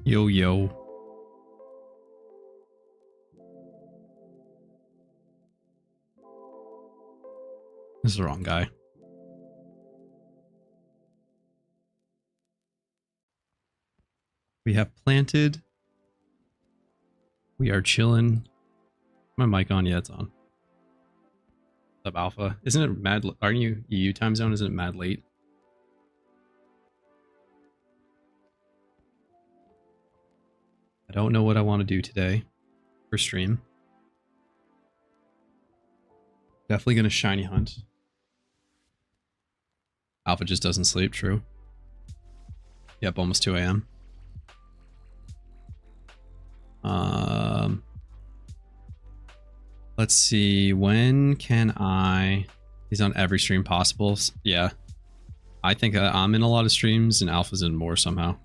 Yo, yo. This is the wrong guy. We have planted. We are chilling. My mic on? Yeah, it's on. What's up, Alpha? Isn't it mad? Aren't you EU time zone? Isn't it mad late? I don't know what I want to do today for stream. Definitely gonna shiny hunt. Alpha just doesn't sleep, true. Yep, almost 2 a.m. Let's see, when can I... He's on every stream possible. Yeah. I think I'm in a lot of streams and Alpha's in more somehow.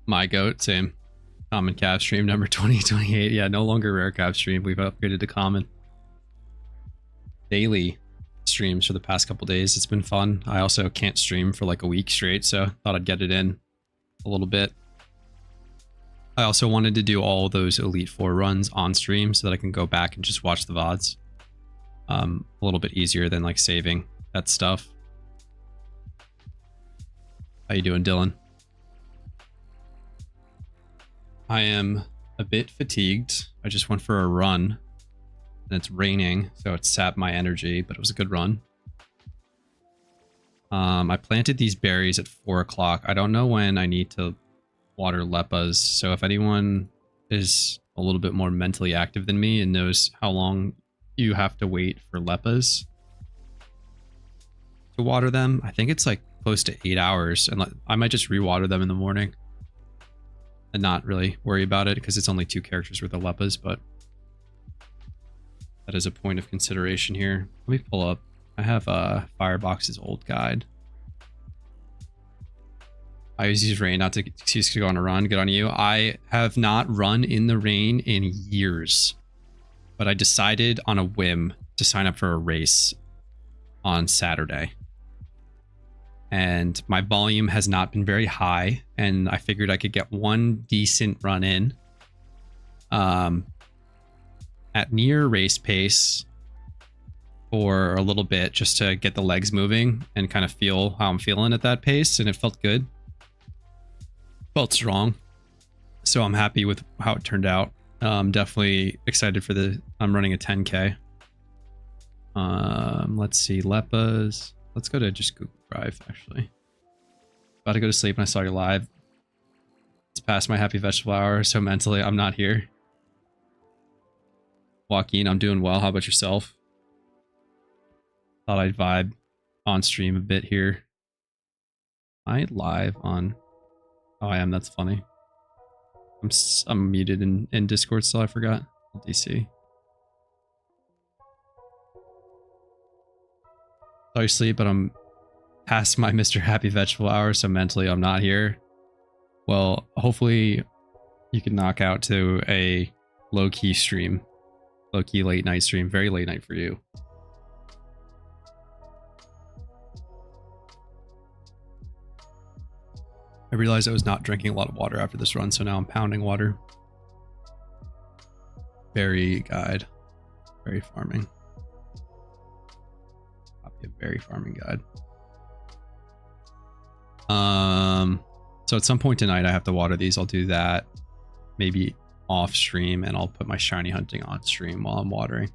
My goat, same. Common cap stream number 2028. Yeah, no longer rare cap stream. We've upgraded to common. Daily streams for the past couple days. It's been fun. I also can't stream for like a week straight, so thought I'd get it in a little bit. I also wanted to do all those Elite Four runs on stream so that I can go back and just watch the VODs. A little bit easier than like saving that stuff. How you doing, Dylan? I am a bit fatigued. I just went for a run and it's raining, so it sapped my energy, but it was a good run. I planted these berries at 4 o'clock. I don't know when I need to water leppas, so if anyone is a little bit more mentally active than me and knows how long you have to wait for leppas to water them, I think it's like close to 8 hours, and I might just rewater them in the morning and not really worry about it because it's only 2 characters worth of leppas, but that is a point of consideration here. Let me pull up. I have Firebox's old guide. I always use rain not to excuse to go on a run. Good on you. I have not run in the rain in years, but I decided on a whim to sign up for a race on Saturday. And my volume has not been very high, and I figured I could get one decent run in at near race pace for a little bit just to get the legs moving and kind of feel how I'm feeling at that pace, and it felt good. Felt strong. So I'm happy with how it turned out. Definitely excited for I'm running a 10K. Let's see, Leppas. Let's go to just Google Drive, actually. About to go to sleep and I saw you live. It's past my happy vegetable hour, so mentally I'm not here. Joaquin, I'm doing well. How about yourself? Thought I'd vibe on stream a bit here. Am I live on... Oh, I am. That's funny. I'm muted in Discord still. I forgot. DC. Saw you sleep, but I'm past my Mr. Happy Vegetable hour, so mentally I'm not here. Well, hopefully you can knock out to a low-key stream. Low-key late night stream. Very late night for you. I realized I was not drinking a lot of water after this run, so now I'm pounding water. Berry guide. Berry farming. Copy of berry farming guide. So at some point tonight I have to water these. I'll do that maybe off stream, and I'll put my shiny hunting on stream while I'm watering.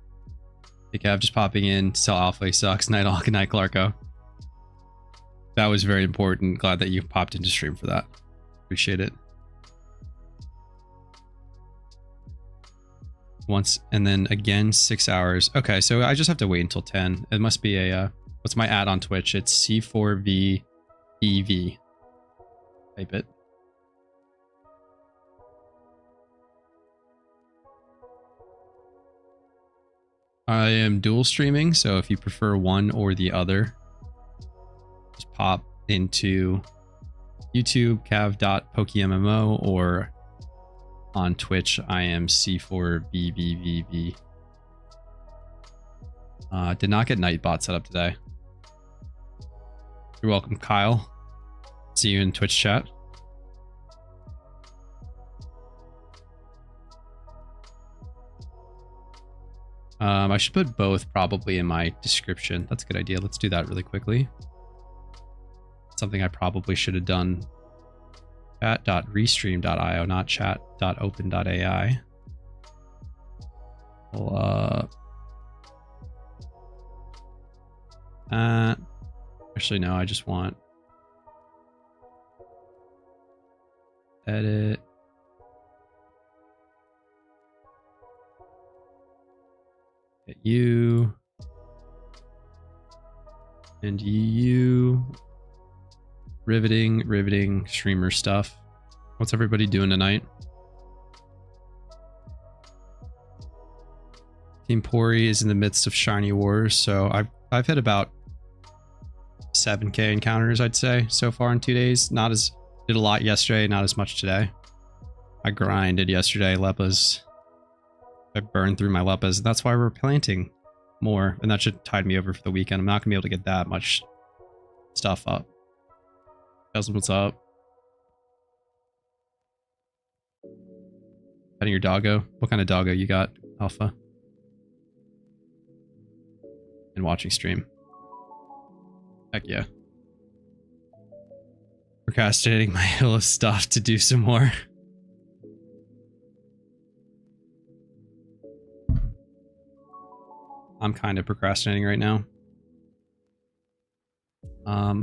Hey Cav, just popping in to tell Alpha he sucks. Night all, good night, Clarko. That was very important. Glad that you popped into stream for that. Appreciate it. Once and then again 6 hours. Okay, so I just have to wait until 10. It must be a what's my ad on Twitch? It's C4VEV. Type it. I am dual streaming, so if you prefer one or the other, just pop into YouTube, cav.PokeMMO, or on Twitch, I am C4VVVV. Did not get Nightbot set up today. You're welcome, Kyle. See you in Twitch chat. I should put both probably in my description. That's a good idea. Let's do that really quickly. Something I probably should have done. Chat.restream.io, not chat.open.ai. Well, actually, no, I just want edit. Hit you. And you. Riveting streamer stuff. What's everybody doing tonight? Team Pori is in the midst of shiny wars, so I've hit about 7k encounters, I'd say, so far in 2 days. Did a lot yesterday, not as much today. I grinded yesterday, Leppas. I burned through my Leppas, and that's why we're planting more, and that should tide me over for the weekend. I'm not gonna be able to get that much stuff up. Cousin, what's up? Petting your doggo? What kind of doggo you got, Alpha? And watching stream. Heck yeah. Procrastinating my hill of stuff to do some more. I'm kind of procrastinating right now. I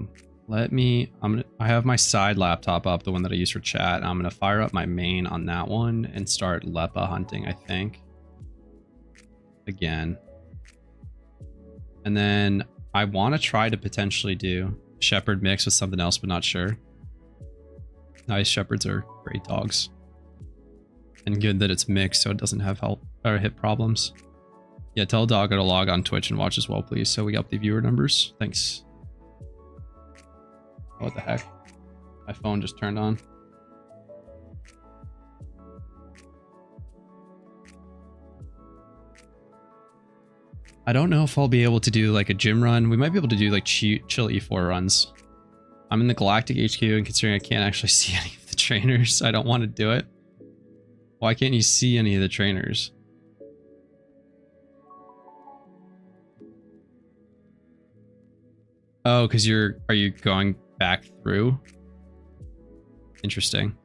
have my side laptop up, the one that I use for chat. I'm gonna fire up my main on that one and start Leppa hunting, I think. Again. And then I want to try to potentially do Shepherd mix with something else, but not sure. Nice, Shepherds are great dogs. And good that it's mixed so it doesn't have health or hit problems. Yeah, tell Doggo to log on Twitch and watch as well, please, so we up the viewer numbers. Thanks. What the heck? My phone just turned on. I don't know if I'll be able to do like a gym run. We might be able to do like chill E4 runs. I'm in the Galactic HQ, and considering I can't actually see any of the trainers, I don't want to do it. Why can't you see any of the trainers? Oh, because are you going back through? Interesting.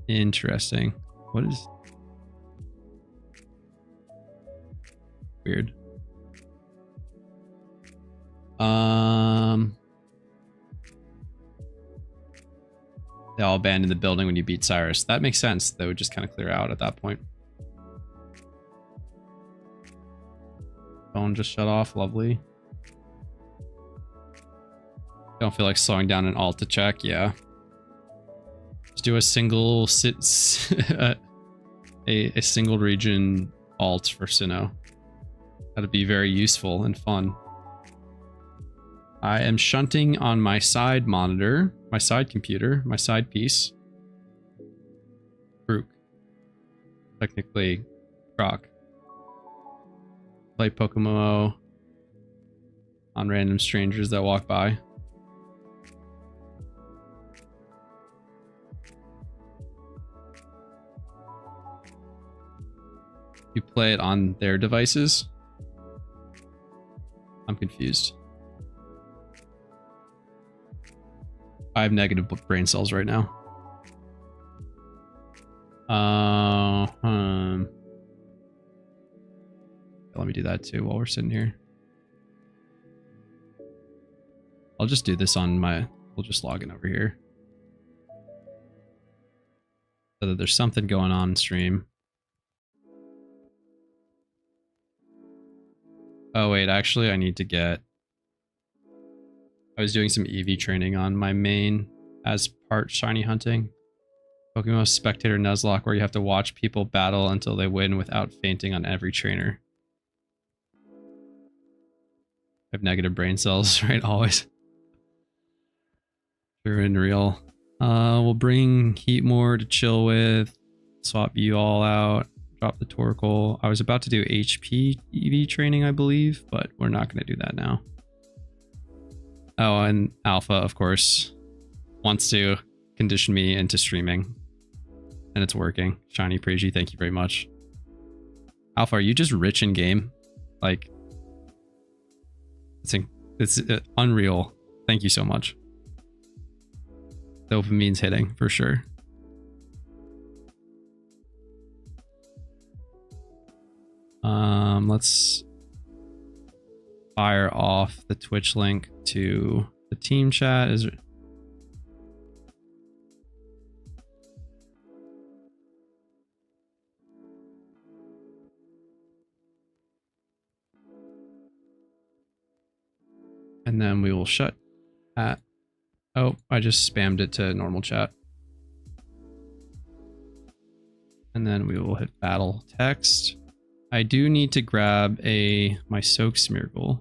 Interesting. What is... Weird. They all abandon the building when you beat Cyrus. That makes sense. They would just kind of clear out at that point. Phone just shut off. Lovely. Don't feel like slowing down an alt to check. Yeah. Just do a single a single region alt for Sinnoh. That'd be very useful and fun. I am shunting on my side monitor, my side computer, my side piece. Brook. Technically, Croc. Play PokeMMO on random strangers that walk by. You play it on their devices? I'm confused. I have negative brain cells right now. Let me do that too while we're sitting here. I'll just do this on my... We'll just log in over here. So that there's something going on in stream. Oh wait, actually I need to get... I was doing some EV training on my main as part shiny hunting. PokeMMO Spectator Nuzlocke, where you have to watch people battle until they win without fainting on every trainer. I have negative brain cells, right? Always. True and real. We'll bring Heatmore to chill with. Swap you all out. Drop the Torkoal. I was about to do HP EV training, I believe, but we're not going to do that now. Oh, and Alpha, of course, wants to condition me into streaming. And it's working. Shiny Pregi, thank you very much. Alpha, are you just rich in game? Like, it's unreal. Thank you so much. Dopamine's hitting for sure. Let's fire off the Twitch link to the team chat. Is it? And then we will shut at, oh, I just spammed it to normal chat. And then we will hit battle text. I do need to grab my soak Smeargle.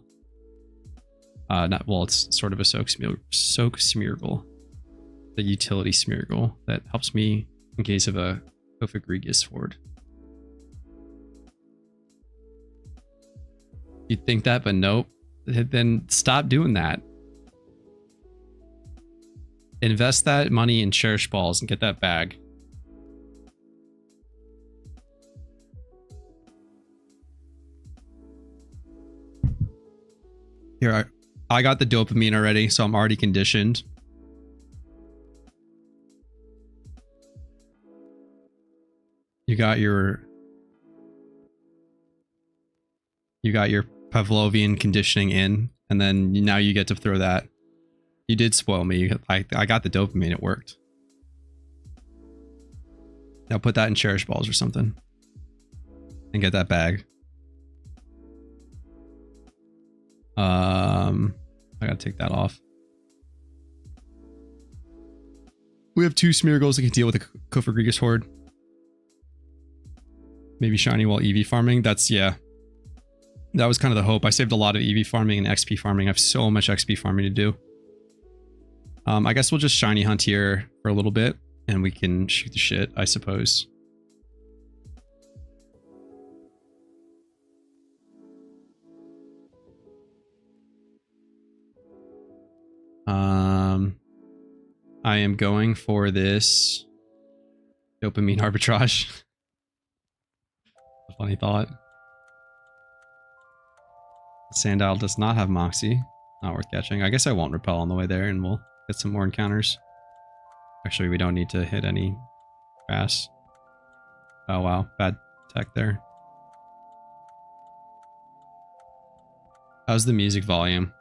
It's sort of a soak Smeargle. The utility Smeargle that helps me in case of a Profitability Ford. You'd think that, but nope. Then stop doing that. Invest that money in cherish balls and get that bag. Here, I got the dopamine already, so I'm already conditioned. You got your Pavlovian conditioning in, and then now you get to throw that. You did spoil me. I got the dopamine, it worked. Now put that in cherish balls or something. And get that bag. I gotta take that off. We have 2 Smeargles that can deal with the Kofagrigus Horde. Maybe shiny while EV farming. That's, yeah. That was kind of the hope. I saved a lot of EV farming and XP farming. I have so much XP farming to do. I guess we'll just shiny hunt here for a little bit and we can shoot the shit, I suppose. I am going for this dopamine arbitrage. A funny thought. Sandile does not have Moxie. Not worth catching. I guess I won't repel on the way there and we'll get some more encounters. Actually, we don't need to hit any grass. Oh wow, bad tech there. How's the music volume?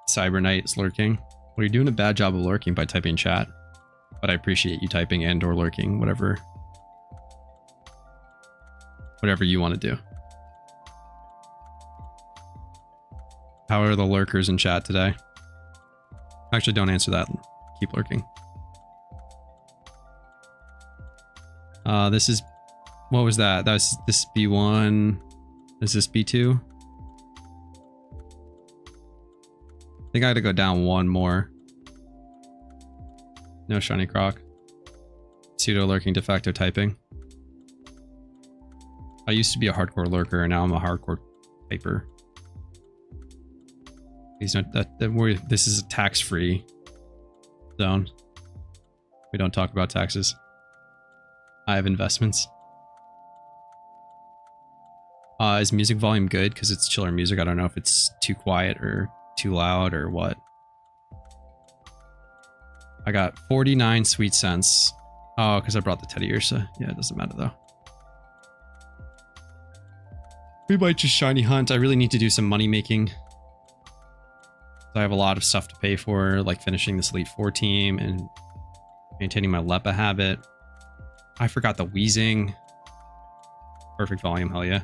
Cyber Knight is lurking. Well, you're doing a bad job of lurking by typing chat. But I appreciate you typing and or lurking, whatever you want to do. How are the lurkers in chat today? Actually, don't answer that. Keep lurking. This is... What was that? That's this B1. Is this B2? I think I had to go down one more. No shiny croc. Pseudo lurking, de facto typing. I used to be a hardcore lurker and now I'm a hardcore typer. Please don't, this is a tax-free zone. We don't talk about taxes. I have investments. Is music volume good? Because it's chiller music. I don't know if it's too quiet or too loud or what. I got 49 sweet cents. Oh, because I brought the teddy ursa. Yeah, it doesn't matter though. We might just shiny hunt. I really need to do some money making. I have a lot of stuff to pay for, like finishing this Elite 4 team and maintaining my Lepa habit. I forgot the wheezing. Perfect volume, hell yeah.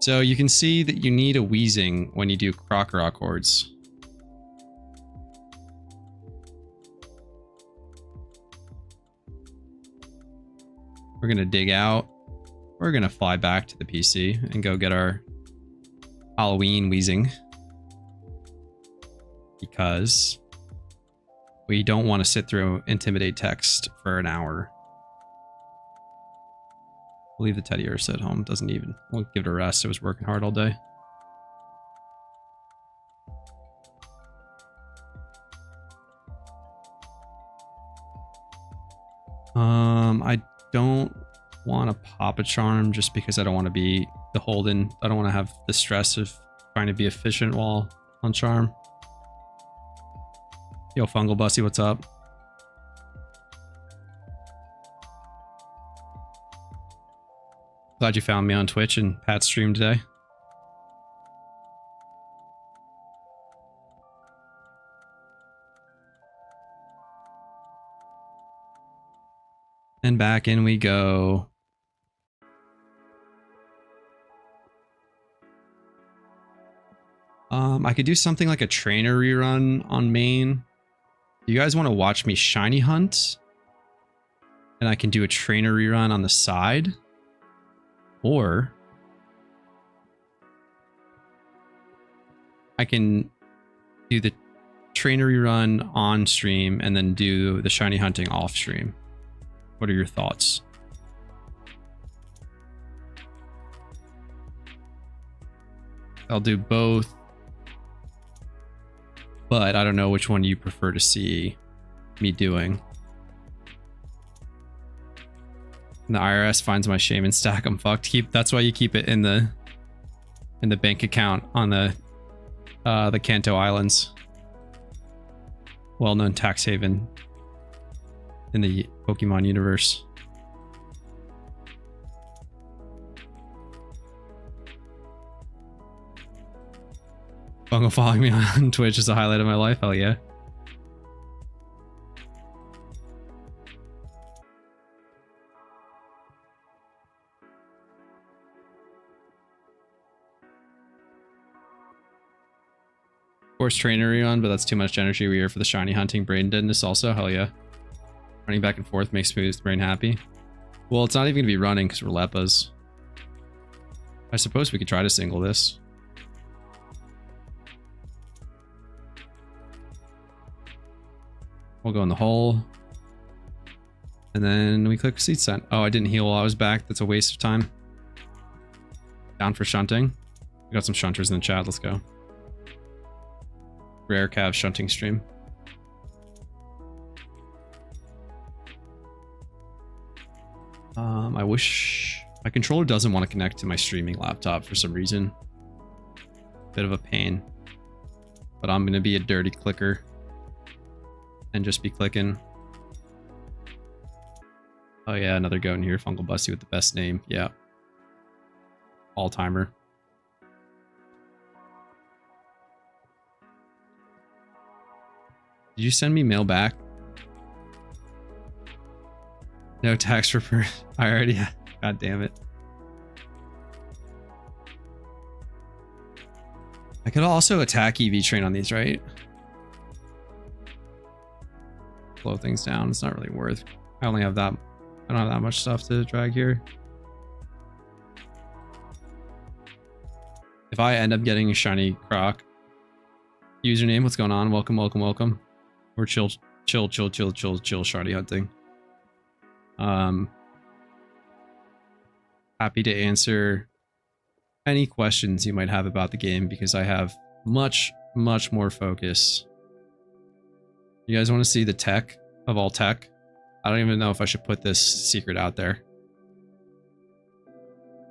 So you can see that you need a wheezing when you do Croc Rock hordes. We're gonna dig out. We're gonna fly back to the PC and go get our Halloween wheezing. Because We don't want to sit through Intimidate text for an hour. We'll leave the teddy bear at home. Doesn't even. We'll give it a rest. It was working hard all day. I don't want to pop a charm just because I don't want to be beholden. I don't want to have the stress of trying to be efficient while on charm. Yo, Fungal Bussy, what's up? Glad you found me on Twitch and Pat's stream today. And back in we go. I could do something like a trainer rerun on main. You guys want to watch me shiny hunt? And I can do a trainer rerun on the side. Or I can do the trainer rerun on stream and then do the shiny hunting off stream. What are your thoughts? I'll do both, but I don't know which one you prefer to see me doing. And the IRS finds my shaman stack, I'm fucked. That's why you keep it in the bank account on the Kanto Islands. Well-known tax haven in the Pokemon universe. Bungo following me on Twitch is a highlight of my life. Hell yeah. Force trainer on, but that's too much energy. We are for the shiny hunting. Brain deadness also. Hell yeah. Running back and forth makes Smooth Brain happy. Well, it's not even going to be running because we're Leppas. I suppose we could try to single this. We'll go in the hole. And then we click Seed Scent. Oh, I didn't heal while I was back. That's a waste of time. Down for shunting. We got some shunters in the chat. Let's go. Rare Cav shunting stream. I wish my controller doesn't want to connect to my streaming laptop for some reason. Bit of a pain. But I'm going to be a dirty clicker and just be clicking. Oh yeah, another goat in here. Fungal Bussy with the best name. Yeah. All-timer. Did you send me mail back? No tax return. I already had. God damn it. I could also attack EV train on these, right? Slow things down. It's not really worth. I only have that. I don't have that much stuff to drag here. If I end up getting a shiny Croc username, what's going on? Welcome, welcome, welcome. We're chill shiny hunting. Happy to answer any questions you might have about the game because I have much more focus. You guys want to see the tech of all tech? I don't even know if I should put this secret out there.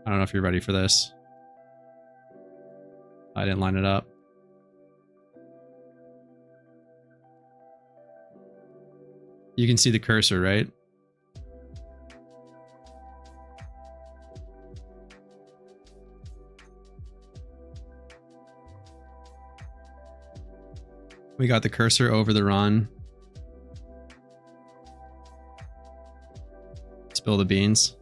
I don't know if you're ready for this. I didn't line it up. You can see the cursor, right? We got the cursor over the run. Spill the beans.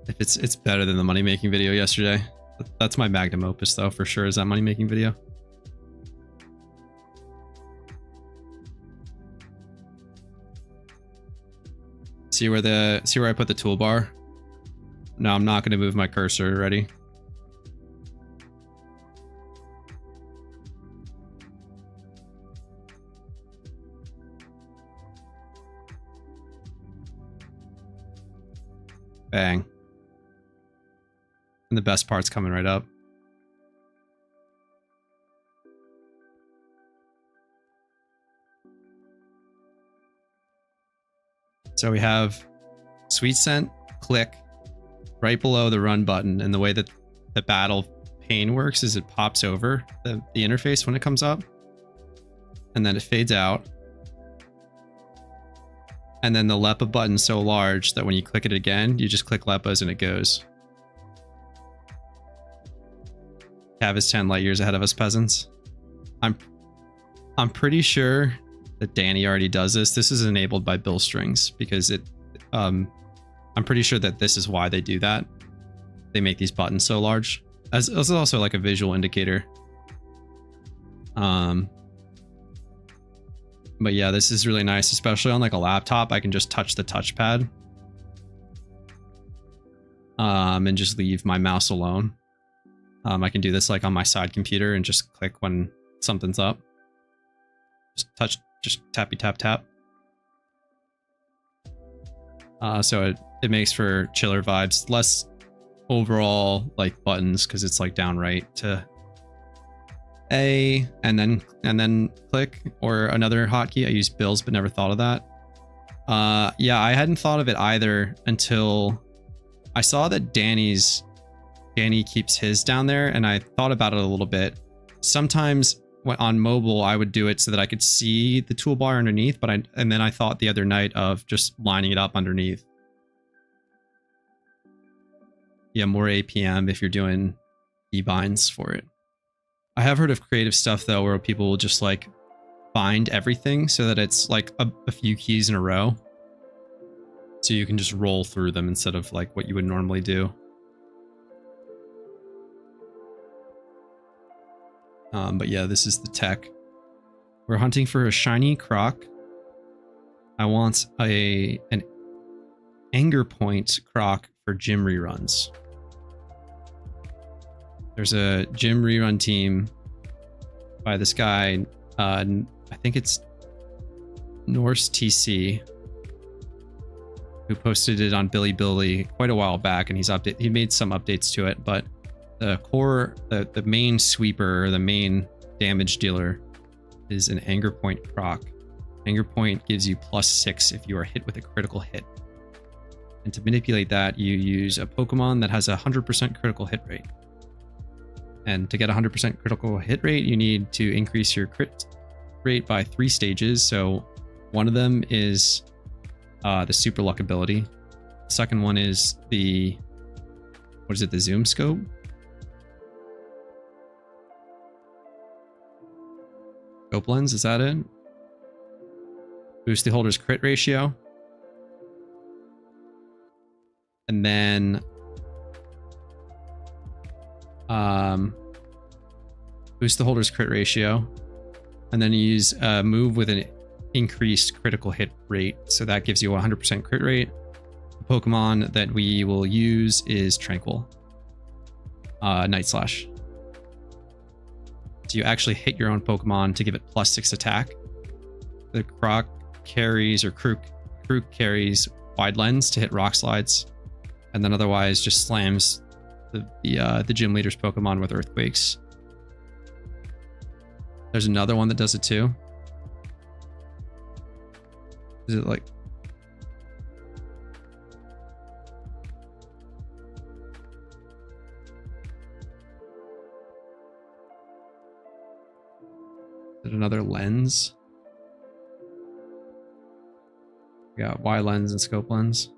If it's better than the money making video yesterday. That's my magnum opus though, for sure, is that money making video. See where I put the toolbar? No, I'm not going to move my cursor. Ready? Bang. And the best part's coming right up. So we have Sweet Scent, click, right below the run button. And the way that the battle pane works is it pops over the interface when it comes up. And then it fades out. And then the LEPA button's so large that when you click it again, you just click LEPAs and it goes. Cav is 10 light years ahead of us, peasants. I'm pretty sure that Danny already does this. This is enabled by bill strings because it I'm pretty sure that this is why they do that. They make these buttons so large. As also like a visual indicator. But yeah, this is really nice, especially on like a laptop. I can just touch the touchpad. And just leave my mouse alone. I can do this like on my side computer and just click when something's up. Just touch, just tappy tap tap. So it makes for chiller vibes, less overall like buttons because it's like down right to A and then click or another hotkey. I use bills but never thought of that. Yeah, I hadn't thought of it either until I saw that Danny keeps his down there, and I thought about it a little bit. Sometimes when on mobile, I would do it so that I could see the toolbar underneath, and then I thought the other night of just lining it up underneath. Yeah, more APM if you're doing keybinds for it. I have heard of creative stuff though, where people will just like bind everything so that it's like a few keys in a row. So you can just roll through them instead of like what you would normally do. But yeah, this is the tech. We're hunting for a shiny croc. I want an anger point croc for gym reruns. There's a gym rerun team by this guy. I think it's Norse TC, who posted it on Bilibili quite a while back, and he made some updates to it, but the core, the main sweeper, or the main damage dealer is an anger point croc. Anger point gives you +6 if you are hit with a critical hit. And to manipulate that, you use a Pokemon that has a 100% critical hit rate. And to get a 100% critical hit rate, you need to increase your crit rate by 3 stages. So one of them is the super luck ability. The second one is the zoom scope? Scope lens, is that it? Boost the holder's crit ratio. And then boost the holder's crit ratio. And then you use a move with an increased critical hit rate. So that gives you a 100% crit rate. The Pokemon that we will use is Tranquil. Night Slash. So you actually hit your own Pokemon to give it +6 attack. The Croc carries, or Krook carries Wide Lens to hit rock slides, and then otherwise just slams the gym leader's Pokemon with Earthquakes. There's another one that does it too. Is it like... Is it another lens? We got Y lens and scope lens.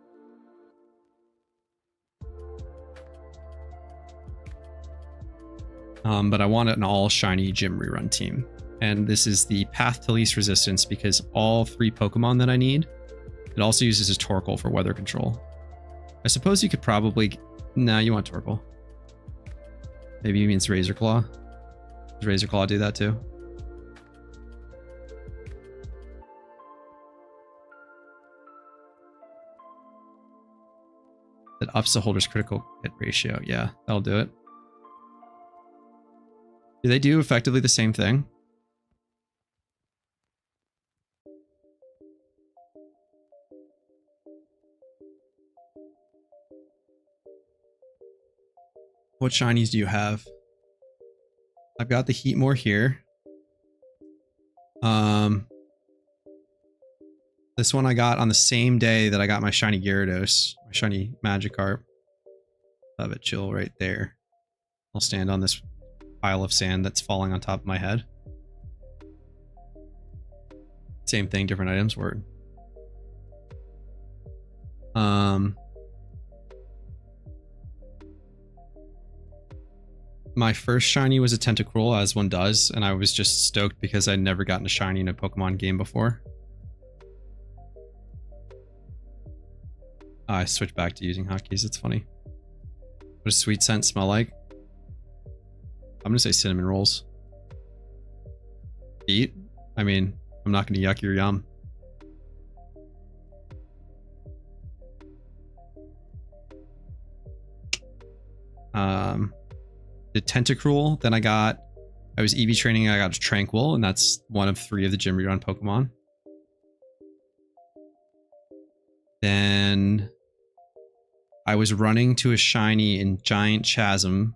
But I want an all shiny gym rerun team. And this is the path to least resistance because all 3 Pokemon that I need. It also uses a Torkoal for weather control. I suppose you could probably... Nah, you want Torkoal. Maybe you mean Razor Claw. Does Razor Claw do that too? That ups the holder's critical hit ratio. Yeah, that'll do it. Do they do effectively the same thing? What shinies do you have? I've got the Heatmore here. This one I got on the same day that I got my shiny Gyarados, my shiny Magikarp. Have it chill right there. I'll stand on this pile of sand that's falling on top of my head. Same thing, different items. Word. My first shiny was a Tentacruel, as one does, and I was just stoked because I'd never gotten a shiny in a Pokemon game before. I switched back to using hotkeys. It's funny. What does sweet scent smell like? I'm gonna say cinnamon rolls. Eat? I mean, I'm not gonna yuck your yum. The Tentacruel, then I was EV training, I got a Tranquil, and that's one of 3 of the gym rerun Pokemon. Then I was running to a shiny in Giant Chasm.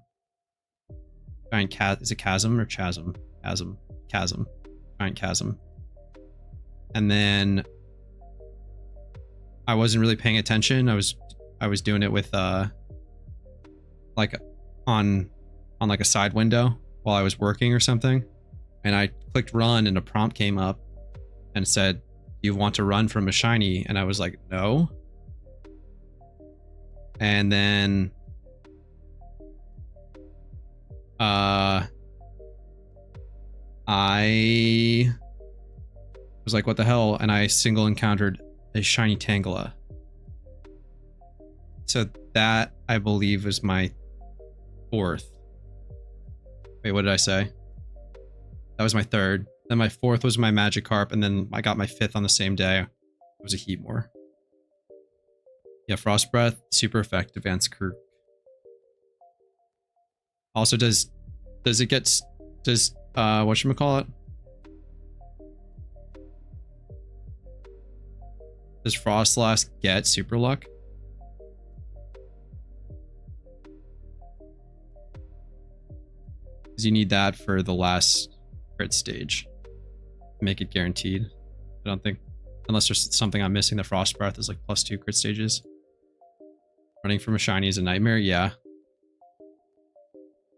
Is it Chasm or Chasm? Chasm. Giant Chasm. And then I wasn't really paying attention. I was doing it with like on like a side window while I was working or something. And I clicked run and a prompt came up and said, "Do you want to run from a shiny?" And I was like, "No." And then I was like, what the hell? And I single encountered a shiny Tangela. So that, I believe, was my 4th. Wait, what did I say? That was my 3rd. Then my 4th was my Magikarp, and then I got my 5th on the same day. It was a Heatmore. Yeah, Frost Breath, super effective against Krook. Also, does whatchamacallit? Does Frostlass get Super Luck? Because you need that for the last crit stage. Make it guaranteed. I don't think, unless there's something I'm missing, the Frost Breath is like +2 crit stages. Running from a shiny is a nightmare, yeah.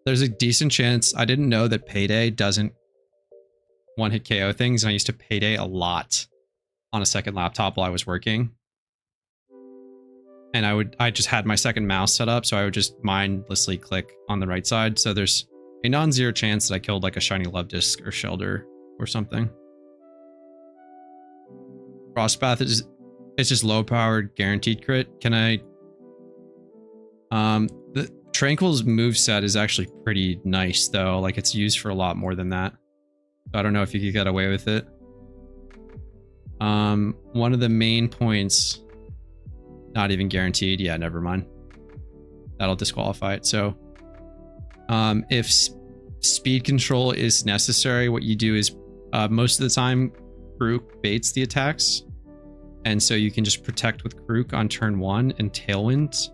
There's a decent chance. I didn't know that Payday doesn't one-hit KO things, and I used to Payday a lot on a second laptop while I was working. And I just had my second mouse set up, so I would just mindlessly click on the right side. So there's a non-zero chance that I killed like a shiny Love Disc or Shelder or something. Frostpath it's just low powered guaranteed crit. Can I the Tranquil's moveset is actually pretty nice though. Like it's used for a lot more than that. So I don't know if you could get away with it. One of the main points, not even guaranteed. Yeah, never mind. That'll disqualify it. So if speed control is necessary, what you do is most of the time Krook baits the attacks. And so you can just protect with Krook on turn 1 and Tailwind.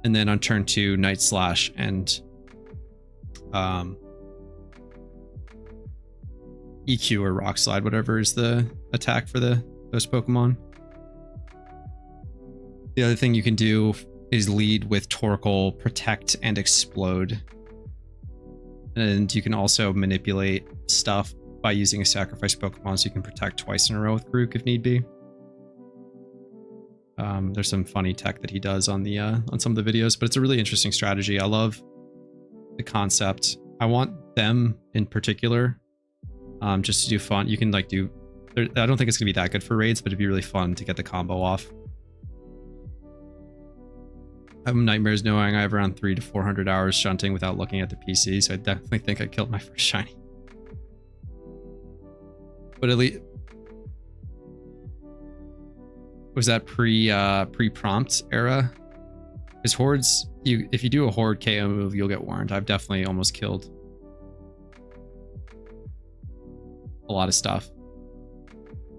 And then on turn 2, Night Slash and EQ or Rock Slide, whatever is the attack for those Pokemon. The other thing you can do is lead with Torkoal, Protect, and Explode. And you can also manipulate stuff by using a sacrifice Pokemon, so you can protect twice in a row with Krook if need be. There's some funny tech that he does on the on some of the videos, but it's a really interesting strategy. I love the concept. I want them in particular just to do fun. You can like do, I don't think it's gonna be that good for raids, but it'd be really fun to get the combo off. I have nightmares knowing I have around 300 to 400 hours shunting without looking at the PC, so I definitely think I killed my first shiny. But at least was that pre-prompt era? Because hordes, if you do a horde KO move, you'll get warned. I've definitely almost killed a lot of stuff.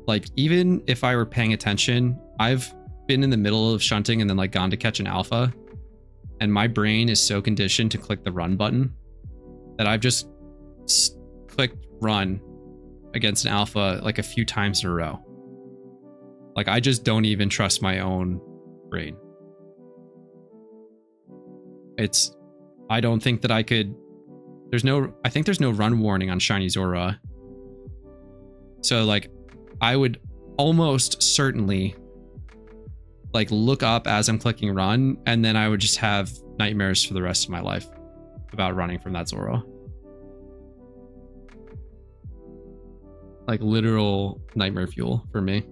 Like even if I were paying attention, I've been in the middle of shunting and then like gone to catch an alpha, and my brain is so conditioned to click the run button that I've just clicked run against an alpha like a few times in a row. Like, I just don't even trust my own brain. I don't think that I could, I think there's no run warning on Shiny Zora. So like, I would almost certainly like look up as I'm clicking run, and then I would just have nightmares for the rest of my life about running from that Zora. Like literal nightmare fuel for me.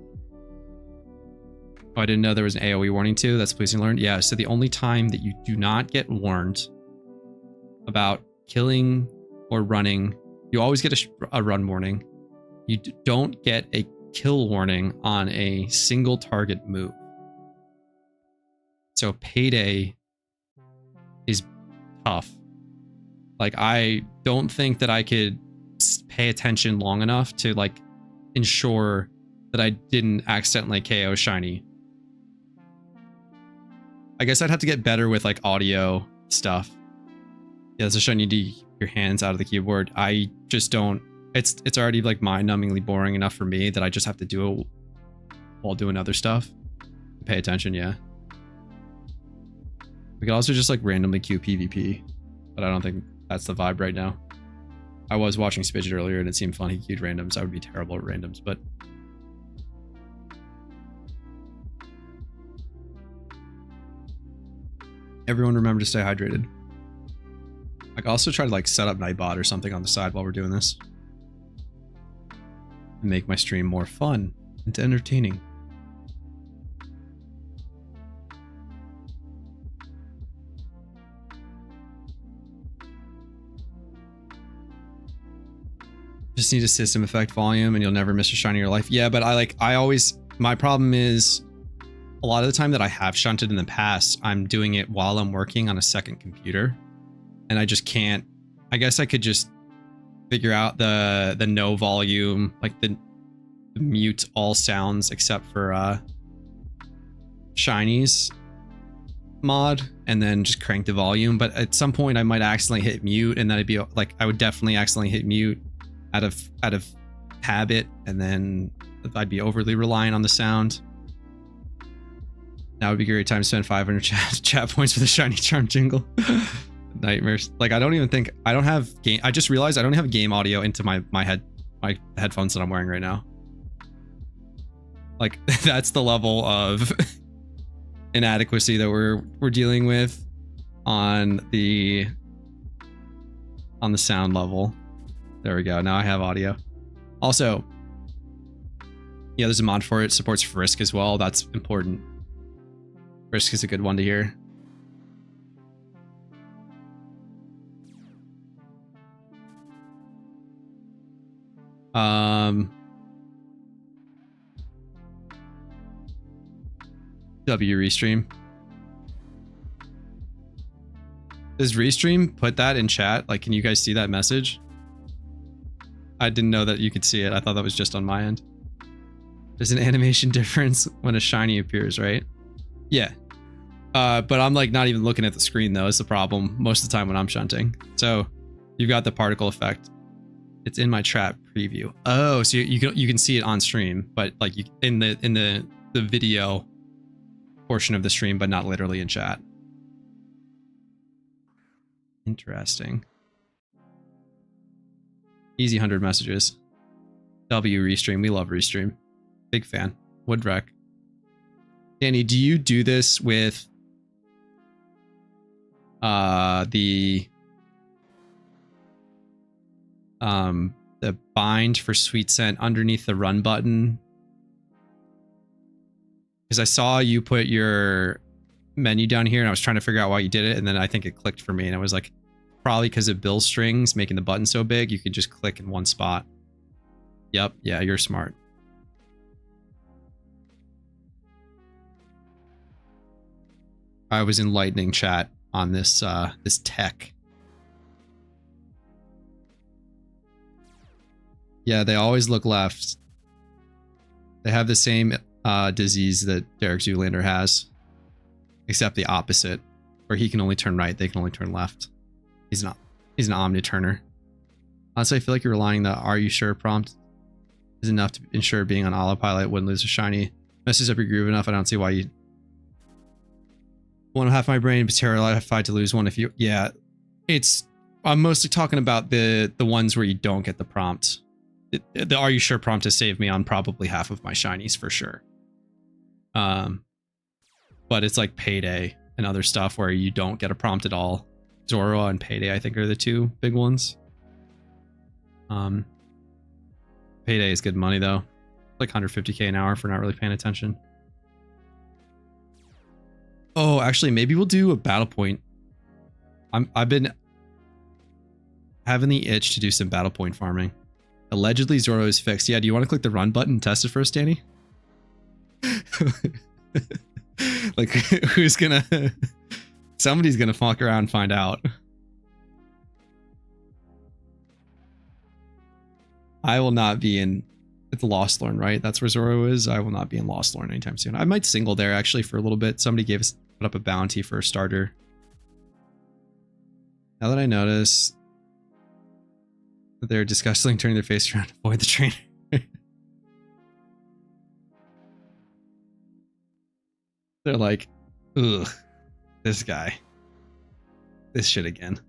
Oh, I didn't know there was an AoE warning too. That's pleasing to learn. Yeah, so the only time that you do not get warned about killing or running, you always get a run warning. You don't get a kill warning on a single target move. So Payday is tough. Like, I don't think that I could pay attention long enough to like ensure that I didn't accidentally KO Shiny. I guess I'd have to get better with like audio stuff. Yeah, it's a show you need to keep your hands out of the keyboard. I just don't. It's already like mind-numbingly boring enough for me that I just have to do it while doing other stuff. Pay attention, yeah. We could also just like randomly queue PvP, but I don't think that's the vibe right now. I was watching Spidget earlier and it seemed fun. He queued randoms. I would be terrible at randoms, but everyone remember to stay hydrated. I could also try to like set up Nightbot or something on the side while we're doing this. And make my stream more fun and entertaining. Just need a system effect volume and you'll never miss a shiny in your life. Yeah, but my problem is a lot of the time that I have shunted in the past, I'm doing it while I'm working on a second computer. And I just can't. I guess I could just figure out the no volume, like the mute all sounds except for shinies mod, and then just crank the volume. But at some point I might accidentally hit mute, and then it'd be like, I would definitely accidentally hit mute out of habit, and then I'd be overly reliant on the sound. That would be a great time to spend 500 chat points for the shiny charm jingle. Nightmares. Like, I don't have game. I just realized I don't have game audio into my headphones that I'm wearing right now. Like, that's the level of inadequacy that we're dealing with on the sound level. There we go. Now I have audio. Also, yeah, there's a mod for it. Supports Frisk as well. That's important. Frisk is a good one to hear. W Restream. Does Restream put that in chat? Like, can you guys see that message? I didn't know that you could see it. I thought that was just on my end. There's an animation difference when a shiny appears, right? Yeah. But I'm like not even looking at the screen though. It's the problem most of the time when I'm shunting. So you've got the particle effect. It's in my chat preview. Oh, so you can see it on stream, but like in the video portion of the stream, but not literally in chat. Interesting. Easy 100 messages. W Restream. We love Restream. Big fan. Woodwreck. Danny, do you do this with the bind for Sweet Scent underneath the run button? Because I saw you put your menu down here and I was trying to figure out why you did it, and then I think it clicked for me and I was like, probably because of bill strings making the button so big, you could just click in one spot. Yep, yeah, you're smart. I was enlightening chat on this this tech. Yeah, they always look left. They have the same disease that Derek Zoolander has, except the opposite, where he can only turn right, they can only turn left. He's an omni-turner. Honestly, I feel like you're relying the "Are you sure?" prompt is enough to ensure being on autopilot wouldn't lose a shiny. Messes up your groove enough. I don't see why you want to have my brain be terrified to lose one if you. Yeah, I'm mostly talking about the ones where you don't get the prompt. The "Are you sure?" prompt has saved me on probably half of my shinies for sure. But it's like Payday and other stuff where you don't get a prompt at all. Zoro and Payday, I think, are the two big ones. Payday is good money though, like 150k an hour for not really paying attention. Oh, actually, maybe we'll do a battle point. I've been having the itch to do some battle point farming. Allegedly, Zoro is fixed. Yeah, do you want to click the run button and test it first, Danny? Like, who's gonna... Somebody's gonna fuck around and find out. I will not be in... It's Lost Lorn, right? That's where Zoro is. I will not be in Lost Lorn anytime soon. I might single there, actually, for a little bit. Somebody put up a bounty for a starter. Now that I notice... They're disgusting, turning their face around to avoid the trainer. They're like, ugh, this guy. This shit again.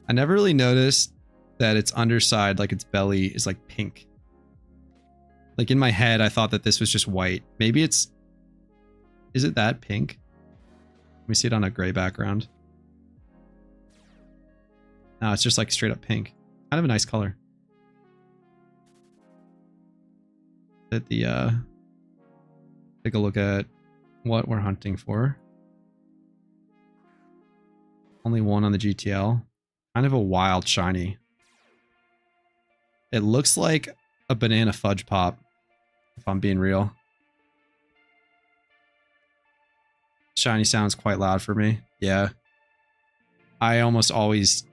I never really noticed that its underside, like its belly, is like pink. Like in my head, I thought that this was just white. Maybe it's... Is it that pink? Let me see it on a gray background. No, it's just like straight up pink. Kind of a nice color. Take a look at what we're hunting for. Only one on the GTL. Kind of a wild shiny. It looks like a banana fudge pop, if I'm being real. Shiny sounds quite loud for me. Yeah. I almost always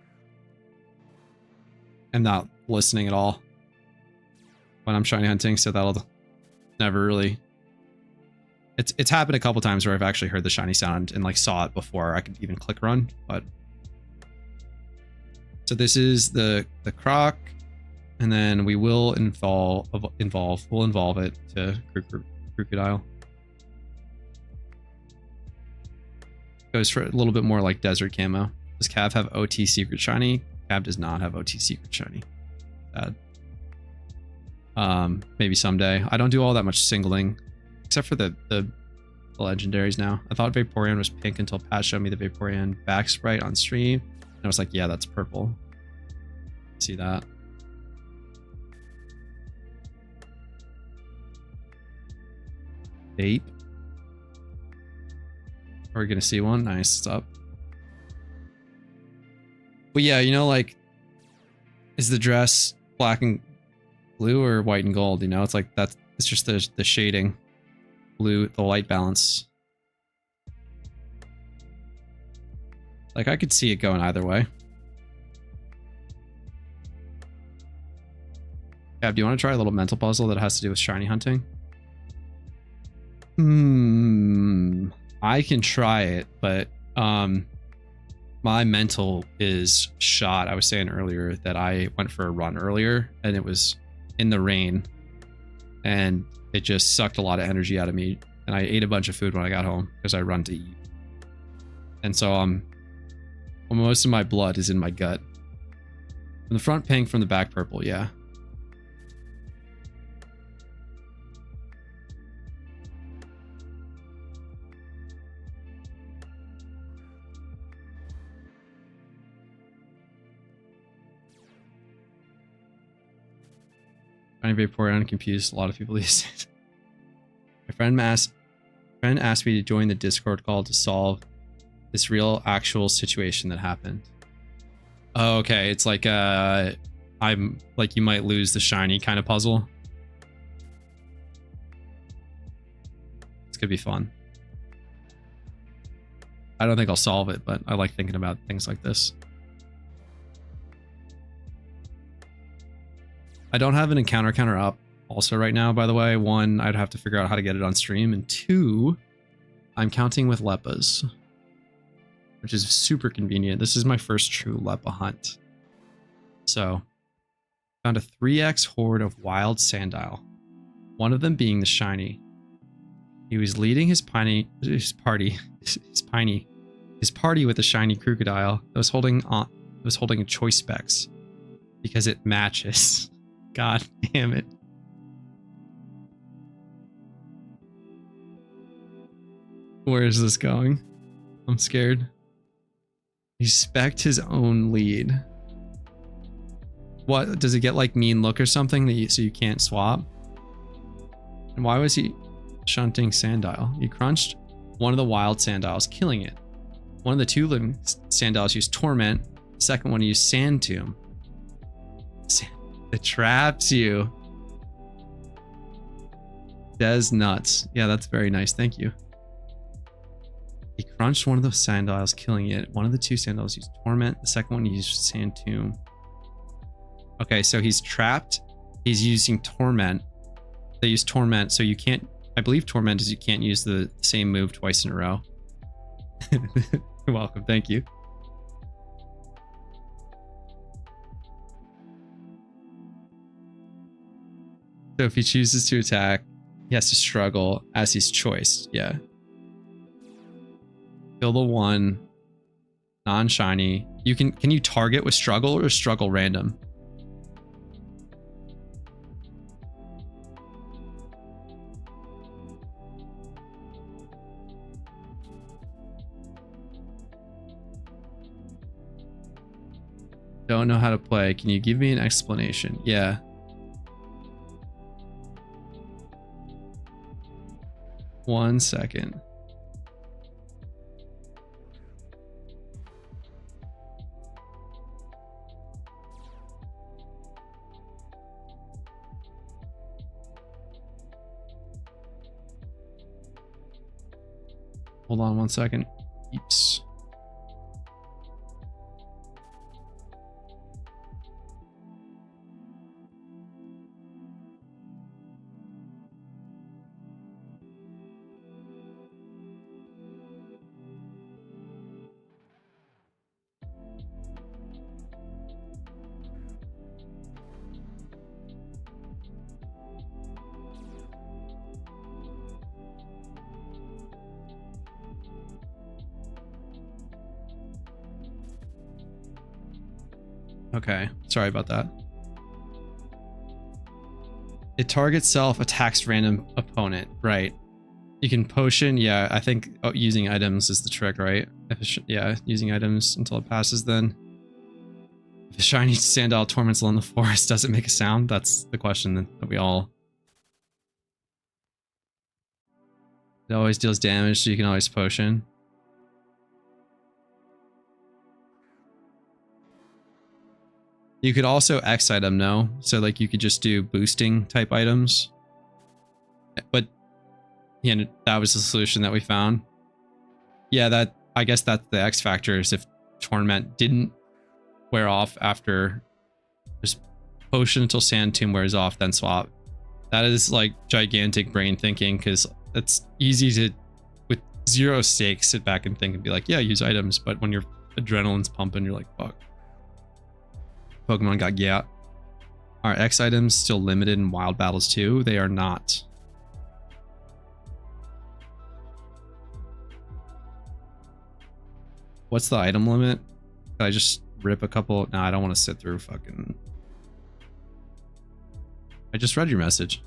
am not listening at all when I'm shiny hunting, so that'll never really... It's happened a couple times where I've actually heard the shiny sound and like saw it before I could even click run, but... So this is the croc, and then we will involve it to crocodile. Goes for a little bit more like desert camo. Does Cav have OT secret shiny? Cav does not have OT secret shiny. Bad. Maybe someday. I don't do all that much singling, except for the legendaries now. I thought Vaporeon was pink until Pat showed me the Vaporeon back sprite on stream. And I was like, yeah, that's purple. See that? Ape. Are we gonna see one? Nice, it's up. But yeah, you know, like, is the dress black and blue or white and gold? You know, it's like that's, it's just the shading, blue, the light balance. Like, I could see it going either way. Gab, do you want to try a little mental puzzle that has to do with shiny hunting? I can try it, but my mental is shot. I was saying earlier that I went for a run earlier and it was in the rain and it just sucked a lot of energy out of me, and I ate a bunch of food when I got home because I run to eat. And so most of my blood is in my gut. From the front pink, from the back purple, yeah. Trying to be Vaporeon confused a lot of people these days. My friend asked me to join the Discord call to solve this real actual situation that happened. Oh, okay. It's like I'm like, you might lose the shiny kind of puzzle. It's gonna be fun. I don't think I'll solve it, but I like thinking about things like this. I don't have an encounter counter up also right now, by the way. One, I'd have to figure out how to get it on stream, and two, I'm counting with Leppas, which is super convenient. This is my first true Leppa hunt. So, found a 3x horde of wild Sandile, one of them being the shiny. He was leading his party with a shiny crocodile that was holding a choice specs because it matches. God damn it. Where is this going? I'm scared. He spec'd his own lead. What, does it get like mean look or something that so you can't swap? And why was he shunting Sandile? He crunched one of the wild Sandiles, killing it. One of the two living Sandiles used Torment. The second one used Sand Tomb. It traps you. Des nuts. Yeah, that's very nice. Thank you. He crunched one of the Sandiles, killing it. One of the two Sandiles used Torment. The second one used Sand Tomb. Okay, so he's trapped. He's using Torment. They use Torment, so you can't... I believe Torment is you can't use the same move twice in a row. You're welcome. Thank you. So if he chooses to attack, he has to struggle as he's choiced. Yeah. Kill the one non-shiny. You can you target with struggle or struggle random? Don't know how to play. Can you give me an explanation? Yeah. One second. Hold on one second. Oops. Okay, sorry about that. It targets self, attacks random opponent. Right. You can potion. Yeah, I think using items is the trick, right? Yeah, using items until it passes then. If a shiny Sandile torments along the forest, does it make a sound? That's the question that we all... It always deals damage, so you can always potion. You could also X item, no? So like you could just do boosting type items. But yeah, that was the solution that we found. Yeah, I guess that's the X factor, is if Torment didn't wear off after, just potion until Sand Tomb wears off, then swap. That is like gigantic brain thinking, because it's easy to, with zero stakes, sit back and think and be like, yeah, use items. But when your adrenaline's pumping, you're like, fuck. Pokemon got got. Are X items still limited in wild battles too? They are not. What's the item limit? Could I just rip a couple? Nah, I don't want to sit through fucking... I just read your message.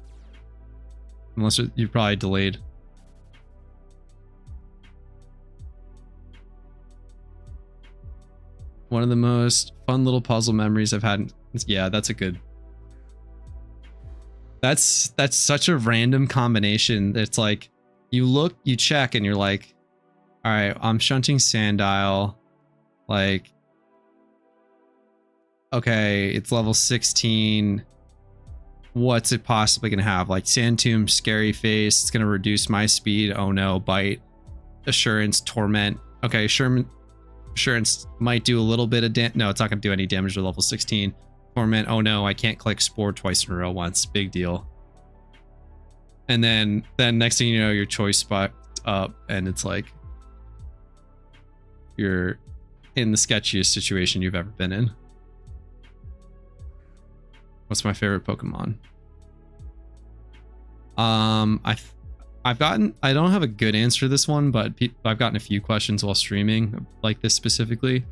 Unless you're probably delayed. One of the most fun little puzzle memories I've had. Yeah, that's a good... That's such a random combination. It's like, you look, you check, and you're like, all right, I'm shunting Sandile. Like, okay, it's level 16. What's it possibly going to have? Like, Sand Tomb, Scary Face. It's going to reduce my speed. Oh no, Bite. Assurance, Torment. Okay, Assurance might do a little bit of damage. No, it's not going to do any damage to level 16. Torment. Oh no, I can't click Spore twice in a row once. Big deal. And then next thing you know, your choice spot up and it's like you're in the sketchiest situation you've ever been in. What's my favorite Pokemon? I've gotten, I don't have a good answer to this one, but I've gotten a few questions while streaming like this specifically.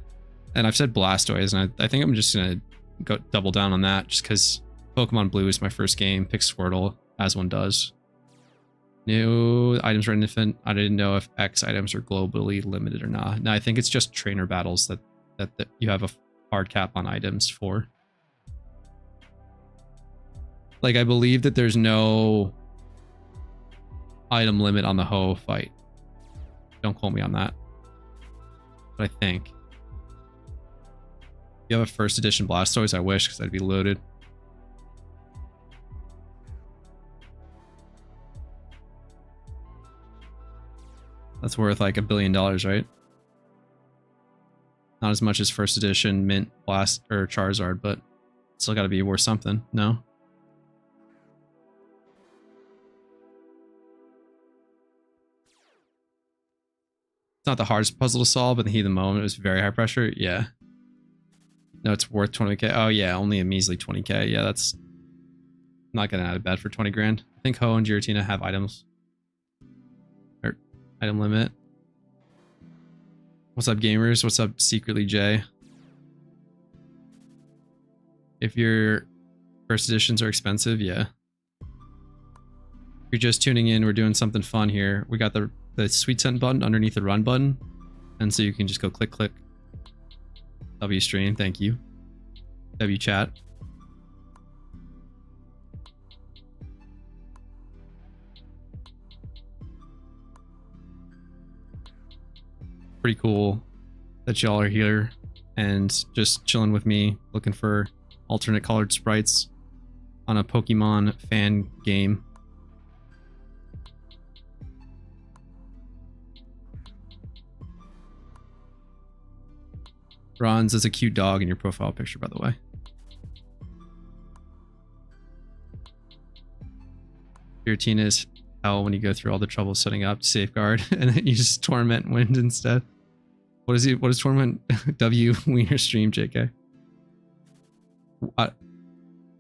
And I've said Blastoise, and I think I'm just going to go double down on that just because Pokemon Blue is my first game. Pick Squirtle, as one does. New items are infant. I didn't know if X items are globally limited or not. No, I think it's just trainer battles that you have a hard cap on items for. Like, I believe that there's no item limit on the Ho fight. Don't quote me on that. But I think. You have a first edition Blastoise? I wish, because I'd be loaded. That's worth like $1 billion, right? Not as much as first edition Mint Blast or Charizard, but still got to be worth something. No? It's not the hardest puzzle to solve, but in the heat of the moment, it was very high pressure. Yeah. No, it's worth 20k. Oh yeah, only a measly 20k. Yeah, that's not getting out of bed for 20 grand. I think Ho and Giratina have items. Or item limit. What's up, gamers? What's up, Secretly Jay? If your first editions are expensive, yeah. If you're just tuning in, we're doing something fun here. We got the Sweet Scent button underneath the run button. And so you can just go click, click. W stream, thank you. W chat. Pretty cool that y'all are here and just chilling with me, looking for alternate colored sprites on a Pokemon fan game. Ron's is a cute dog in your profile picture, by the way. Giratina is hell when you go through all the trouble setting up to safeguard, and then you just torment wind instead. What is he? What is torment? W Wiener stream, JK.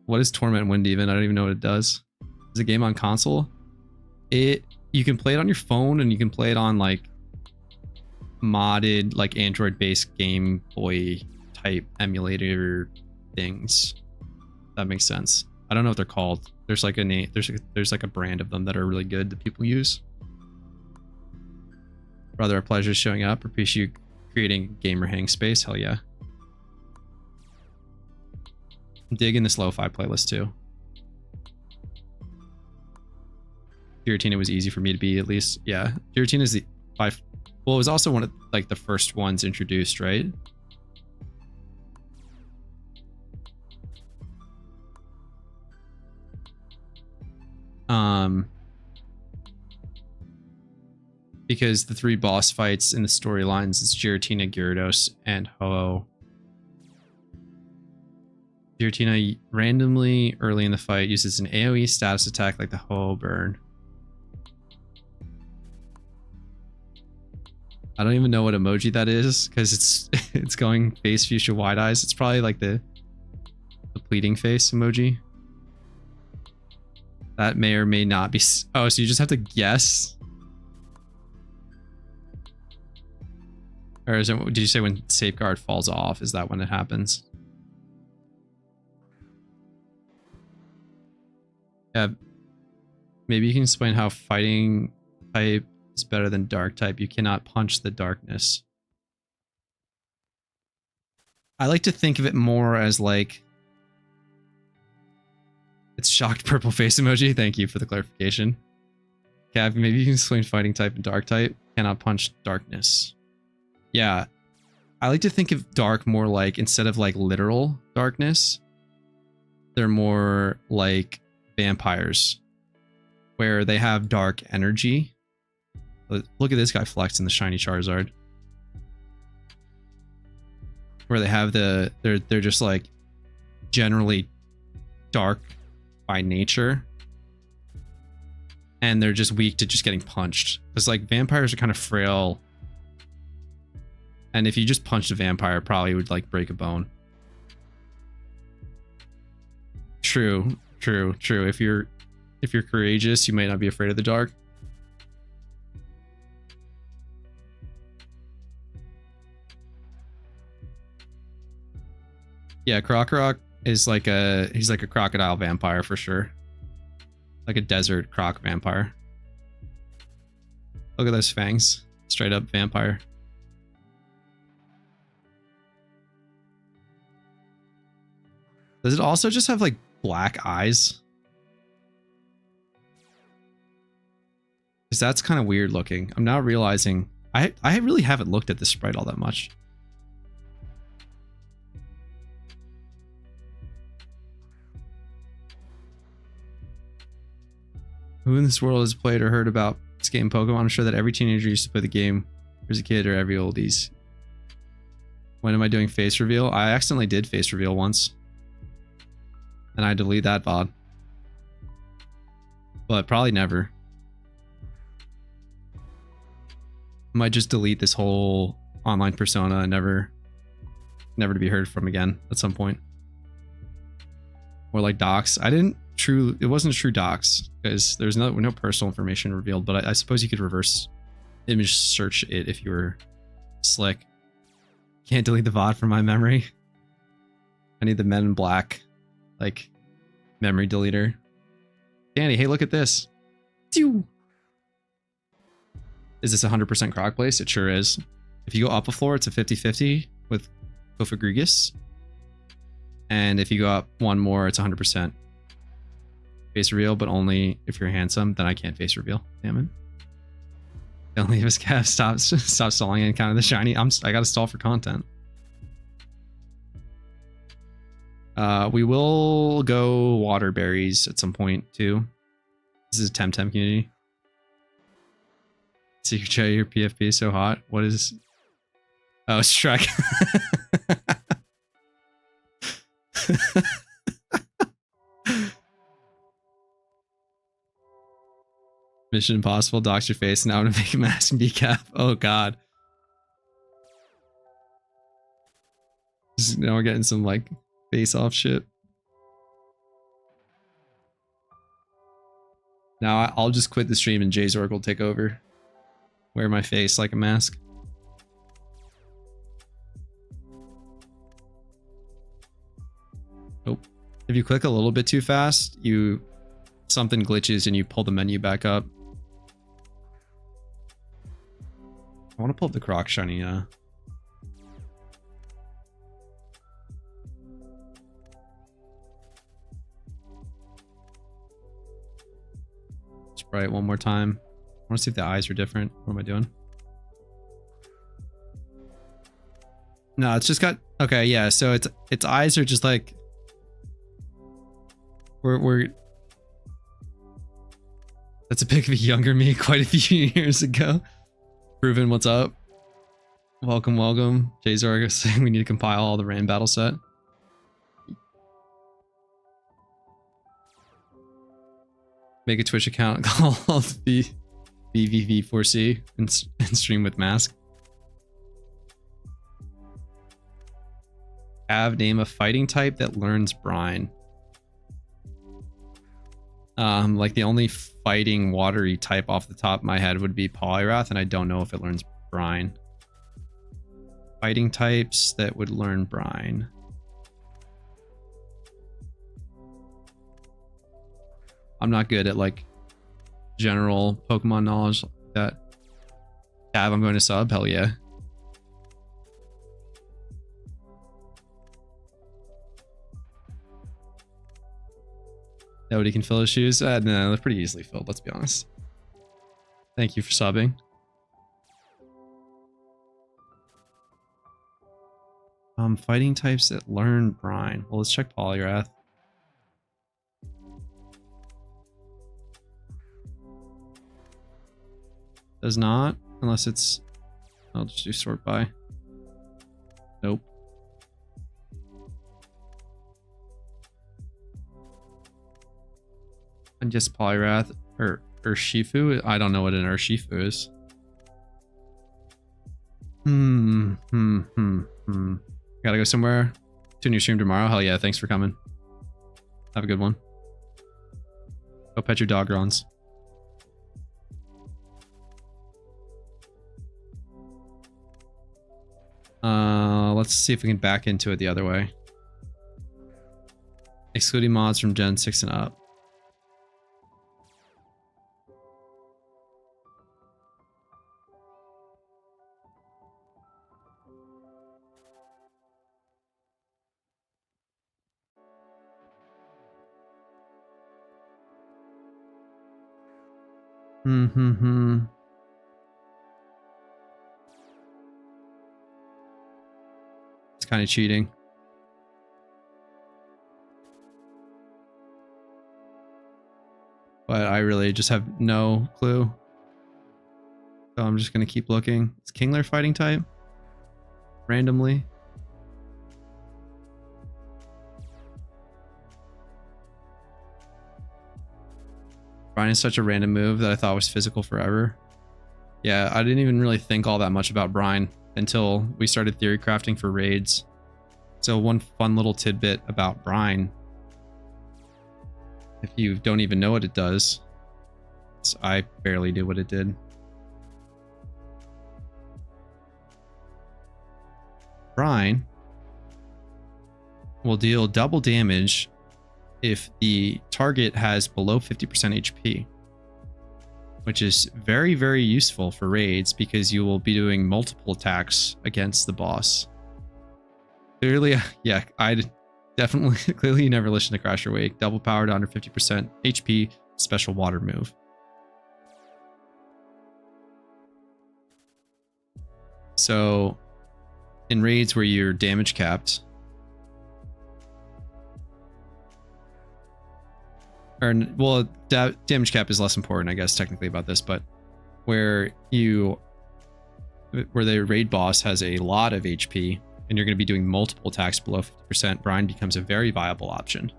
What is torment wind even? I don't even know what it does. Is a game on console? You can play it on your phone, and you can play it on like modded like Android based Game Boy type emulator things. That makes sense. I don't know what they're called. There's like a name, there's like a brand of them that are really good that people use. Rather a pleasure showing up. Appreciate you creating gamer hang space. Hell yeah. I'm digging this lo-fi playlist too. Giratina was easy for me to be, at least. Yeah, Giratina is well, it was also one of like the first ones introduced, right? Because the 3 boss fights in the storylines is Giratina, Gyarados, and Ho. Giratina randomly early in the fight uses an AoE status attack like the Ho burn. I don't even know what emoji that is because it's going face fuchsia wide eyes. It's probably like the pleading face emoji. That may or may not be. Oh, so you just have to guess. Or is it, did you say when safeguard falls off? Is that when it happens? Yeah. Maybe you can explain how fighting type is better than dark type. You cannot punch the darkness. I like to think of it more as like it's shocked purple face emoji. Thank you for the clarification. Cav, maybe you can explain fighting type and dark type. Cannot punch darkness. Yeah, I like to think of dark more like, instead of like literal darkness, they're more like vampires where they have dark energy. Look at this guy flexing the shiny Charizard. Where they have they're just like generally dark by nature. and they're just weak to just getting punched. Because like vampires are kind of frail, and if you just punched a vampire, it probably would like break a bone. True. If you're courageous, you might not be afraid of the dark. Yeah, Croc is like he's like a crocodile vampire for sure. Like a desert croc vampire. Look at those fangs. Straight up vampire. Does it also just have like black eyes? Because that's kind of weird looking. I'm now realizing I really haven't looked at this sprite all that much. Who in this world has played or heard about this game Pokemon? I'm sure that every teenager used to play the game as a kid, or every oldies. When am I doing face reveal? I accidentally did face reveal once. And I delete that VOD. But probably never. Might just delete this whole online persona and never to be heard from again at some point. Or like docs. It wasn't true docs because there's no personal information revealed, but I suppose you could reverse image search it if you were slick. Can't delete the VOD from my memory. I need the Men in Black like memory deleter. Danny, hey, look at this. Is this 100% croc place? It sure is. If you go up a floor, it's a 50-50 with Kofagrigus. And if you go up one more, it's 100% face reveal, but only if you're handsome. Then I can't face reveal. Damn it. Don't leave us, Kev. Stop stalling and counting the shiny. I gotta stall for content. We will go water berries at some point too. This is a Temtem community. Secret Cherry, your PFP is so hot. What is... Oh, it's Shrek. Mission Impossible, dox your face. Now I'm gonna make a mask and decap. Oh god. Now we're getting some like face-off shit. Now I'll just quit the stream and Jzorg will take over. Wear my face like a mask. Oh, if you click a little bit too fast, something glitches and you pull the menu back up. I want to pull up the Croc shiny. Sprite one more time. I want to see if the eyes are different. What am I doing? No, it's just got... Okay, yeah, so its eyes are just like... We're... That's a pic of a younger me quite a few years ago. Proven, what's up? Welcome, welcome. Jzorg saying we need to compile all the rain battle set. Make a Twitch account called the BVV4C and stream with mask. Name a fighting type that learns brine. Like the only fighting watery type off the top of my head would be Poliwrath, and I don't know if it learns brine. Fighting types that would learn brine. I'm not good at like general Pokemon knowledge like that. Cav, I'm going to sub. Hell yeah. Nobody can fill his shoes? No, they're pretty easily filled, let's be honest. Thank you for subbing. Fighting types that learn brine. Well, let's check Poliwrath. Does not, unless it's... I'll just do sort by. Nope. And just Poliwrath, or Urshifu? I don't know what an Urshifu is. Gotta go somewhere. Tune your stream tomorrow. Hell yeah, thanks for coming. Have a good one. Go pet your dog, Rons. Let's see if we can back into it the other way. Excluding mods from Gen 6 and up. It's kind of cheating. But I really just have no clue. So I'm just going to keep looking. Is Kingler fighting type? Randomly? Brine is such a random move that I thought was physical forever. Yeah, I didn't even really think all that much about Brine until we started theory crafting for raids. So one fun little tidbit about Brine, if you don't even know what it does, I barely knew what it did. Brine will deal double damage if the target has below 50% HP, which is very, very useful for raids because you will be doing multiple attacks against the boss. Clearly, yeah, I definitely, clearly you never listened to Crash or Wake. Double powered under 50% HP, special water move. So in raids where you're damage capped, or well, damage cap is less important, I guess, technically about this, but where the raid boss has a lot of HP and you're going to be doing multiple attacks below 50%, Brine becomes a very viable option,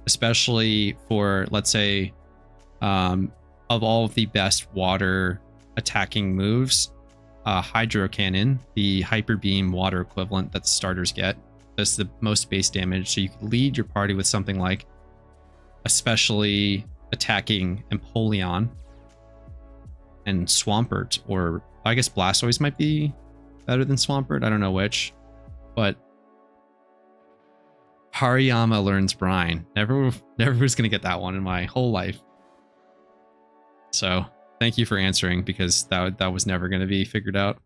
especially for, let's say, of all of the best water attacking moves, Hydro Cannon, the Hyper Beam water equivalent that the starters get, does the most base damage. So you can lead your party with something like especially attacking Empoleon and Swampert, or I guess Blastoise might be better than Swampert. I don't know which, but Hariyama learns Brine. Never was gonna get that one in my whole life. So thank you for answering, because that was never gonna be figured out.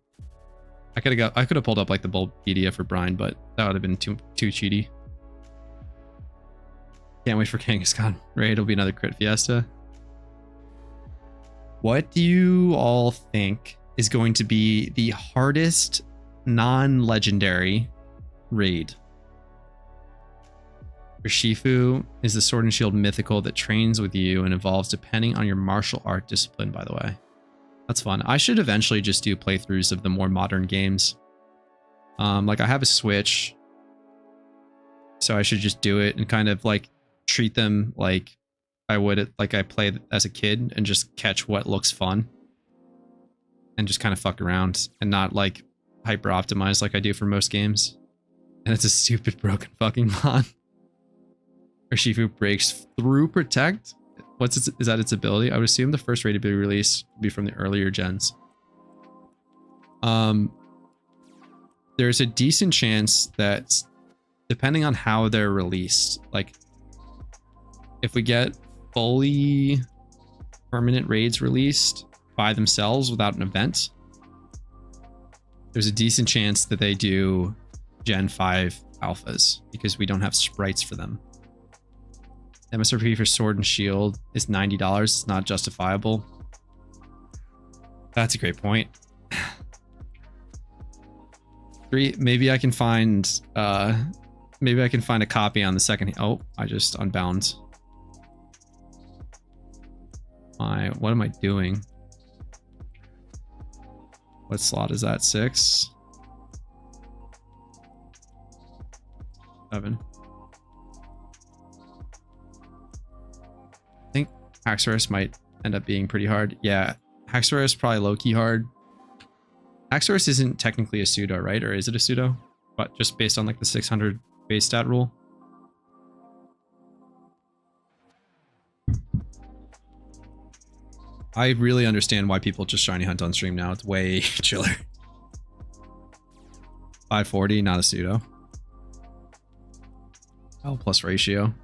I could have pulled up like the Bulbapedia for Brine, but that would have been too cheaty. Can't wait for Kangaskhan raid. It'll be another crit fiesta. What do you all think is going to be the hardest non-legendary raid? Urshifu is the Sword and Shield mythical that trains with you and evolves depending on your martial art discipline, by the way. That's fun. I should eventually just do playthroughs of the more modern games. Like I have a Switch, so I should just do it and kind of like treat them like I would, like I played as a kid, and just catch what looks fun and just kind of fuck around and not like hyper optimize like I do for most games. And it's a stupid broken fucking mod. Urshifu breaks through Protect. Is that its ability? I would assume the first rated release would be from the earlier gens. There's a decent chance that, depending on how they're released, like if we get fully permanent raids released by themselves without an event, there's a decent chance that they do Gen 5 alphas, because we don't have sprites for them. MSRP for Sword and Shield is $90. It's not justifiable. That's a great point. Maybe I can find a copy on the second. Oh, I just unbound. What am I doing? What slot is that? 6? 7. I think Haxorus might end up being pretty hard. Yeah, Haxorus is probably low-key hard. Haxorus isn't technically a pseudo, right? Or is it a pseudo? But just based on like the 600 base stat rule. I really understand why people just shiny hunt on stream now. It's way chiller. 540, not a pseudo. L plus ratio.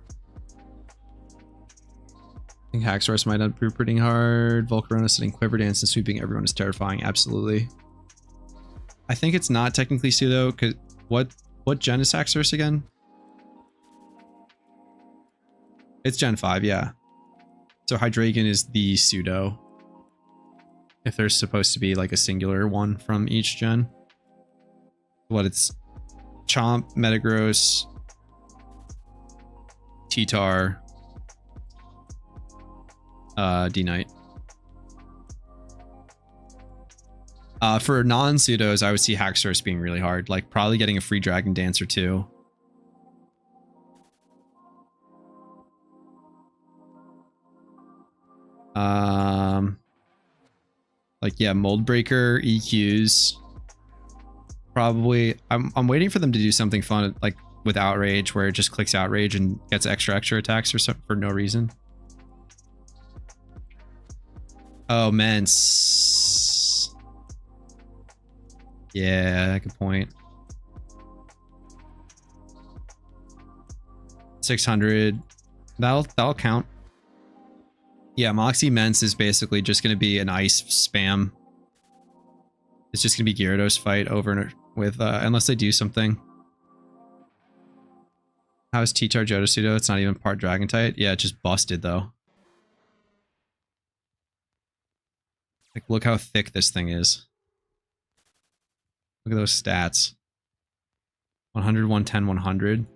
I think Haxorus might end up pretty hard. Volcarona sitting Quiver Dance and sweeping everyone is terrifying. Absolutely. I think it's not technically pseudo, because what gen is Haxorus again? It's Gen 5, yeah. So Hydreigon is the pseudo. If there's supposed to be like a singular one from each gen. What it's Chomp, Metagross, T-Tar, D-Knight. For non-pseudos, I would see Haxorus being really hard. Like probably getting a free Dragon Dance or two. Like yeah, Mold Breaker, EQs. Probably I'm waiting for them to do something fun like with Outrage where it just clicks Outrage and gets extra attacks or something for no reason. Oh, Mence. Yeah, good point. 600. That'll count. Yeah, Moxie Mence is basically just going to be an ice spam. It's just going to be Gyarados fight over and with unless they do something. How is T-Tar Johto pseudo? It's not even part Dragon type. Yeah, it just busted though. Like, look how thick this thing is. Look at those stats. 100, 110, 100.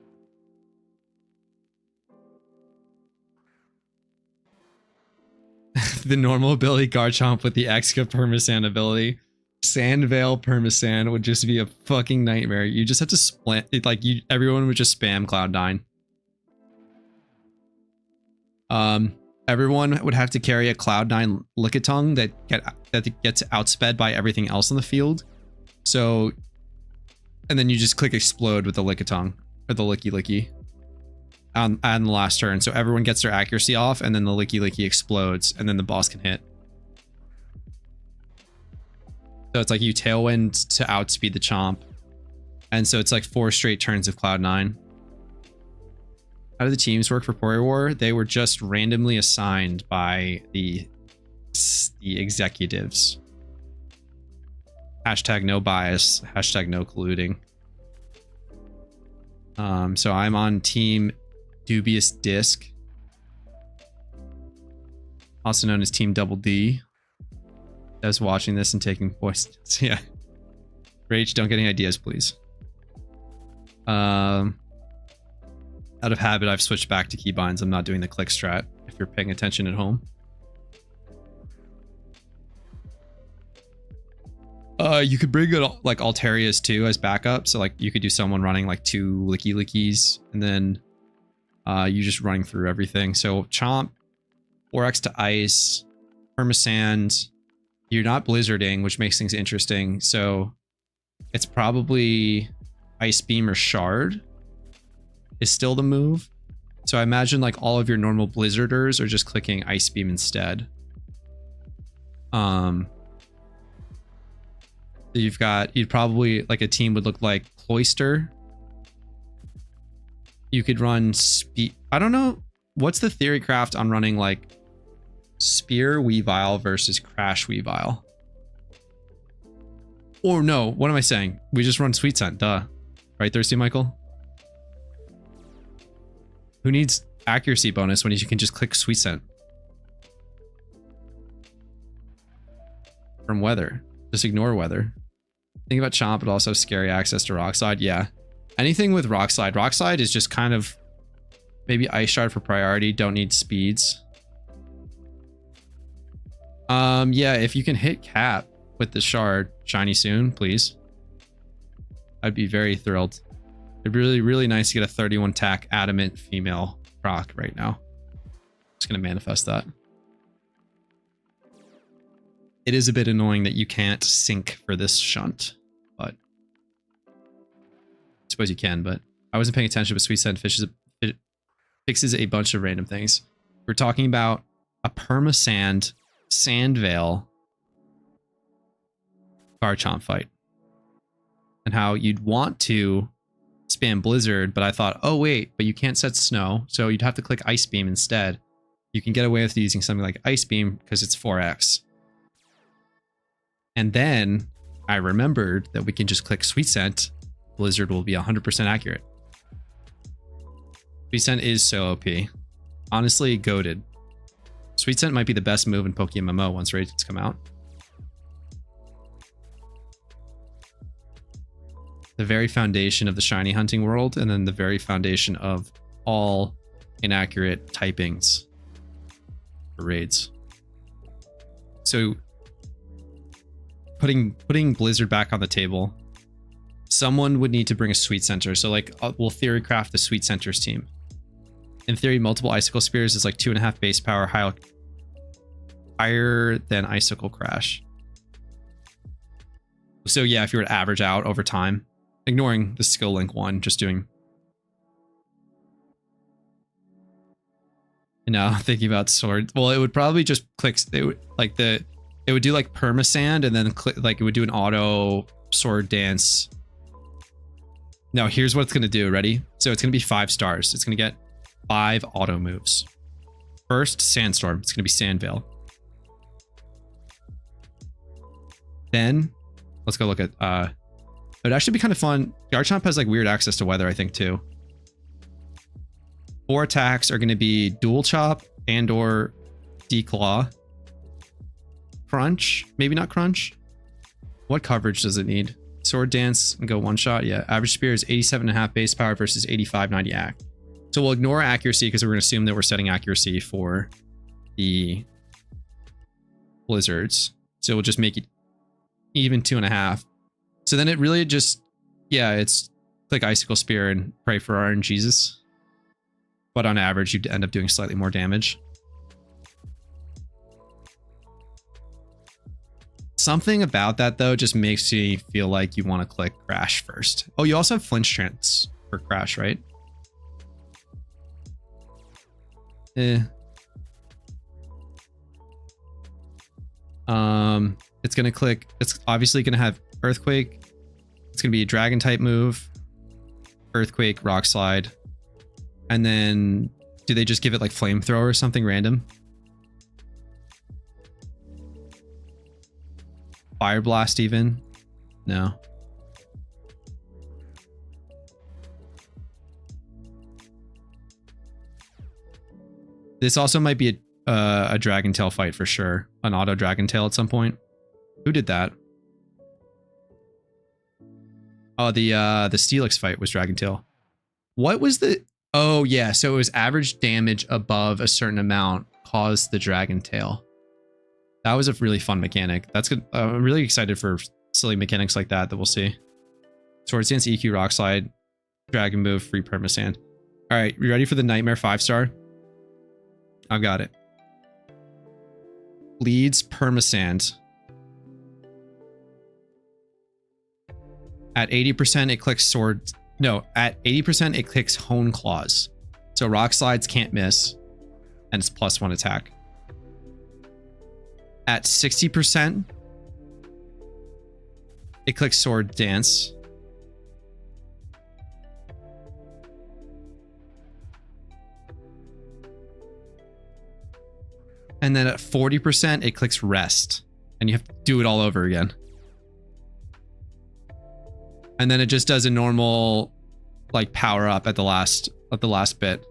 The normal ability Garchomp with the Exca Permasand ability. Sandvale Permasand would just be a fucking nightmare. You just have to split it, like everyone would just spam Cloud9. Everyone would have to carry a Cloud9 Lickitung that gets outsped by everything else on the field. So, and then you just click explode with the Lickitung or the Licky on the last turn. So everyone gets their accuracy off, and then the Licky explodes, and then the boss can hit. So it's like you tailwind to outspeed the Chomp, and so it's like 4 straight turns of Cloud9. How do the teams work for Pory War? They were just randomly assigned by the executives. Hashtag no bias. Hashtag no colluding. So I'm on team Dubious Disc, also known as Team Double D. I was watching this and taking voice. Yeah. Rage, don't get any ideas, please. Out of habit, I've switched back to keybinds. I'm not doing the click strat, if you're paying attention at home. You could bring it like Altarias too as backup. So like you could do someone running like 2 Lickies and then you just running through everything. So Chomp, 4x to Ice, Permasand. You're not blizzarding, which makes things interesting. So it's probably Ice Beam or Shard is still the move. So I imagine like all of your normal blizzarders are just clicking Ice Beam instead. You'd probably like a team would look like Cloyster. You could run speed. I don't know. What's the theory craft on running like Spear Weavile versus Crash Weavile? Or no, what am I saying? We just run Sweet Scent, duh. Right, Thirsty Michael? Who needs accuracy bonus when you can just click Sweet Scent? From Weather. Just ignore Weather. Think about Chomp, but also scary access to Rock Slide. Yeah. Anything with Rock Slide. Rock Slide is just kind of maybe Ice Shard for priority. Don't need speeds. Yeah, if you can hit Cap with the Shard shiny soon, please. I'd be very thrilled. It'd be really, really nice to get a 31 tack adamant female proc right now. Just gonna manifest that. It is a bit annoying that you can't sync for this shunt, but I suppose you can, but I wasn't paying attention, but Sweet Scent fixes a bunch of random things. We're talking about a perma-sand, sand veil, Garchomp fight. And how you'd want to spam Blizzard, but I thought, oh wait, but you can't set Snow, so you'd have to click Ice Beam instead. You can get away with using something like Ice Beam because it's 4x. And then I remembered that we can just click Sweet Scent. Blizzard will be 100% accurate. Sweet Scent is so OP. Honestly, goated. Sweet Scent might be the best move in PokeMMO once raids come out. The very foundation of the shiny hunting world, and then the very foundation of all inaccurate typings for raids. So putting Blizzard back on the table, someone would need to bring a Sweet Center. So like we'll theory craft the Sweet Centers team. In theory, multiple Icicle Spears is like 2.5 base power higher than Icicle Crash. So yeah, if you were to average out over time, ignoring the skill link one, just doing. And now thinking about sword, well, it would probably just click. It would do like permasand, and then click, like it would do an auto sword dance. Now here's what it's gonna do. Ready? So it's gonna be 5 stars. It's gonna get 5 auto moves. First, Sandstorm. It's gonna be Sand Veil. Then let's go look at. It'd actually be kind of fun. Garchomp has like weird access to weather, I think, too. 4 attacks are going to be Dual Chop and or Declaw. Crunch. Maybe not Crunch. What coverage does it need? Sword Dance and go 1-shot. Yeah. Average Spear is 87.5 base power versus 85.90 act. So we'll ignore accuracy because we're going to assume that we're setting accuracy for the Blizzards. So we'll just make it even 2.5. So then it really just, yeah, it's click Icicle Spear and pray for RNGesus. But on average, you'd end up doing slightly more damage. Something about that, though, just makes me feel like you want to click Crash first. Oh, you also have Flinch Trance for Crash, right? It's going to click, it's obviously going to have Earthquake. It's going to be a Dragon type move. Earthquake, Rock Slide. And then do they just give it like Flamethrower or something random? Fire Blast even? No. This also might be a Dragon Tail fight for sure. An auto Dragon Tail at some point. Who did that? Oh, the Steelix fight was Dragon Tail. What was the... Oh, yeah. So it was average damage above a certain amount caused the Dragon Tail. That was a really fun mechanic. That's good. I'm really excited for silly mechanics like that we'll see. Sword Dance, EQ, Rock Slide, Dragon Move, free Permasand. All right, you ready for the Nightmare 5-star? I've got it. Leads Permasand. At 80%, it clicks Sword. No, at 80%, it clicks Hone Claws. So Rock Slides can't miss, and it's +1 attack. At 60%, it clicks Sword Dance. And then at 40%, it clicks Rest. And you have to do it all over again. And then it just does a normal like power up at the last bit.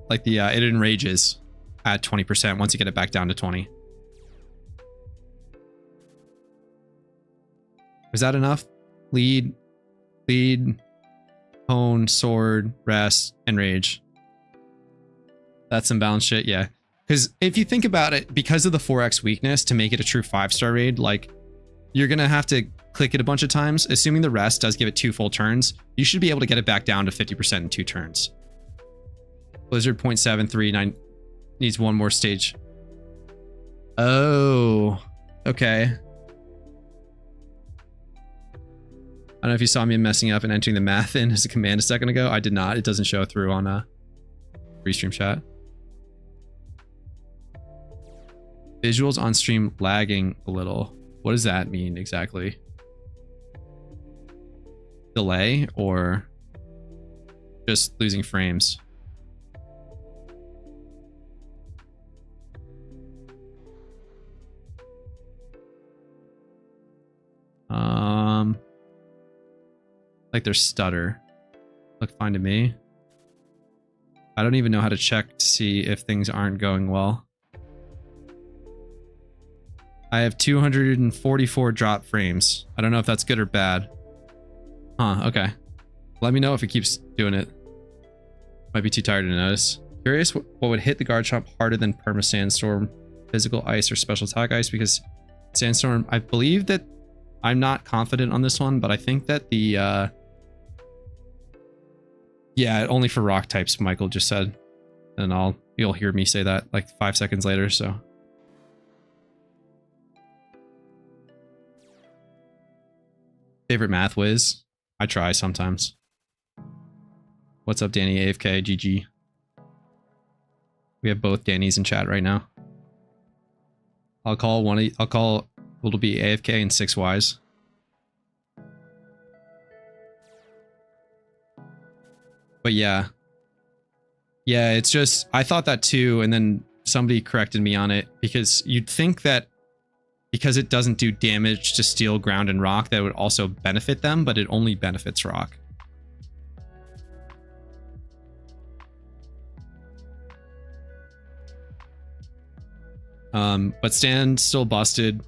Like the it enrages at 20% once you get it back down to 20. Is that enough? Lead, hone, sword, rest, and rage. That's some balanced shit, yeah. Because if you think about it, because of the 4x weakness, to make it a true 5-star raid, like you're gonna have to click it a bunch of times. Assuming the rest does give it 2 full turns, you should be able to get it back down to 50% in 2 turns. Blizzard 0.739 needs one more stage. Oh, okay. I don't know if you saw me messing up and entering the math in as a command a second ago. I did not. It doesn't show through on restream chat. Visuals on stream lagging a little. What does that mean exactly? Delay or just losing frames? Like there's stutter. Look fine to me. I don't even know how to check to see if things aren't going well. I have 244 drop frames. I don't know if that's good or bad. Huh, okay. Let me know if it keeps doing it. Might be too tired to notice. Curious what would hit the guard chomp harder than perma sandstorm, physical ice, or special attack ice, because sandstorm, I believe that I'm not confident on this one, but I think that the yeah, only for rock types, Michael just said. And you'll hear me say that like 5 seconds later, so. Favorite math whiz? I try sometimes. What's up, Danny? AFK, GG. We have both Danny's in chat right now. I'll call it'll be AFK and 6Ys. But yeah. Yeah, it's just, I thought that too, and then somebody corrected me on it, because you'd think that because it doesn't do damage to steel, ground, and rock, that would also benefit them, but it only benefits rock. But Stand still busted.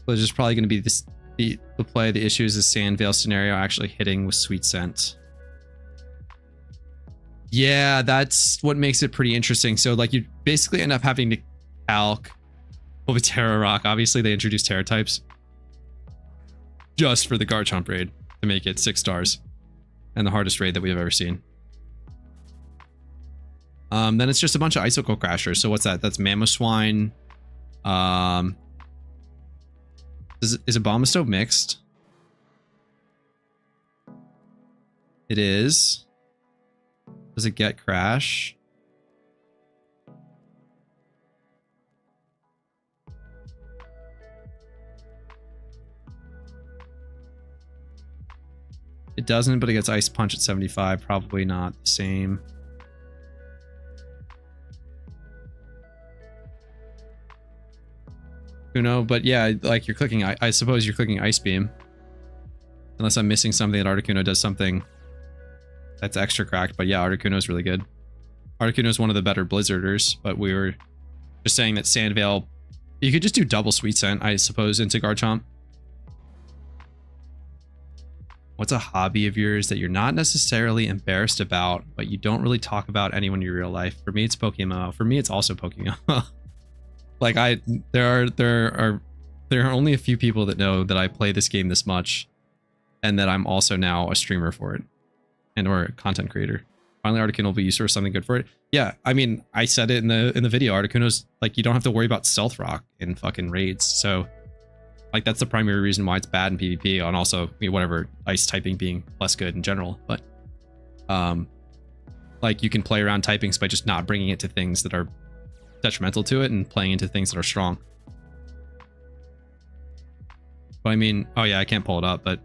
Which is probably going to be the play. The issue is the Sandvale scenario actually hitting with Sweet Scent. Yeah, that's what makes it pretty interesting. So like you basically end up having to calc with Terra Rock. Obviously they introduced Terra types just for the Garchomp raid to make it 6 stars and the hardest raid that we've ever seen. Then it's just a bunch of Icicle Crashers. So what's that? That's Mamoswine. Is Abomasnow mixed? It is. Does it get Crash? It doesn't, but it gets Ice Punch at 75. Probably not the same. Who knows? But yeah, like you're clicking, I suppose you're clicking Ice Beam. Unless I'm missing something that Articuno does something that's extra cracked. But yeah, Articuno is really good. Articuno is one of the better Blizzarders, but we were just saying that Sandvale, you could just do double Sweet Scent, I suppose, into Garchomp. What's a hobby of yours that you're not necessarily embarrassed about, but you don't really talk about anyone in your real life? For me, it's PokeMMO. For me, it's also PokeMMO. Like there are only a few people that know that I play this game this much, and that I'm also now a streamer for it, and or a content creator. Finally, Articuno will be used for something good for it. Yeah, I mean, I said it in the video. Articuno's like, you don't have to worry about stealth rock in fucking raids. So, like, that's the primary reason why it's bad in PvP, and also whatever ice typing being less good in general. But like you can play around typings by just not bringing it to things that are detrimental to it and playing into things that are strong. But I mean, oh yeah, I can't pull it up, but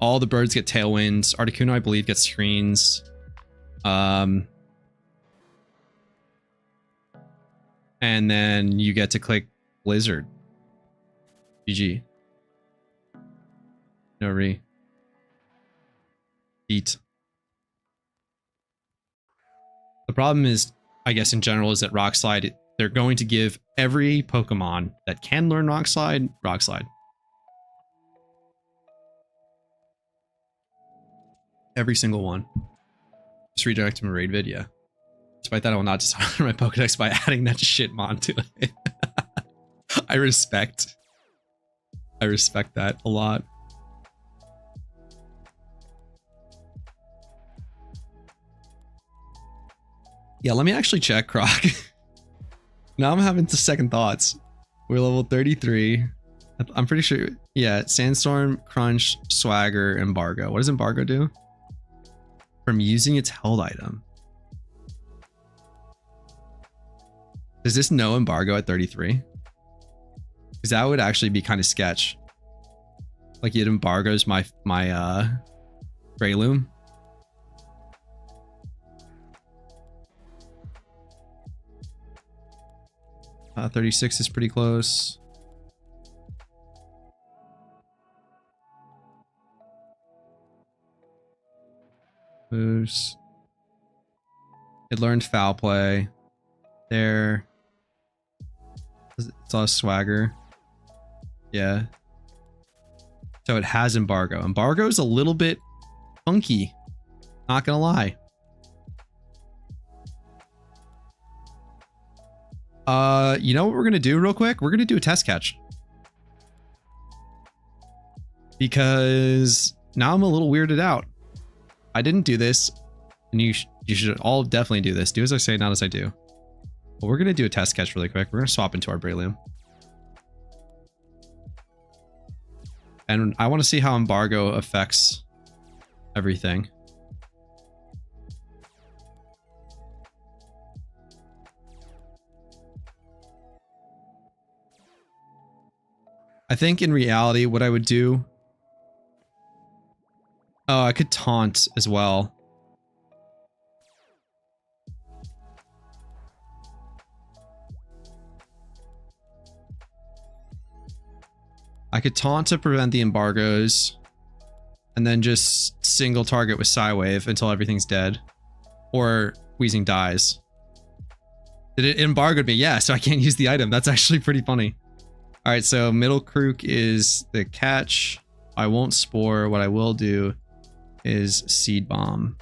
all the birds get tailwinds. Articuno, I believe, gets screens. And then you get to click Blizzard. GG. No re. Beat. The problem is, I guess in general, is that Rock Slide, they're going to give every Pokemon that can learn Rock Slide, Rock Slide. Every single one. Just redirect to my raid vid, yeah. Despite that, I will not dishonor my Pokedex by adding that shit mon to it. I respect that a lot. Yeah, let me actually check, Croc. Now I'm having second thoughts. We're level 33. I'm pretty sure. Yeah, Sandstorm, Crunch, Swagger, Embargo. What does Embargo do? From using its held item. Does this know Embargo at 33? Because that would actually be kind of sketch. Like it embargoes my Breloom. 36 is pretty close. Moves. It learned foul play. There. It's all swagger. Yeah. So it has embargo. Embargo is a little bit funky. Not gonna lie. You know what we're gonna do real quick? We're gonna do a test catch. Because now I'm a little weirded out. I didn't do this, and you should all definitely do this. Do as I say, not as I do. But we're gonna do a test catch really quick. We're gonna swap into our Breloom. And I want to see how embargo affects everything. I think in reality, what I would do... Oh, I could taunt as well. I could taunt to prevent the embargoes. And then just single target with Psywave until everything's dead. Or Weezing dies. It embargoed me, yeah, so I can't use the item. That's actually pretty funny. Alright, so middle crook is the catch. I won't spore. What I will do is seed bomb.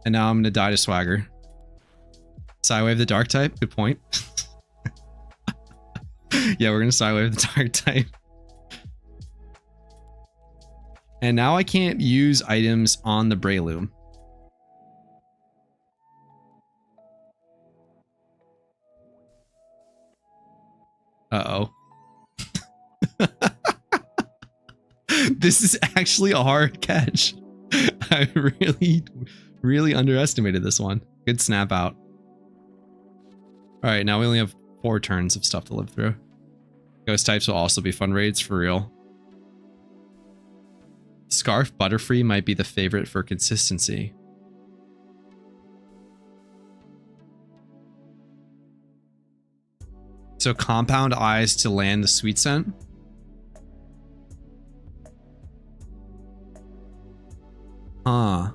And now I'm gonna die to swagger. Psywave the dark type, good point. Yeah, we're gonna Psywave the dark type. And now I can't use items on the Breloom. Uh-oh. This is actually a hard catch. I really underestimated this one. Good snap out. Alright, now we only have 4 turns of stuff to live through. Ghost types will also be fun raids, for real. Scarf Butterfree might be the favorite for consistency. So compound eyes to land the sweet scent. Huh.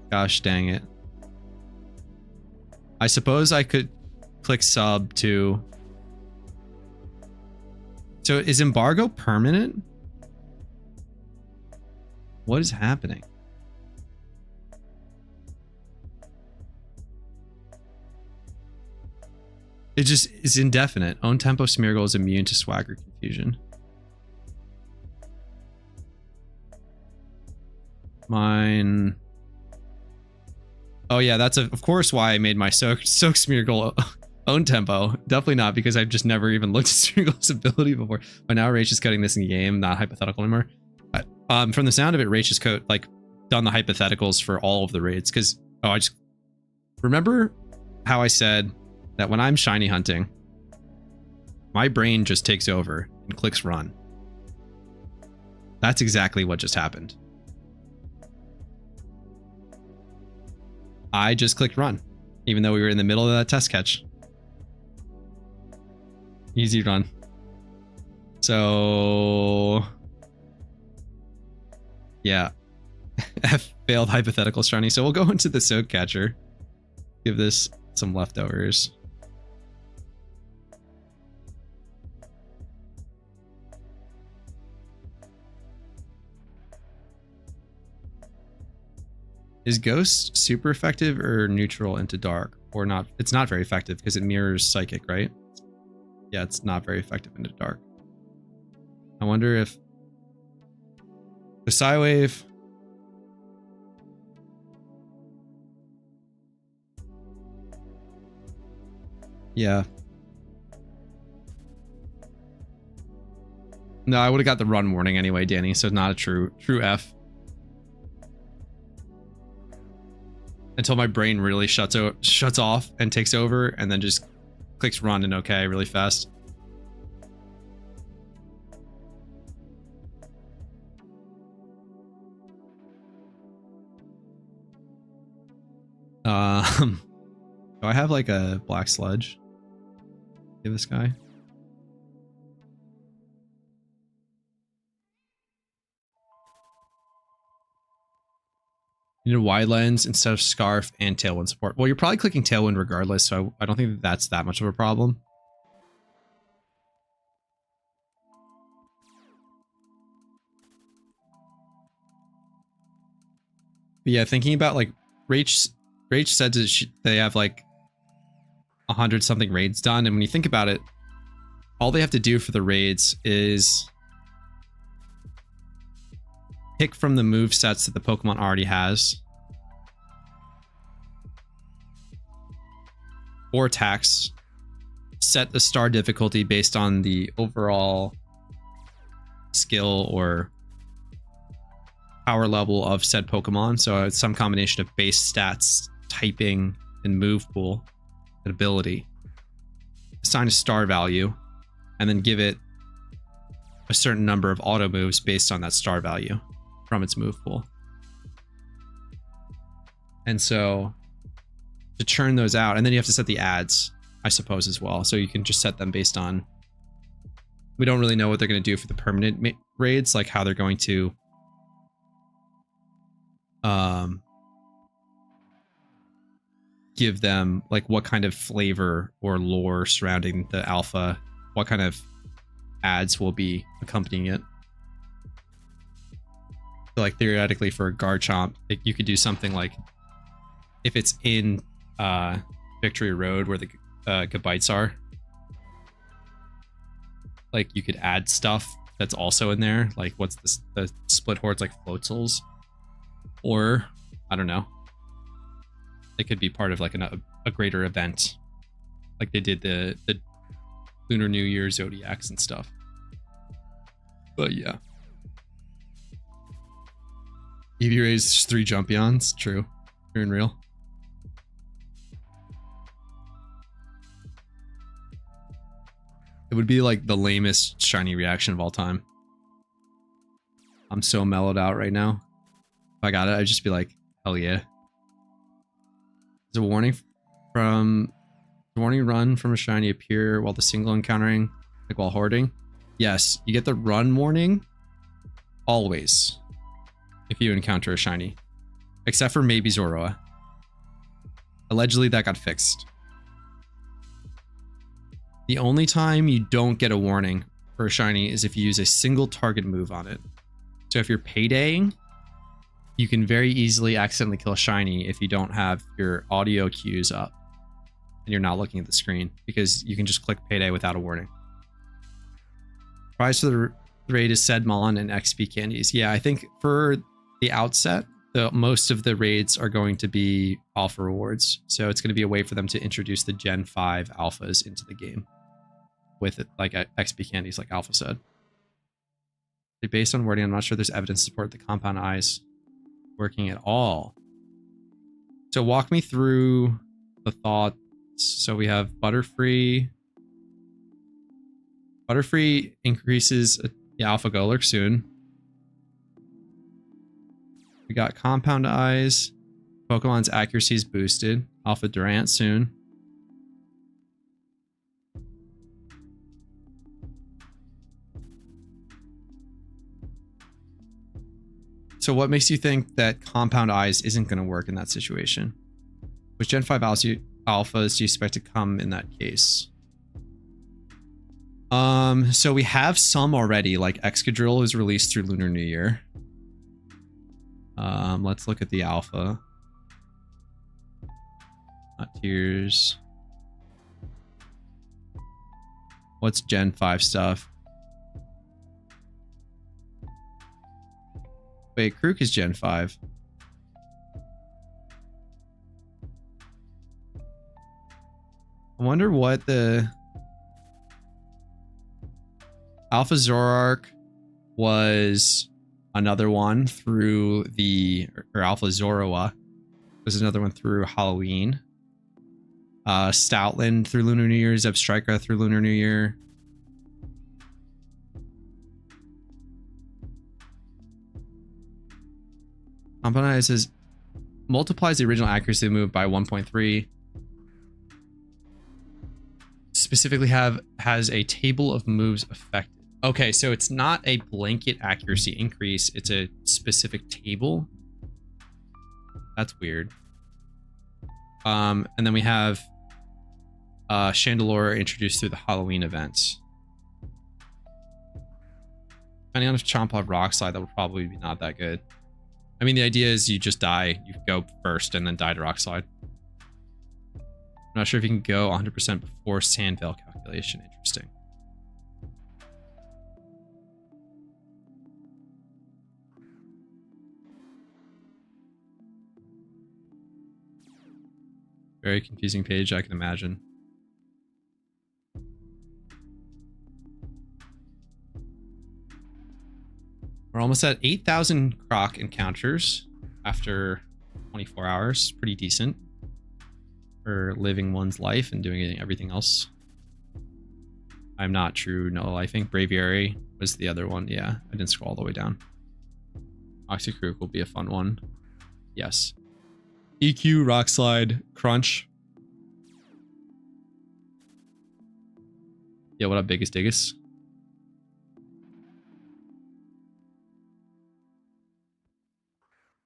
Gosh dang it. I suppose I could click sub to... So is embargo permanent? What is happening? It just is indefinite. Own tempo Smeargle is immune to swagger confusion. Mine. Oh yeah, that's of course why I made my Soak Smeargle own tempo. Definitely not because I've just never even looked at Smeargle's ability before. But now Rach is cutting this in game, not hypothetical anymore. From the sound of it, Rach has done the hypotheticals for all of the raids. Because I just remember how I said that when I'm shiny hunting, my brain just takes over and clicks run. That's exactly what just happened. I just clicked run, even though we were in the middle of that test catch. Easy run. So... yeah. F failed hypothetical shiny. So we'll go into the Soak Catcher. Give this some leftovers. Is Ghost super effective or neutral into dark? Or not? It's not very effective because it mirrors Psychic, right? Yeah, it's not very effective into dark. I wonder if... The Psywave. Yeah. No, I would have got the run warning anyway, Danny, so not a true F. Until my brain really shuts off and takes over and then just clicks run and okay really fast. Do I have like a black sludge? Give this guy. You need a wide lens instead of scarf and tailwind support. Well, you're probably clicking tailwind regardless, so I don't think that's that much of a problem. But yeah, thinking about like Rach said that they have like 100 something raids done, and when you think about it, all they have to do for the raids is pick from the move sets that the Pokemon already has, or attacks, set the star difficulty based on the overall skill or power level of said Pokemon. So it's some combination of base stats, typing, and move pool and ability. Assign a star value, and then give it a certain number of auto moves based on that star value from its move pool. And so to churn those out, and then you have to set the ads, I suppose, as well. So you can just set them based on, we don't really know what they're going to do for the permanent raids, like how they're going to give them like what kind of flavor or lore surrounding the alpha, what kind of ads will be accompanying it. So like theoretically for a Garchomp, you could do something like if it's in Victory Road where the Gabites are, like you could add stuff that's also in there, like what's this, the split hordes like Floatzels, or I don't know, it could be part of like a greater event, like they did the Lunar New Year Zodiacs and stuff. But yeah, EV raised 3 Jumpions, true and real. It would be like the lamest shiny reaction of all time. I'm so mellowed out right now. If I got it, I'd just be like, hell yeah. There's a warning run from a shiny appear while the single encountering, like while hoarding. Yes, you get the run warning always if you encounter a shiny, except for maybe Zoroa. Allegedly that got fixed. The only time you don't get a warning for a shiny is if you use a single target move on it. So if you're paydaying, you can very easily accidentally kill a shiny if you don't have your audio cues up and you're not looking at the screen, because you can just click payday without a warning. Prize for the raid is Sedmon and XP candies. Yeah, I think for the outset, most of the raids are going to be alpha rewards. So it's going to be a way for them to introduce the Gen 5 alphas into the game with it, like XP candies, like Alpha said. Based on wording, I'm not sure there's evidence to support the compound eyes working at all. So walk me through the thoughts. So we have Butterfree. Butterfree increases the Alpha Golurk soon. We got Compound Eyes. Pokemon's accuracy is boosted. Alpha Durant soon. So what makes you think that Compound Eyes isn't going to work in that situation? Which Gen 5 alphas do you expect to come in that case? So we have some already, like Excadrill is released through Lunar New Year. Let's look at the alpha. Not Tears. What's Gen 5 stuff? Wait, Krook is Gen 5. I wonder what the Alpha Zoroark was another one through the, or Alpha Zoroa was another one through Halloween. Stoutland through Lunar New Year, Zebstrika through Lunar New Year. Componizes multiplies the original accuracy of the move by 1.3. Specifically has a table of moves affected. Okay, so it's not a blanket accuracy increase, it's a specific table. That's weird. And then we have Chandelure introduced through the Halloween events. Depending on if Chomp have Rock Slide, that would probably be not that good. I mean, the idea is you just die, you go first and then die to Rock Slide. I'm not sure if you can go 100% before Sandveil calculation. Interesting. Very confusing page, I can imagine. We're almost at 8,000 Croc encounters after 24 hours. Pretty decent for living one's life and doing everything else. I'm not true no lifing. Braviary was the other one. Yeah, I didn't scroll all the way down. Oxycrook will be a fun one. Yes. EQ, Rock Slide, Crunch. Yeah, what up, Biggest Diggus?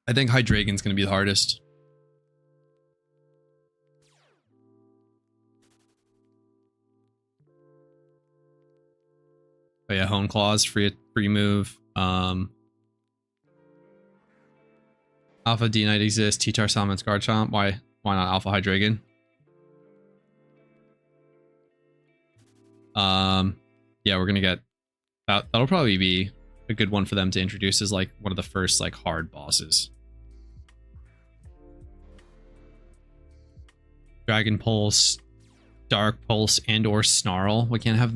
I think Hydreigon's going to be the hardest. Oh yeah, Hone Claws, free move. Alpha D-Knight exists, T-Tar Summons Garchomp. Why not Alpha Hydreigon? Yeah, we're gonna get that'll probably be a good one for them to introduce as like one of the first like hard bosses. Dragon Pulse, Dark Pulse, and or Snarl. We can't have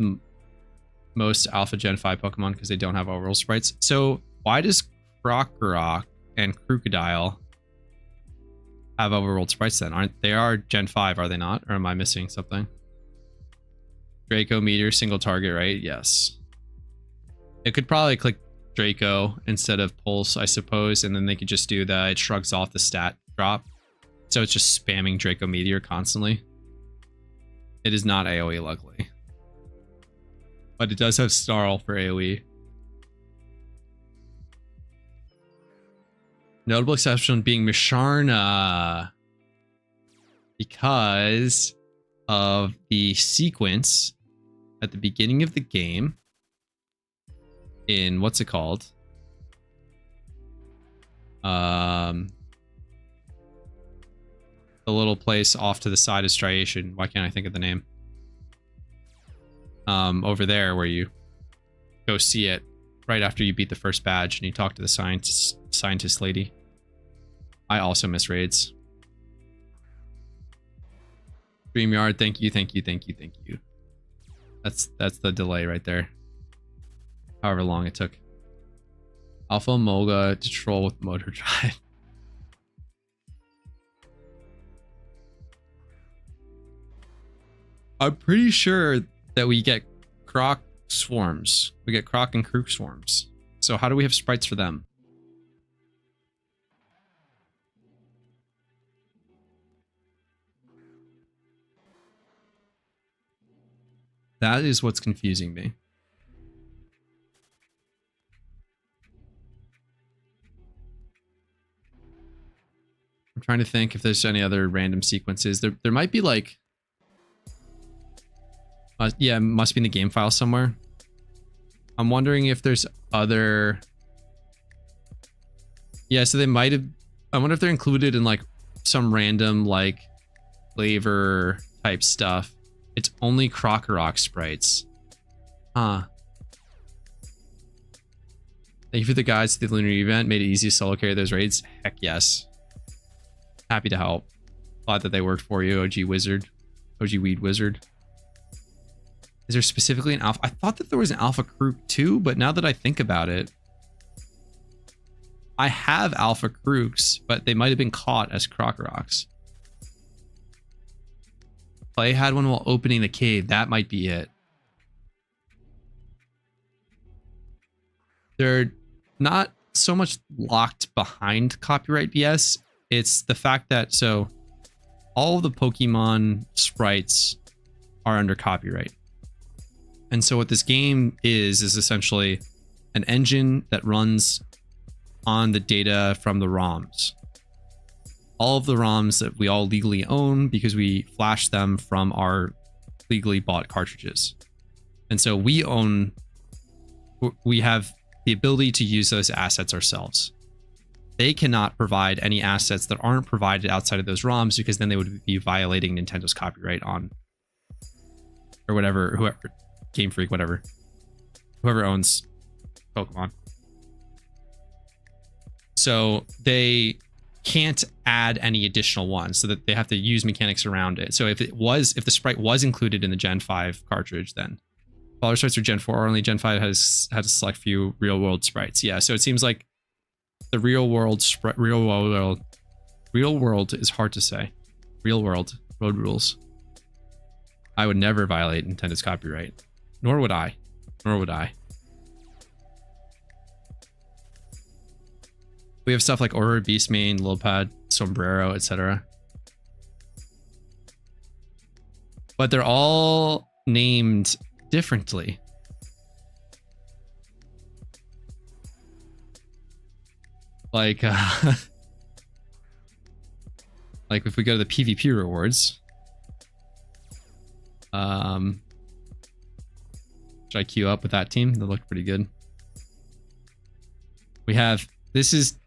most Alpha Gen 5 Pokemon because they don't have overall sprites. So why does Krokorok and Crocodile have overworld sprites then? Aren't they are Gen 5, are they not? Or am I missing something? Draco Meteor, single target, right? Yes. It could probably click Draco instead of Pulse, I suppose, and then they could just do that. It shrugs off the stat drop. So it's just spamming Draco Meteor constantly. It is not AoE, luckily. But it does have Snarl for AoE. Notable exception being Misharna. Because of the sequence at the beginning of the game in, what's it called? The little place off to the side of Striation. Why can't I think of the name? Over there where you go see it right after you beat the first badge and you talk to the scientist lady. I also miss raids. StreamYard, thank you. That's the delay right there. However long it took. Alpha Moga to troll with Motor Drive. I'm pretty sure that we get Croc swarms. We get Croc and Krook swarms. So how do we have sprites for them? That is what's confusing me. I'm trying to think if there's any other random sequences. There might be like... yeah, it must be in the game file somewhere. I'm wondering if there's other... Yeah, so they might have... I wonder if they're included in like some random like flavor type stuff. It's only Krokorok sprites. Huh. Thank you for the guides to the lunar event. Made it easy to solo carry those raids. Heck yes. Happy to help. Glad that they worked for you, OG Wizard. OG Weed Wizard. Is there specifically an alpha? I thought that there was an alpha Krook too, but now that I think about it, I have alpha Krooks, but they might have been caught as Crocoroks. Play had one while opening the cave. That might be it. They're not so much locked behind copyright BS. It's the fact that, so all of the Pokemon sprites are under copyright. And so what this game is essentially an engine that runs on the data from the ROMs. All of the ROMs that we all legally own because we flash them from our legally bought cartridges. And so we have the ability to use those assets ourselves. They cannot provide any assets that aren't provided outside of those ROMs because then they would be violating Nintendo's copyright on, or whatever, whoever, Game Freak, whatever, whoever owns Pokemon. So they can't add any additional ones, so that they have to use mechanics around it. So if the sprite was included in the Gen 5 cartridge, then all our sprites are Gen 4 or only Gen 5 has had to select few real world sprites. Yeah, so it seems like the real world is hard to say. Real world road rules. I would never violate Nintendo's copyright. Nor would I. We have stuff like Aurora Beastmane, Lopad, Sombrero, etc. But they're all named differently. Like, like if we go to the PvP rewards, should I queue up with that team? They look pretty good. We have, this is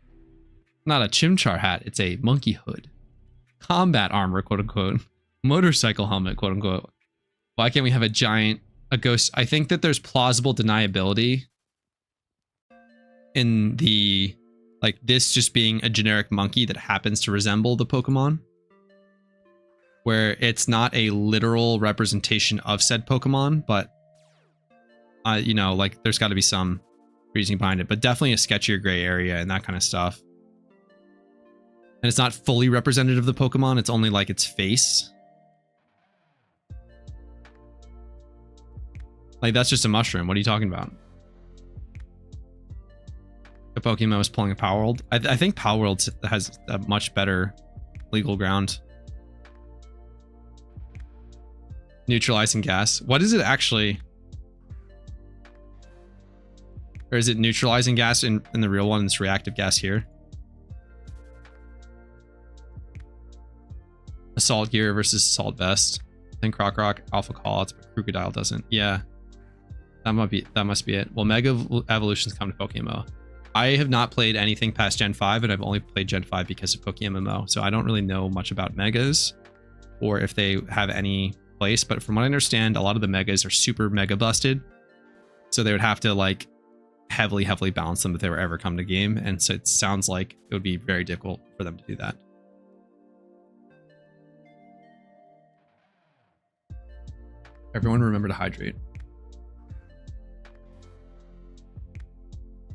not a Chimchar hat, it's a monkey hood. Combat armor, quote unquote. Motorcycle helmet, quote unquote. Why can't we have a ghost? I think that there's plausible deniability in the, like, this just being a generic monkey that happens to resemble the Pokemon, where it's not a literal representation of said Pokemon, but you know, like, there's got to be some reasoning behind it, but definitely a sketchier gray area and that kind of stuff. And it's not fully representative of the Pokemon, it's only like its face. Like, that's just a mushroom. What are you talking about? The PokeMMO is pulling a Power World. I think Power World has a much better legal ground. Neutralizing gas. What is it actually? Or is it neutralizing gas in the real one? It's reactive gas here. Assault gear versus assault vest. I think Crocorock alpha callouts, but Crocodile doesn't. Yeah. That must be it. Well, Mega Evolutions come to PokeMMO. I have not played anything past Gen 5, and I've only played Gen 5 because of PokeMMO, so I don't really know much about Megas, or if they have any place, but from what I understand, a lot of the Megas are super mega busted, so they would have to, like, heavily balance them if they were ever come to game, and so it sounds like it would be very difficult for them to do that. Everyone remember to hydrate.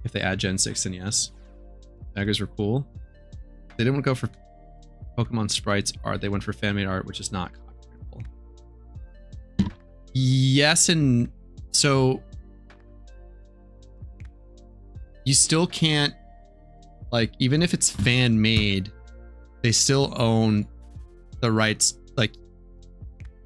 If they add Gen 6, then yes. Megas were cool. They didn't go for Pokemon sprites art. They went for fan-made art, which is not copyrightable. Yes, and so you still can't, like, even if it's fan-made, they still own the rights. Like,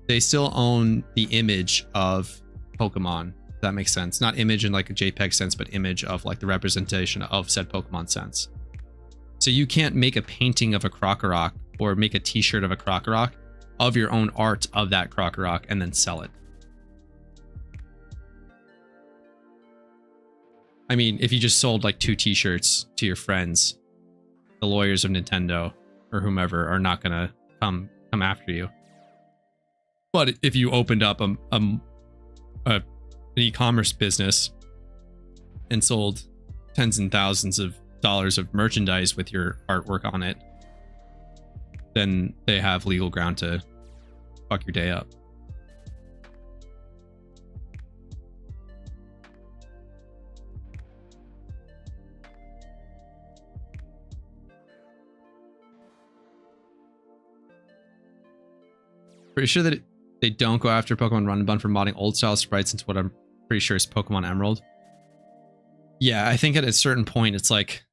they still own the image of Pokemon. That makes sense. Not image in like a JPEG sense, but image of like the representation of said Pokemon sense. So you can't make a painting of a Crocorock or make a t-shirt of a Crocorock of your own art of that Crocorock and then sell it. I mean, if you just sold like 2 t-shirts to your friends, the lawyers of Nintendo or whomever are not gonna come after you. But if you opened up an e-commerce business and sold tens and thousands of dollars of merchandise with your artwork on it, then they have legal ground to fuck your day up. Pretty sure that they don't go after Pokemon Run and Gun for modding old style sprites into what I'm pretty sure is Pokemon Emerald. Yeah, I think at a certain point it's like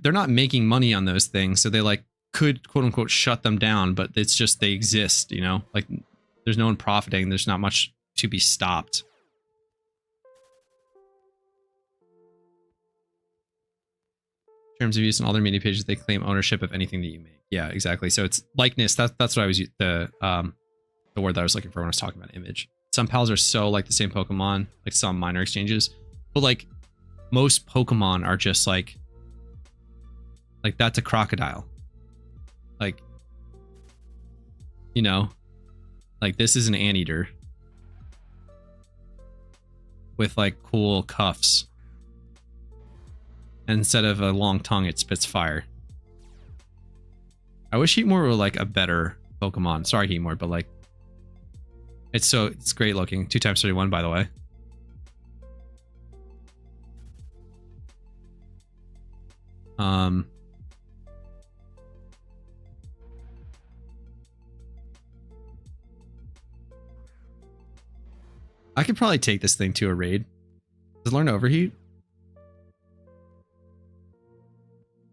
they're not making money on those things, so they like could quote unquote shut them down, but it's just they exist, you know? Like there's no one profiting, there's not much to be stopped. In terms of use on all their media pages, they claim ownership of anything that you make. Yeah, exactly. So it's likeness. That's what I was the word that I was looking for when I was talking about image. Some pals are so like the same Pokemon, like some minor exchanges, but like most Pokemon are just like that's a crocodile. Like, you know, like this is an anteater with like cool cuffs. And instead of a long tongue, it spits fire. I wish Heatmore were like a better Pokemon. Sorry, Heatmore, but like it's great looking. 2x31, by the way. I could probably take this thing to a raid. Does it learn Overheat?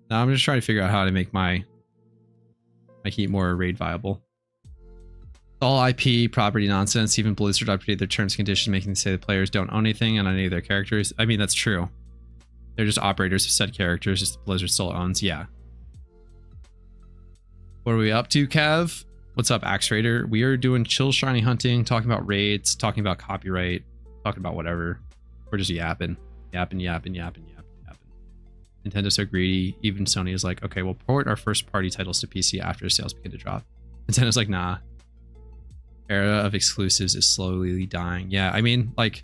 No, I'm just trying to figure out how to make my Heatmore raid viable. All IP property nonsense. Even Blizzard updated their terms and conditions, making them say the players don't own anything on any of their characters. I mean, that's true. They're just operators of said characters, just Blizzard still owns. Yeah. What are we up to, Kev? What's up, Axe Raider? We are doing chill shiny hunting, talking about raids, talking about copyright, talking about whatever. We're just yapping. Nintendo's so greedy. Even Sony is like, okay, we'll port our first party titles to PC after sales begin to drop. Nintendo's like, nah. Era of exclusives is slowly dying. Yeah, I mean, like,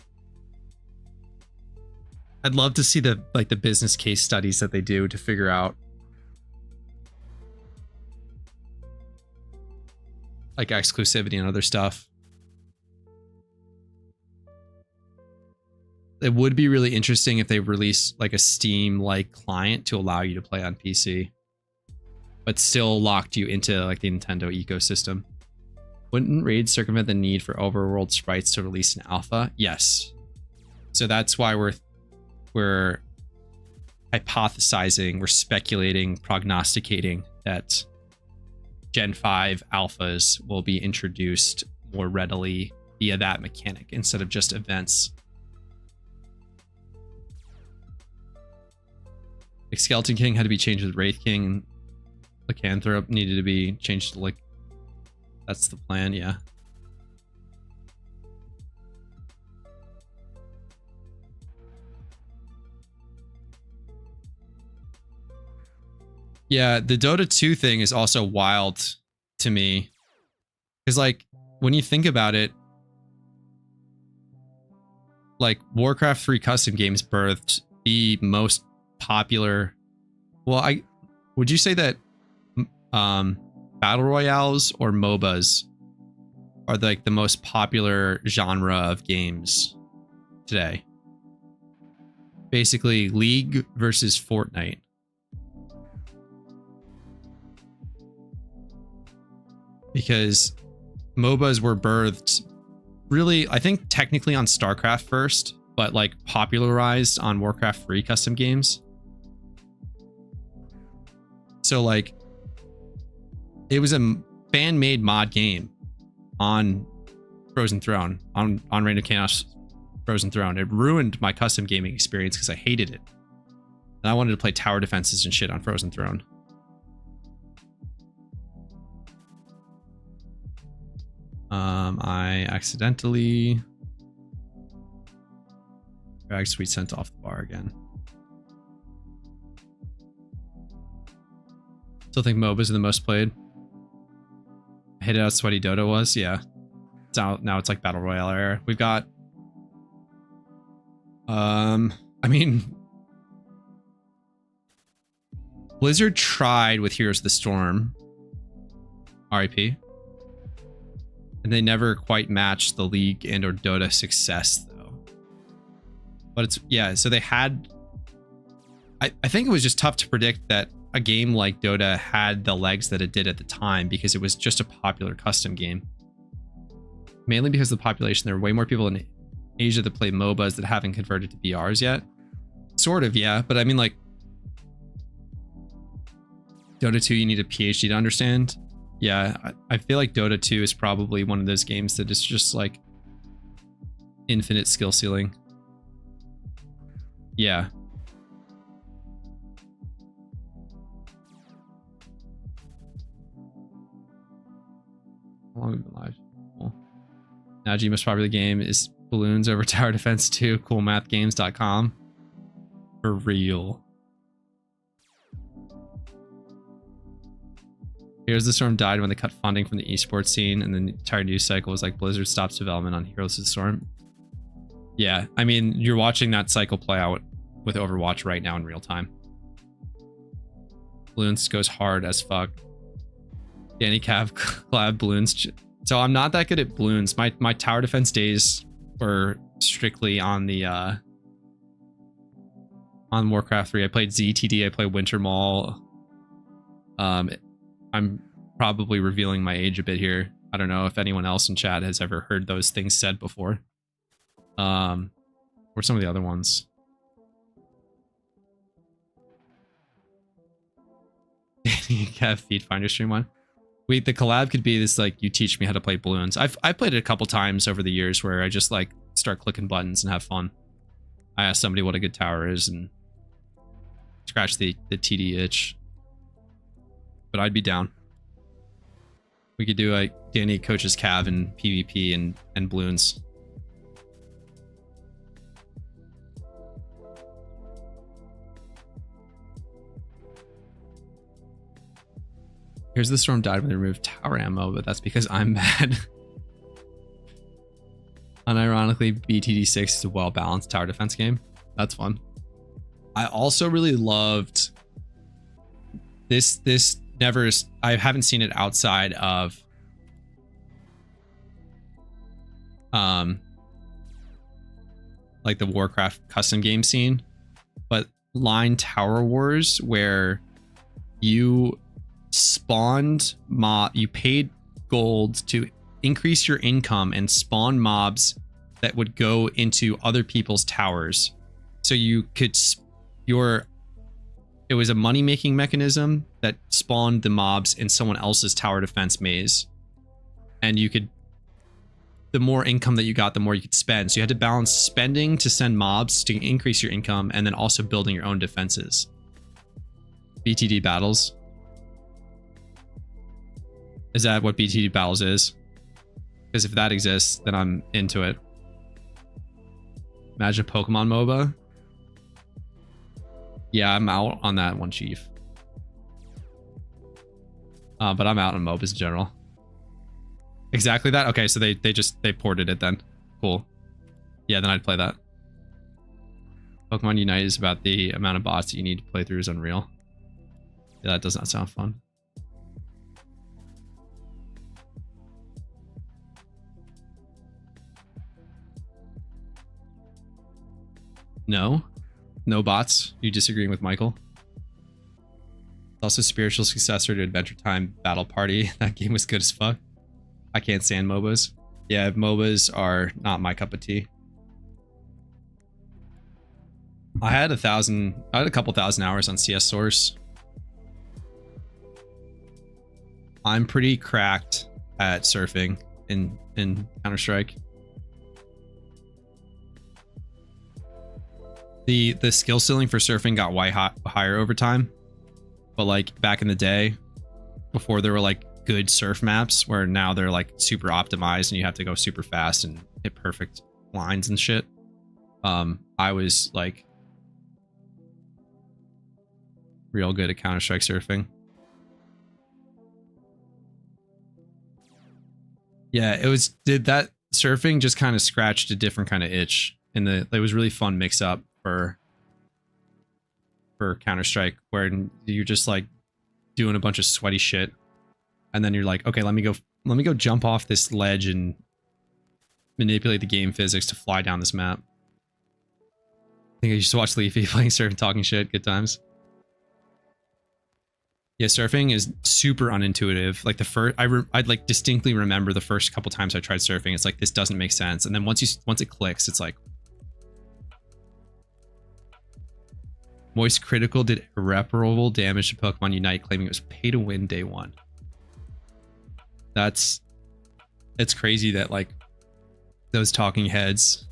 I'd love to see the business case studies that they do to figure out like exclusivity and other stuff. It would be really interesting if they release like a Steam-like client to allow you to play on PC, but still locked you into like the Nintendo ecosystem. Wouldn't raids circumvent the need for overworld sprites to release an alpha? Yes. So that's why we're hypothesizing, we're speculating, prognosticating that Gen 5 alphas will be introduced more readily via that mechanic instead of just events. Like Skeleton King had to be changed with Wraith King, and Lycanthrope needed to be changed to like. That's the plan, yeah. Yeah, the Dota 2 thing is also wild to me. Because like when you think about it, like Warcraft 3 custom games birthed the most popular, well, would you say that battle royales or MOBAs are like the most popular genre of games today? Basically League versus Fortnite. Because MOBAs were birthed really, I think technically on StarCraft first, but like popularized on Warcraft 3 custom games. So like it was a fan-made mod game on Frozen Throne, on Reign of Chaos Frozen Throne. It ruined my custom gaming experience because I hated it. And I wanted to play tower defenses and shit on Frozen Throne. I accidentally dragged Sweet Scent off the bar again. Still think MOBAs are the most played. I hated how sweaty Dota was. Yeah. Now it's like Battle Royale era. We've got I mean, Blizzard tried with Heroes of the Storm. RIP. And they never quite matched the League and or Dota success though. But it's, yeah, so they had, I think it was just tough to predict that a game like Dota had the legs that it did at the time because it was just a popular custom game. Mainly because of the population. There are way more people in Asia that play MOBAs that haven't converted to BRs yet. Sort of, yeah. But I mean, like, Dota 2, you need a PhD to understand. Yeah, I feel like Dota 2 is probably one of those games that is just like infinite skill ceiling. Yeah. How long have we been live? Cool. Now, G most popular game is Balloons over Tower Defense 2, coolmathgames.com. For real. Heroes of the Storm died when they cut funding from the esports scene, and the entire news cycle was like Blizzard stops development on Heroes of the Storm. Yeah, I mean, you're watching that cycle play out with Overwatch right now in real time. Balloons goes hard as fuck. Danny Cav collab Balloons. So I'm not that good at Balloons. My tower defense days were strictly on the on Warcraft 3. I played ZTD, I played Winter Mall. I'm probably revealing my age a bit here. I don't know if anyone else in chat has ever heard those things said before. Or some of the other ones. Cav feed finder stream one. Wait, the collab could be this, like, you teach me how to play Balloons. I've played it a couple times over the years where I just like start clicking buttons and have fun. I ask somebody what a good tower is and scratch the TD itch. But I'd be down. We could do like Danny coaches Cav and PvP and Balloons. Here's the Storm died when they removed tower ammo, but that's because I'm mad. Unironically, BTD6 is a well-balanced tower defense game. That's fun. I also really loved this never, I haven't seen it outside of like the Warcraft custom game scene, but Line Tower Wars, where you spawned you paid gold to increase your income and spawn mobs that would go into other people's towers. So you could it was a money-making mechanism that spawned the mobs in someone else's tower defense maze. And you could, the more income that you got, the more you could spend. So you had to balance spending to send mobs to increase your income and then also building your own defenses. BTD battles. Is that what BTD battles is? Because if that exists, then I'm into it. Imagine Pokemon MOBA. Yeah, I'm out on that one, Chief. But I'm out on MOBAs in general. Exactly that? Okay, so they ported it then. Cool. Yeah, then I'd play that. Pokemon Unite is about the amount of bots that you need to play through is unreal. Yeah, that does not sound fun. No? No bots? You disagreeing with Michael? It's also spiritual successor to Adventure Time Battle Party. That game was good as fuck. I can't stand MOBAs. Yeah, MOBAs are not my cup of tea. I had a couple thousand hours on CS Source. I'm pretty cracked at surfing in Counter-Strike. The skill ceiling for surfing got way higher over time, but like back in the day, before there were like good surf maps, where now they're like super optimized and you have to go super fast and hit perfect lines and shit. I was like real good at Counter-Strike surfing. Yeah, did that surfing just kind of scratched a different kind of itch, and it was really fun mix up for for Counter-Strike, where you're just like doing a bunch of sweaty shit, and then you're like, okay, let me go jump off this ledge and manipulate the game physics to fly down this map. I think I used to watch Leafy playing surf and talking shit. Good times. Yeah, surfing is super unintuitive. Like the first, I'd like distinctly remember the first couple times I tried surfing. It's like, this doesn't make sense. And then once it clicks, it's like, Moist Critical did irreparable damage to Pokemon Unite, claiming it was pay to win day one. It's crazy that like those talking heads.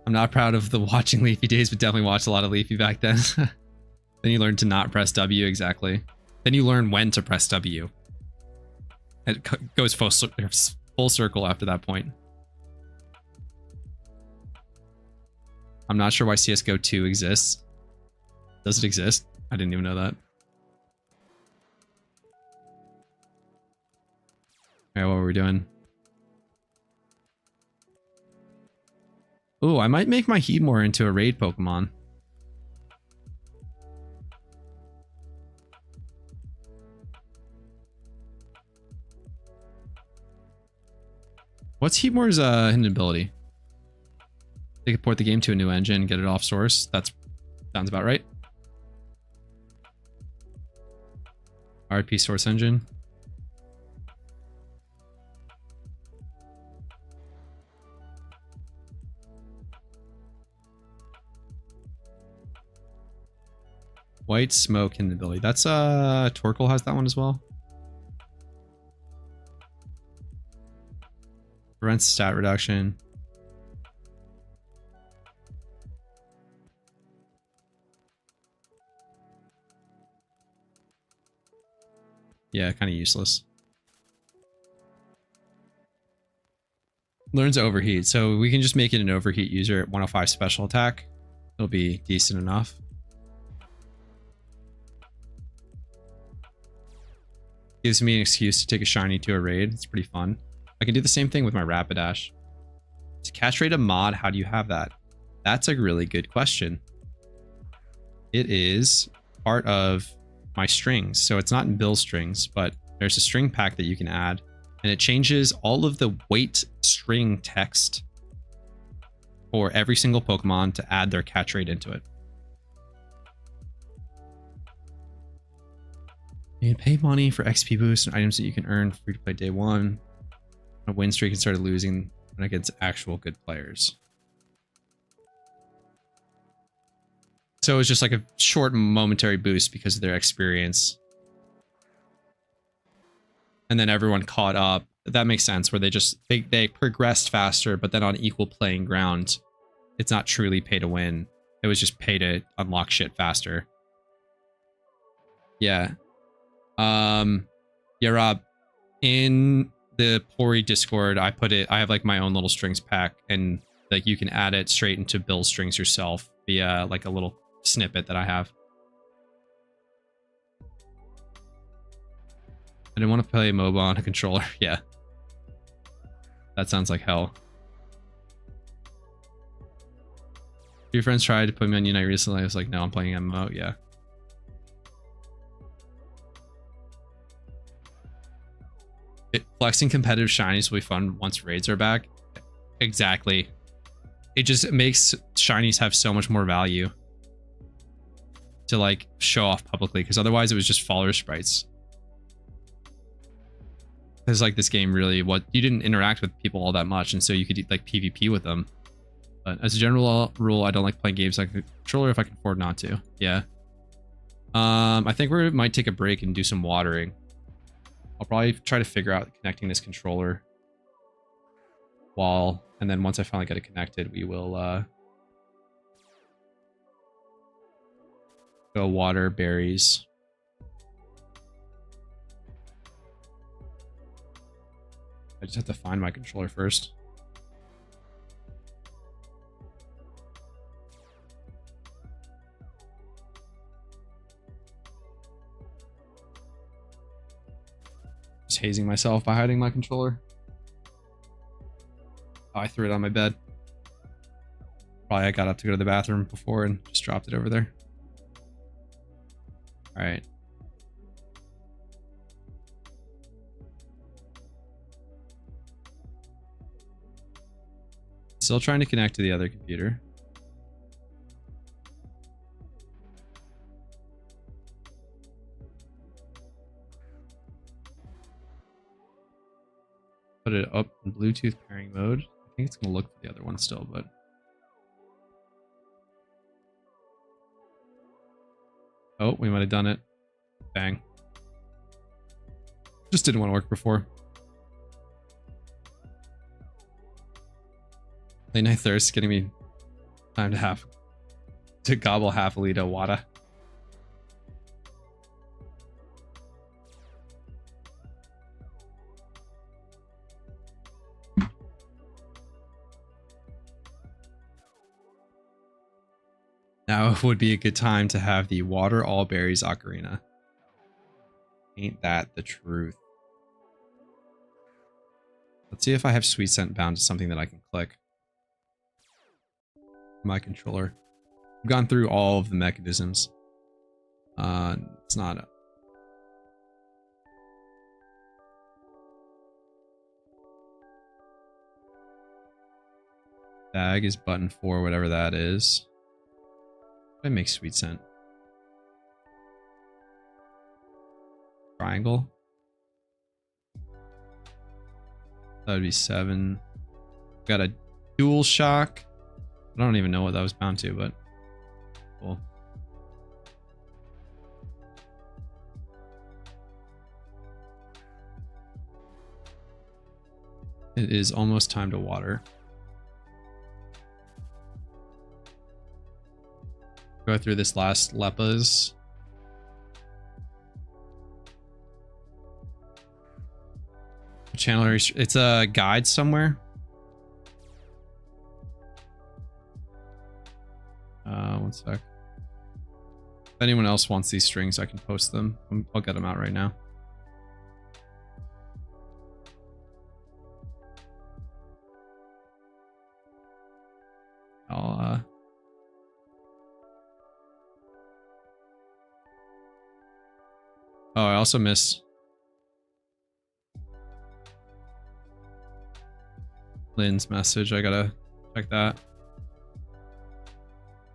I'm not proud of the watching Leafy days, but definitely watched a lot of Leafy back then. Then you learn to not press W, exactly. Then you learn when to press W. It goes full circle after that point. I'm not sure why CSGO 2 exists. Does it exist? I didn't even know that. Alright, what were we doing? Ooh, I might make my Heatmore into a raid Pokemon. What's Heatmore's hidden ability? They could port the game to a new engine, get it off source. That sounds about right. RP source engine. White smoke hidden ability. That's Torkoal has that one as well. Prevents stat reduction. Yeah, kind of useless. Learns overheat, so we can just make it an overheat user at 105 special attack. It'll be decent enough. Gives me an excuse to take a shiny to a raid. It's pretty fun. I can do the same thing with my Rapidash. Is catch rate a mod? How do you have that? That's a really good question. It is part of my strings. So it's not in Bill's strings, but there's a string pack that you can add, and it changes all of the weight string text for every single Pokemon to add their catch rate into it. You can pay money for XP boosts and items that you can earn free to play day one. A win streak and started losing when against actual good players. So it's just like a short momentary boost because of their experience. And then everyone caught up. That makes sense, where they progressed faster, but then on equal playing ground, it's not truly pay to win. It was just pay to unlock shit faster. Yeah. Yeah, Rob, in the Pori Discord, I have like my own little strings pack, and like you can add it straight into Bill's strings yourself via like a little snippet that I have. I didn't want to play MOBA on a controller. Yeah. That sounds like hell. Your friends tried to put me on Unite recently. I was like, no, I'm playing MMO. Yeah. Flexing competitive shinies will be fun once raids are back. Exactly. It just makes shinies have so much more value to like show off publicly, because otherwise it was just follower sprites. Because like this game really, you didn't interact with people all that much, and so you could like PvP with them. But as a general rule, I don't like playing games like a controller if I can afford not to. Yeah. I think we might take a break and do some watering. I'll probably try to figure out connecting this controller and then once I finally get it connected, we will go water berries. I just have to find my controller first. Just hazing myself by hiding my controller. Oh, I threw it on my bed. Probably I got up to go to the bathroom before and just dropped it over there. All right. Still trying to connect to the other computer. Put it up in Bluetooth pairing mode. I think it's going to look for the other one still, but... Oh, we might have done it. Bang. Just didn't want to work before. Late night thirst getting me time to gobble half a liter of water. Now would be a good time to have the water all berries ocarina. Ain't that the truth? Let's see if I have sweet scent bound to something that I can click. My controller. I've gone through all of the mechanisms. It's not a... Bag is button 4, whatever that is. I make sweet scent. Triangle. That would be 7. Got a dual shock. I don't even know what that was bound to, but cool. It is almost time to water. Go through this last Leppas. Channel, it's a guide somewhere. One sec. If anyone else wants these strings, I can post them. I'll get them out right now. Oh, I also missed Lynn's message. I gotta check that.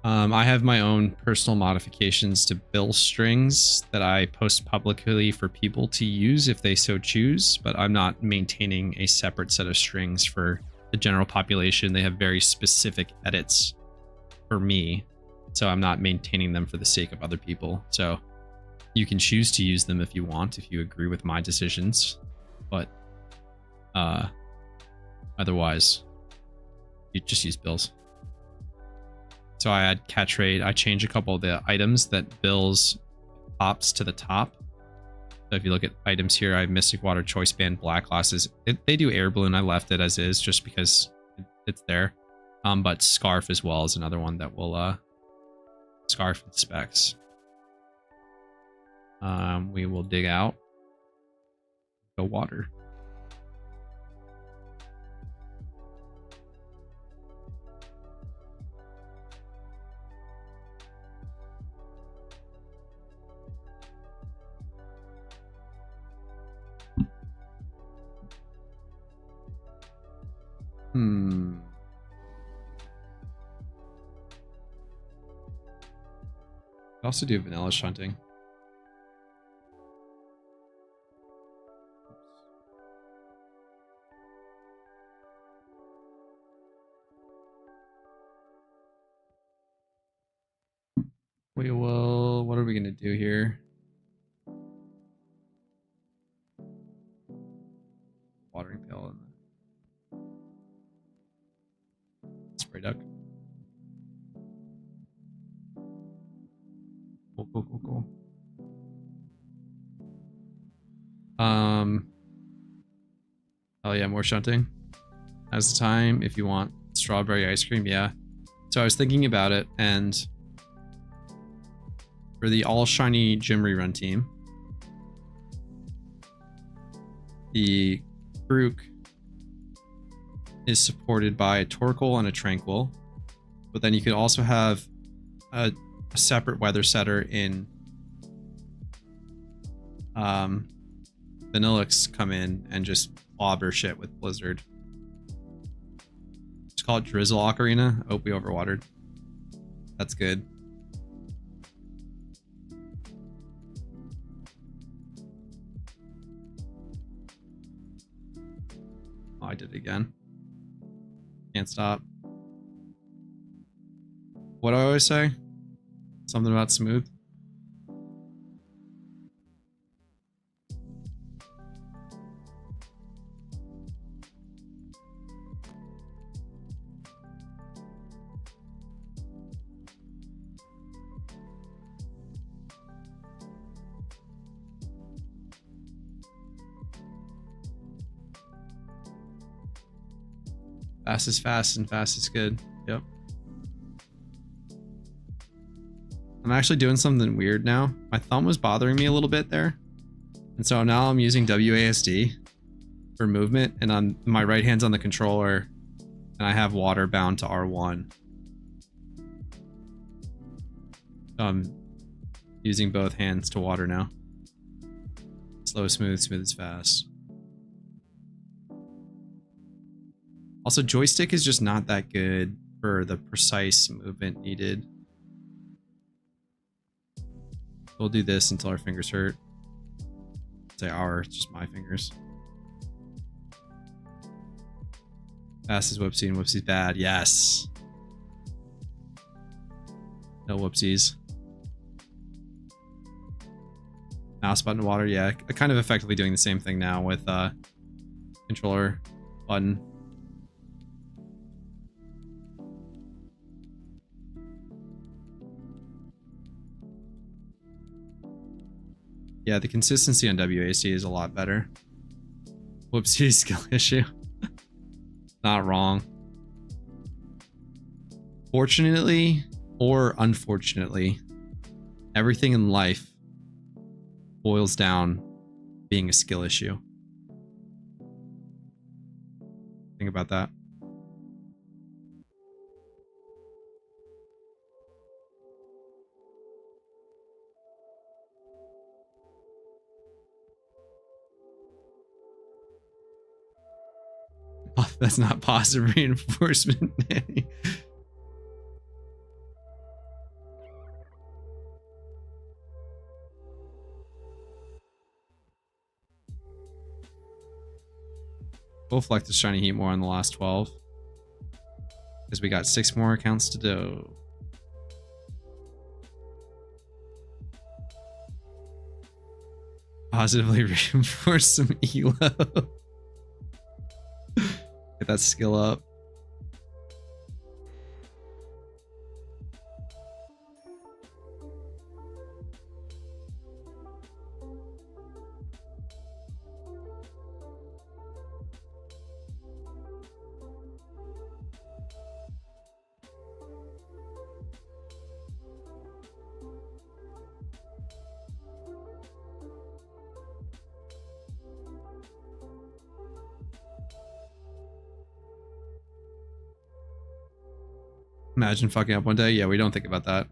I have my own personal modifications to bill strings that I post publicly for people to use if they so choose, but I'm not maintaining a separate set of strings for the general population. They have very specific edits for me, so I'm not maintaining them for the sake of other people. So you can choose to use them if you want, if you agree with my decisions, but otherwise you just use bills. So I add catch rate. I change a couple of the items that bills pops to the top. So if you look at items here, I have Mystic Water, Choice Band, Black Glasses. They do Air Balloon. I left it as is just because it's there. But Scarf as well is another one that will Scarf and specs. We will dig out. Go water. I also do vanilla shunting. We will, what are we going to do here? Watering pail and spray duck. Cool. Oh yeah, more shunting. Now's the time if you want strawberry ice cream. Yeah. So I was thinking about it, and for the all shiny gym rerun team, the Karuk is supported by a Torkoal and a Tranquil, But then you could also have a separate weather setter in Vanillix come in and just clobber shit with Blizzard. Just call it Drizzle Ocarina. Oh, we overwatered. That's good. Oh, I did it again. Can't stop. What do I always say? Something about smooth? Fast is fast and fast is good. Yep. I'm actually doing something weird now. My thumb was bothering me a little bit there. And so now I'm using WASD for movement, and on my right hand's on the controller, and I have water bound to R1. So I'm using both hands to water now. Slow, smooth, smooth is fast. Also, joystick is just not that good for the precise movement needed. We'll do this until our fingers hurt. Say our, just my fingers. Fast is whoopsie and whoopsie's bad. Yes. No whoopsies. Mouse button water, yeah. Kind of effectively doing the same thing now with controller button. Yeah, the consistency on WAC is a lot better. Whoopsie, skill issue. Not wrong. Fortunately, or unfortunately, everything in life boils down being a skill issue. Think about that. Oh, that's not positive reinforcement. We'll flex the shiny heat more on the last 12. Because we got 6 more accounts to do. Positively reinforce some elo. Get that skill up. Imagine fucking up one day. Yeah, we don't think about that.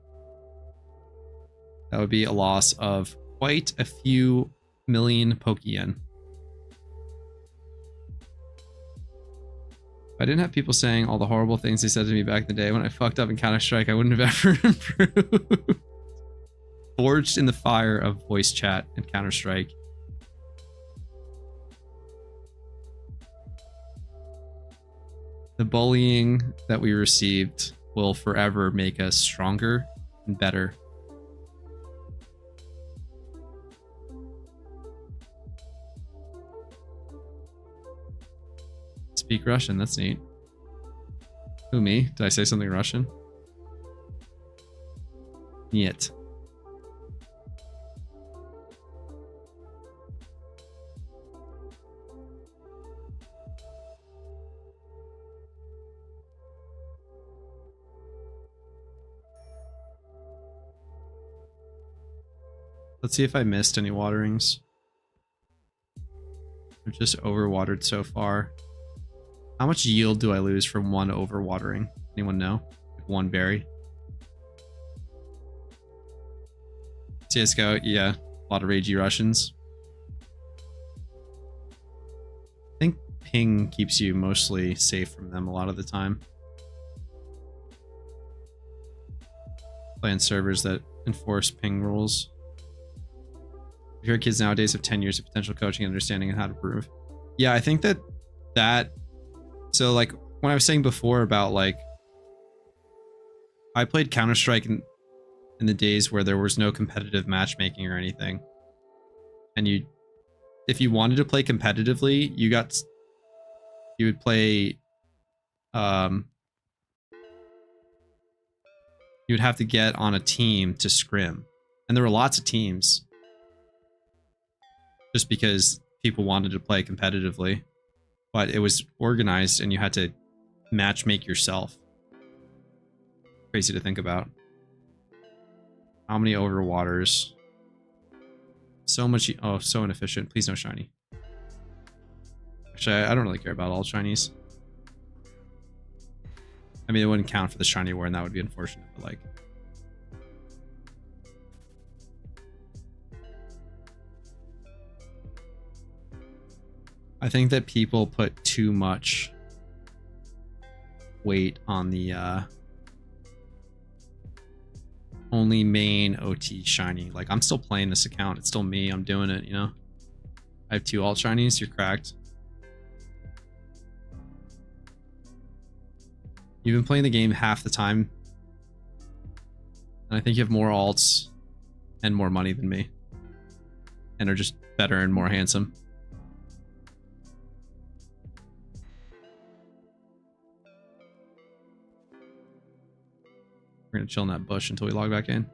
That would be a loss of quite a few million Pokeyen. If I didn't have people saying all the horrible things they said to me back in the day when I fucked up in Counter-Strike, I wouldn't have ever improved. Forged in the fire of voice chat and Counter-Strike. The bullying that we received will forever make us stronger and better. Speak Russian, that's neat. Who, me? Did I say something Russian? Niet. Let's see if I missed any waterings. I've just overwatered so far. How much yield do I lose from one overwatering? Anyone know? Like one berry. CSGO, yeah, a lot of ragey Russians. I think ping keeps you mostly safe from them a lot of the time. Playing servers that enforce ping rules. If your kids nowadays have 10 years of potential coaching and understanding on how to improve. Yeah, I think that so like when I was saying before about like I played Counter-Strike in the days where there was no competitive matchmaking or anything. And if you wanted to play competitively, you would play you would have to get on a team to scrim. And there were lots of teams. Just because people wanted to play competitively. But it was organized and you had to matchmake yourself. Crazy to think about. How many overwaters? So much. Oh, so inefficient. Please no shiny. Actually, I don't really care about all shinies. I mean, it wouldn't count for the shiny war, and that would be unfortunate, but like. I think that people put too much weight on the only main OT shiny. Like, I'm still playing this account. It's still me. I'm doing it, you know? I have 2 alt shinies. You're cracked. You've been playing the game half the time. And I think you have more alts and more money than me. And are just better and more handsome. We're gonna chill in that bush until we log back in.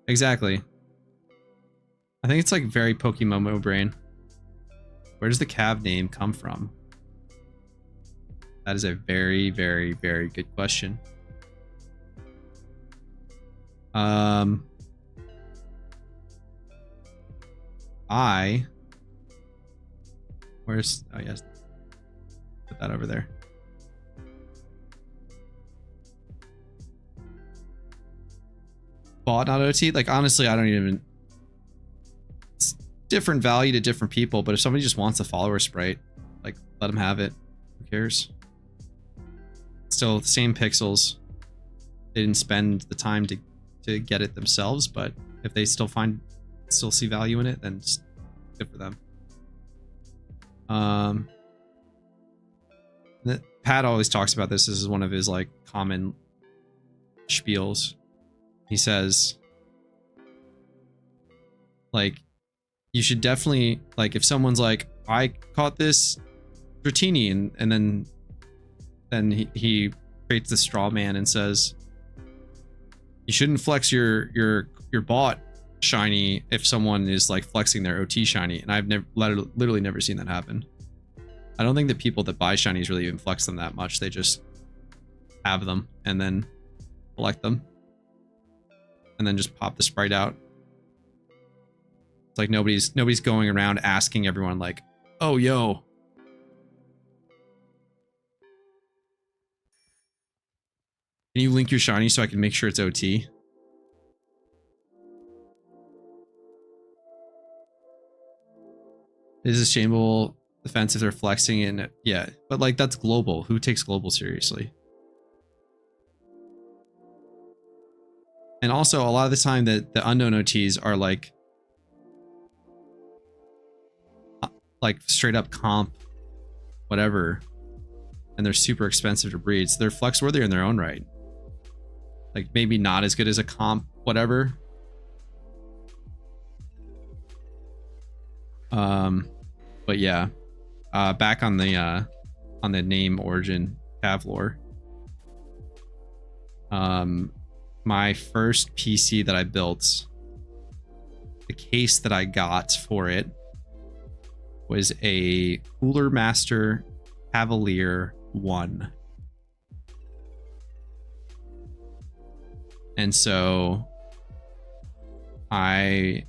Exactly. I think it's like very PokeMMO brain. Where does the Cav name come from? That is a very, very, very good question. Where's, oh yes, put that over there. Bot, not OT? Like, honestly, I don't even... It's different value to different people, but if somebody just wants a follower sprite, like, let them have it. Who cares? Still, the same pixels. They didn't spend the time to get it themselves, but if they still see value in it, then just good for them. Pat always talks about this. This is one of his, like, common spiels. He says, like, you should definitely, like, if someone's like, I caught this Dratini, and then he creates the straw man and says, you shouldn't flex your bot shiny if someone is like flexing their OT shiny. And I've literally never seen that happen. I don't think that people that buy shinies really even flex them that much. They just have them and then collect them. And then just pop the sprite out. It's like nobody's going around asking everyone like, oh, yo. Can you link your shiny so I can make sure it's OT? Is a shameful offense if they're flexing in? Yeah, but like that's global. Who takes global seriously? And also, a lot of the time, the unknown OTs are like straight up comp, whatever, and they're super expensive to breed. So they're flex worthy in their own right. Like maybe not as good as a comp, whatever. But yeah, back on the name origin Cavlor. My first PC that I built, the case that I got for it was a Cooler Master Cavalier 1. And so I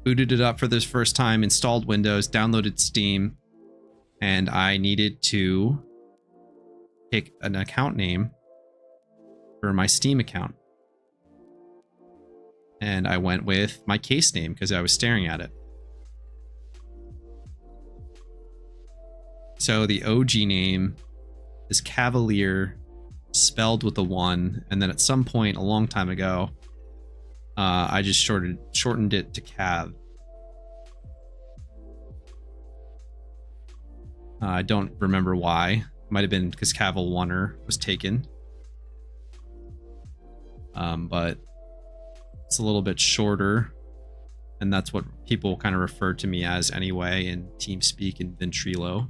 booted it up for this first time, installed Windows, downloaded Steam, and I needed to pick an account name for my Steam account. And I went with my case name because I was staring at it. So the OG name is Cavalier, spelled with a 1, and then at some point a long time ago, I just shortened it to Cav. I don't remember why. Might have been because Caval Oneer was taken. But it's a little bit shorter, and that's what people kind of refer to me as anyway in TeamSpeak and Ventrilo.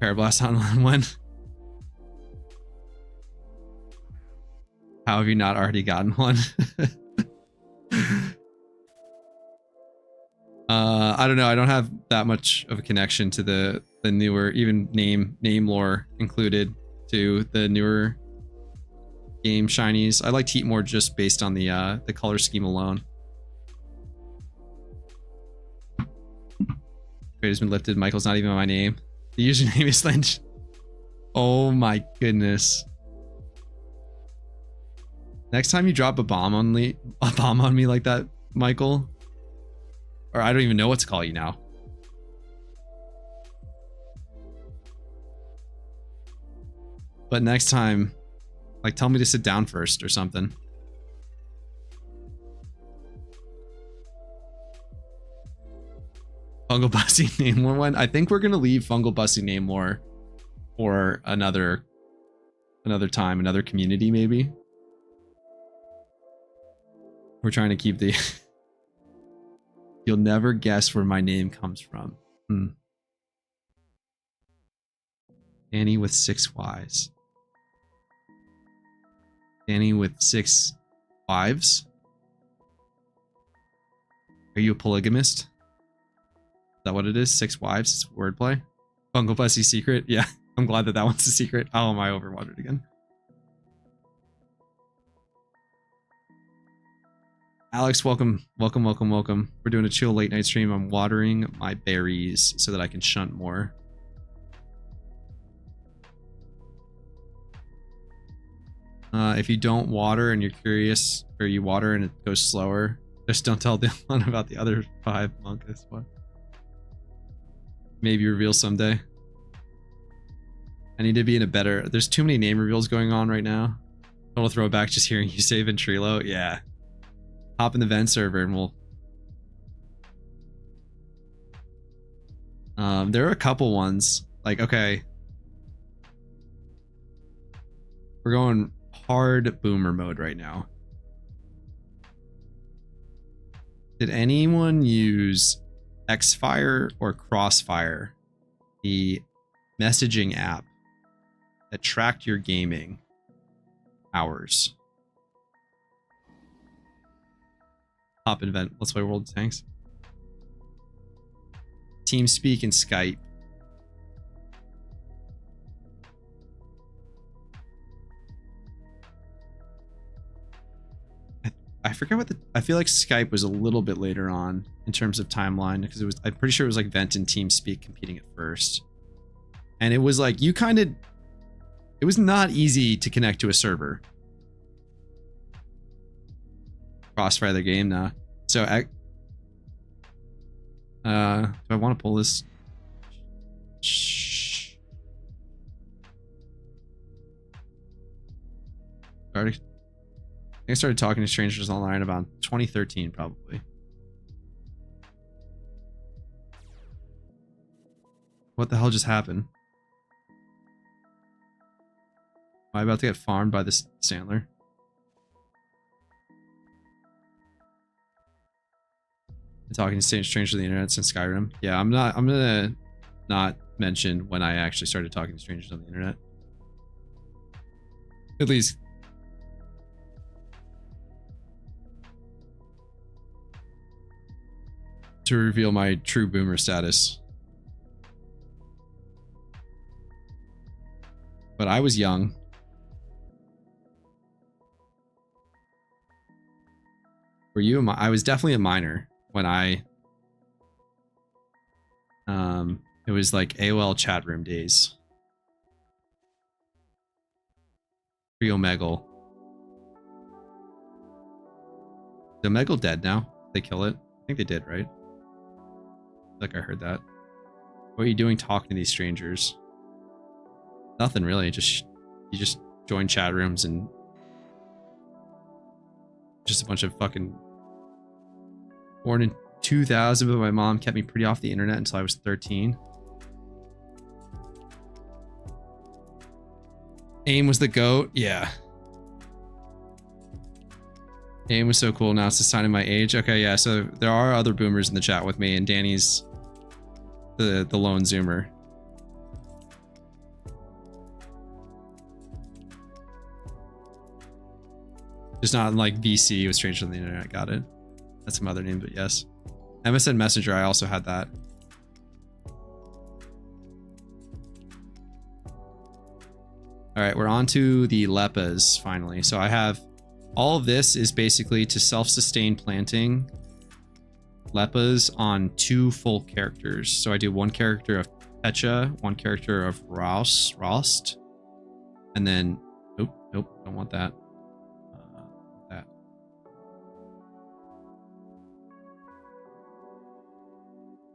Parablast on when? How have you not already gotten one? I don't know. I don't have that much of a connection to the newer, even name lore included, to the newer game shinies. I like Heat more just based on the color scheme alone. Grade has been lifted. Michael's not even my name. The username is Lynch. Oh my goodness. Next time you drop a bomb on me like that, Michael, or I don't even know what to call you now. But next time, like, tell me to sit down first or something. Fungal Bussy name lore one. I think we're gonna leave Fungal Bussy name lore for another time, another community maybe. We're trying to keep the you'll never guess where my name comes from. Danny with 6 Ys. Danny with 6 wives? Are you a polygamist? Is that what it is? 6 wives? It's wordplay? Fungal Bussy secret? Yeah, I'm glad that one's a secret. Oh, am I overwatered again? Alex, welcome. We're doing a chill late night stream. I'm watering my berries so that I can shunt more. If you don't water and you're curious, or you water and it goes slower, just don't tell Dylan about the other 5 monkas. What? Maybe reveal someday. I need to be in a better... There's too many name reveals going on right now. Total throwback just hearing you say Ventrilo. Yeah. Hop in the vent server and we'll... there are a couple ones. Like, okay. We're going hard boomer mode right now. Did anyone use Xfire or Crossfire, the messaging app that tracked your gaming hours? Hop in vent. Let's play World of Tanks. TeamSpeak and Skype. I forget what I feel like Skype was a little bit later on in terms of timeline, because it was, I'm pretty sure it was like Vent and TeamSpeak competing at first. And it was like, it was not easy to connect to a server. Crossfire the game now. So do I want to pull this? Shh. I think I started talking to strangers online about 2013, probably. What the hell just happened? Am I about to get farmed by this Sandler? Talking to strangers on the internet since Skyrim. Yeah, I'm gonna not mention when I actually started talking to strangers on the internet. At least to reveal my true boomer status. But I was young. Were you? I was definitely a minor when I It was like AOL chat room days. Free Omegle. Is Omegle dead now? They kill it? I think they did, right? Like I heard that. What are you doing talking to these strangers? Nothing really. You just join chat rooms and just a bunch of fucking. Born in 2000, but my mom kept me pretty off the internet until I was 13. AIM was the GOAT? Yeah. AIM was so cool. Now it's a sign of my age. Okay, yeah, so there are other boomers in the chat with me, and Danny's the lone zoomer. Just not like VC was Stranger on the Internet. Got it. That's some other name, but yes. MSN Messenger, I also had that. All right, we're on to the Lepas finally. So I have all of this is basically to self-sustain planting Lepas on 2 full characters. So I do 1 character of Pecha, 1 character of Rost, and then nope, don't want that. That.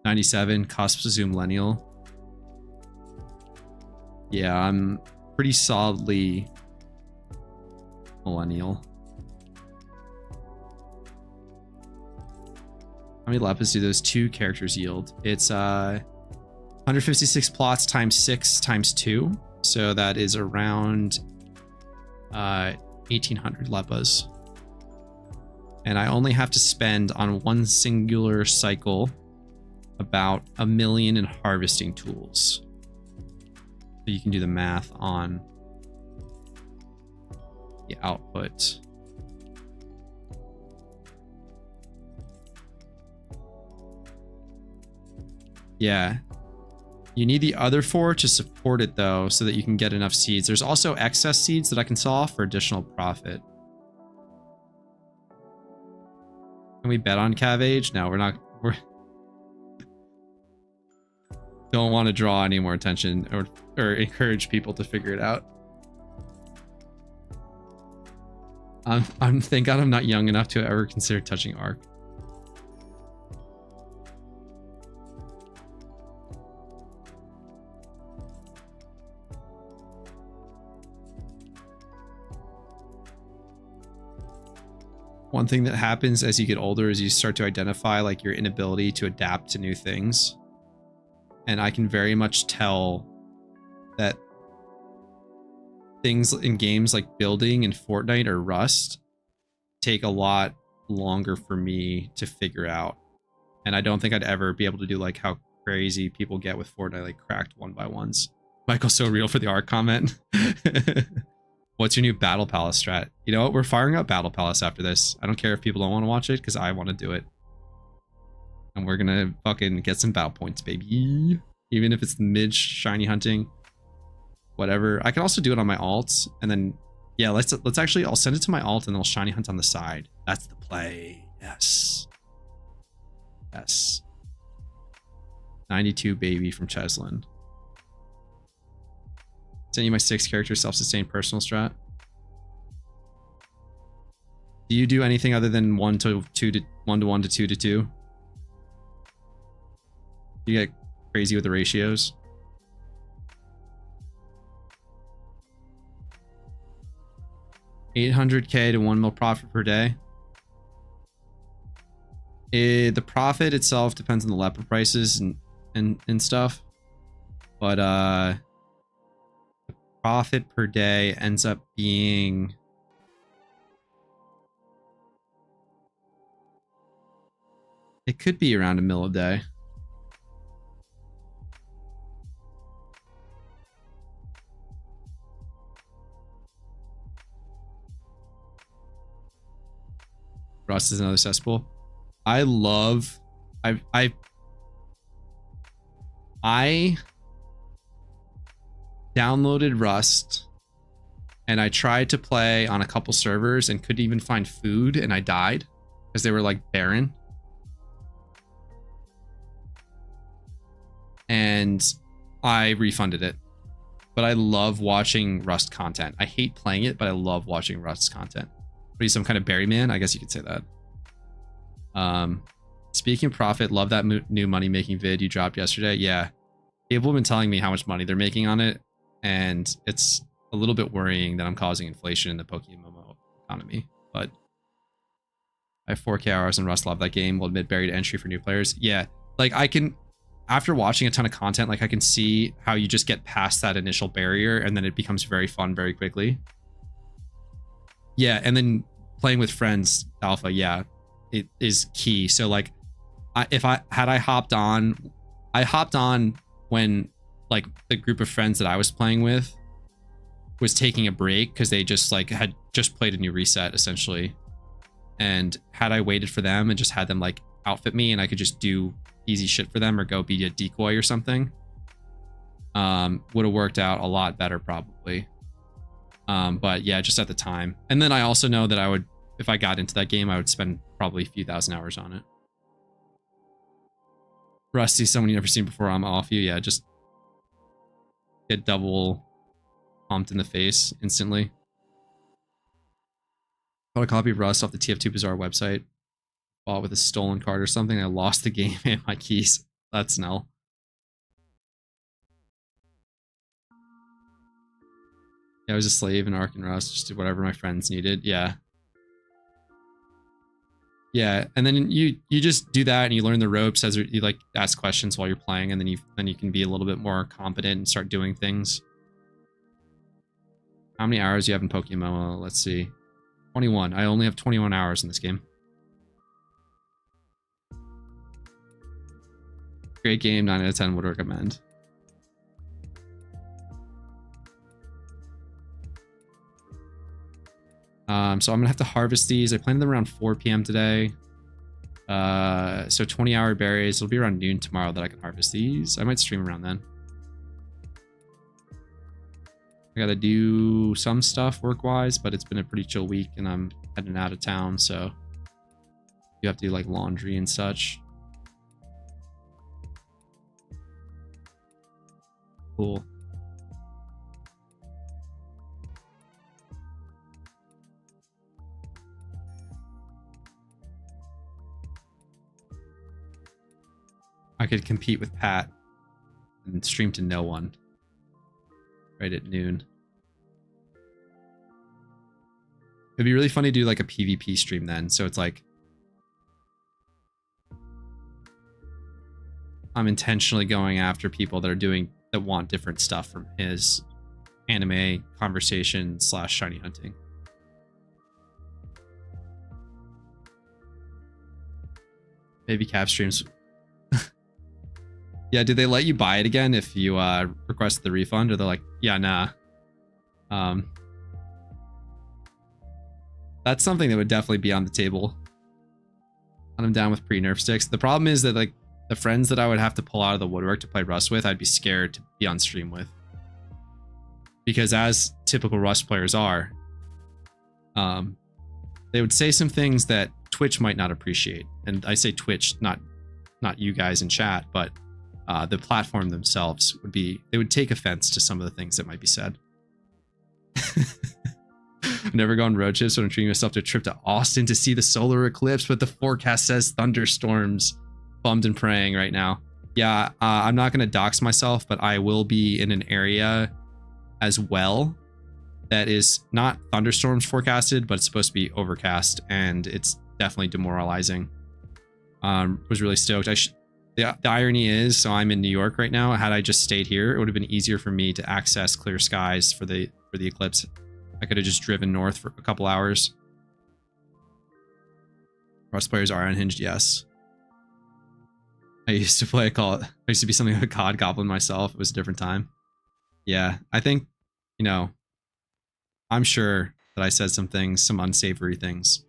$97 cusp zoom millennial. Yeah, I'm pretty solidly millennial. How many Lepas do those 2 characters yield? It's 156 plots times 6 times 2. So that is around 1,800 Lepas. And I only have to spend on 1 singular cycle about 1 million in harvesting tools. So you can do the math on the output. Yeah. You need the other 4 to support it though, so that you can get enough seeds. There's also excess seeds that I can sell off for additional profit. Can we bet on Cav Age? No, we're not. We're don't want to draw any more attention or encourage people to figure it out. Thank God I'm not young enough to ever consider touching Arc. One thing that happens as you get older is you start to identify like your inability to adapt to new things. And I can very much tell that things in games like building and Fortnite or Rust take a lot longer for me to figure out. And I don't think I'd ever be able to do like how crazy people get with Fortnite, like cracked 1x1s. Michael's so real for the art comment. What's your new Battle Palace strat? You know what? We're firing up Battle Palace after this. I don't care if people don't want to watch it because I want to do it. And we're gonna fucking get some battle points, baby. Even if it's mid shiny hunting, whatever. I can also do it on my alts, and then yeah, let's actually. I'll send it to my alt, and then I'll shiny hunt on the side. That's the play. Yes. Yes. 92 baby from Cheslin. Send you my 6 character self-sustained personal strat. Do you do anything other than 1 to 2 to 1 to 1 to 2 to 2? You get crazy with the ratios. $800K to 1 mil profit per day. The profit itself depends on the leopard prices and stuff, but the profit per day ends up being it could be around $1 mil a day. Rust is another cesspool. I downloaded Rust and I tried to play on a couple servers and couldn't even find food, and I died because they were like barren. and I refunded it. But I love watching Rust content. I hate playing it, but I love watching Rust content. What are you, some kind of berry man? I guess you could say that. Speaking of profit, love that new money making vid you dropped yesterday. Yeah, people have been telling me how much money they're making on it, and it's a little bit worrying that I'm causing inflation in the PokeMMO economy. But I have 4K hours in Rust. Love that game. Will admit buried entry for new players. Yeah, like I can, after watching a ton of content, like I can see how you just get past that initial barrier and then it becomes very fun very quickly. Yeah, and then playing with friends, alpha, yeah, it is key. So like, I hopped on when like the group of friends that I was playing with was taking a break because they just like had just played a new reset essentially. And had I waited for them and just had them like outfit me and I could just do easy shit for them or go be a decoy or something, would have worked out a lot better probably. But yeah, just at the time. And then I also know that I would, if I got into that game, I would spend probably a few thousand hours on it. Rusty, someone you never seen before, I'm off you. Yeah, just get double pumped in the face instantly. Bought a copy of Rust off the TF2 Bazaar website. Bought with a stolen card or something. I lost the game and my keys. That's Nell. Yeah, I was a slave in Ark and Rust. Just did whatever my friends needed. Yeah. Yeah, and then you just do that and you learn the ropes as you like ask questions while you're playing, and then you can be a little bit more competent and start doing things. How many hours do you have in PokeMMO? Let's see. 21. I only have 21 hours in this game. Great game, 9 out of 10 would recommend. So I'm gonna have to harvest these. I planted them around 4 p.m. today. So 20-hour berries. It'll be around noon tomorrow that I can harvest these. I might stream around then. I gotta do some stuff work-wise, but it's been a pretty chill week and I'm heading out of town, so you have to do like laundry and such. Cool. I could compete with Pat and stream to no one right at noon. It'd be really funny to do like a PvP stream then. So it's like I'm intentionally going after people that want different stuff from his anime conversation / shiny hunting. Maybe cap streams. Yeah, did they let you buy it again if you request the refund, or they're like, yeah, nah. That's something that would definitely be on the table. I'm down with pre-nerf sticks. The problem is that like the friends that I would have to pull out of the woodwork to play Rust with, I'd be scared to be on stream with. Because as typical Rust players are, they would say some things that Twitch might not appreciate. And I say Twitch, not you guys in chat, but the platform themselves they would take offense to some of the things that might be said. I've never gone road trips, so I'm treating myself to a trip to Austin to see the solar eclipse, but the forecast says thunderstorms. Bummed and praying right now. Yeah, I'm not going to dox myself, but I will be in an area as well that is not thunderstorms forecasted, but it's supposed to be overcast, and it's definitely demoralizing. Was really stoked. The irony is, so I'm in New York right now. Had I just stayed here, it would have been easier for me to access clear skies for the eclipse. I could have just driven north for a couple hours. Rust players are unhinged, yes. I used to play I used to be something like a COD goblin myself. It was a different time. Yeah, I think, I'm sure that I said some things, some unsavory things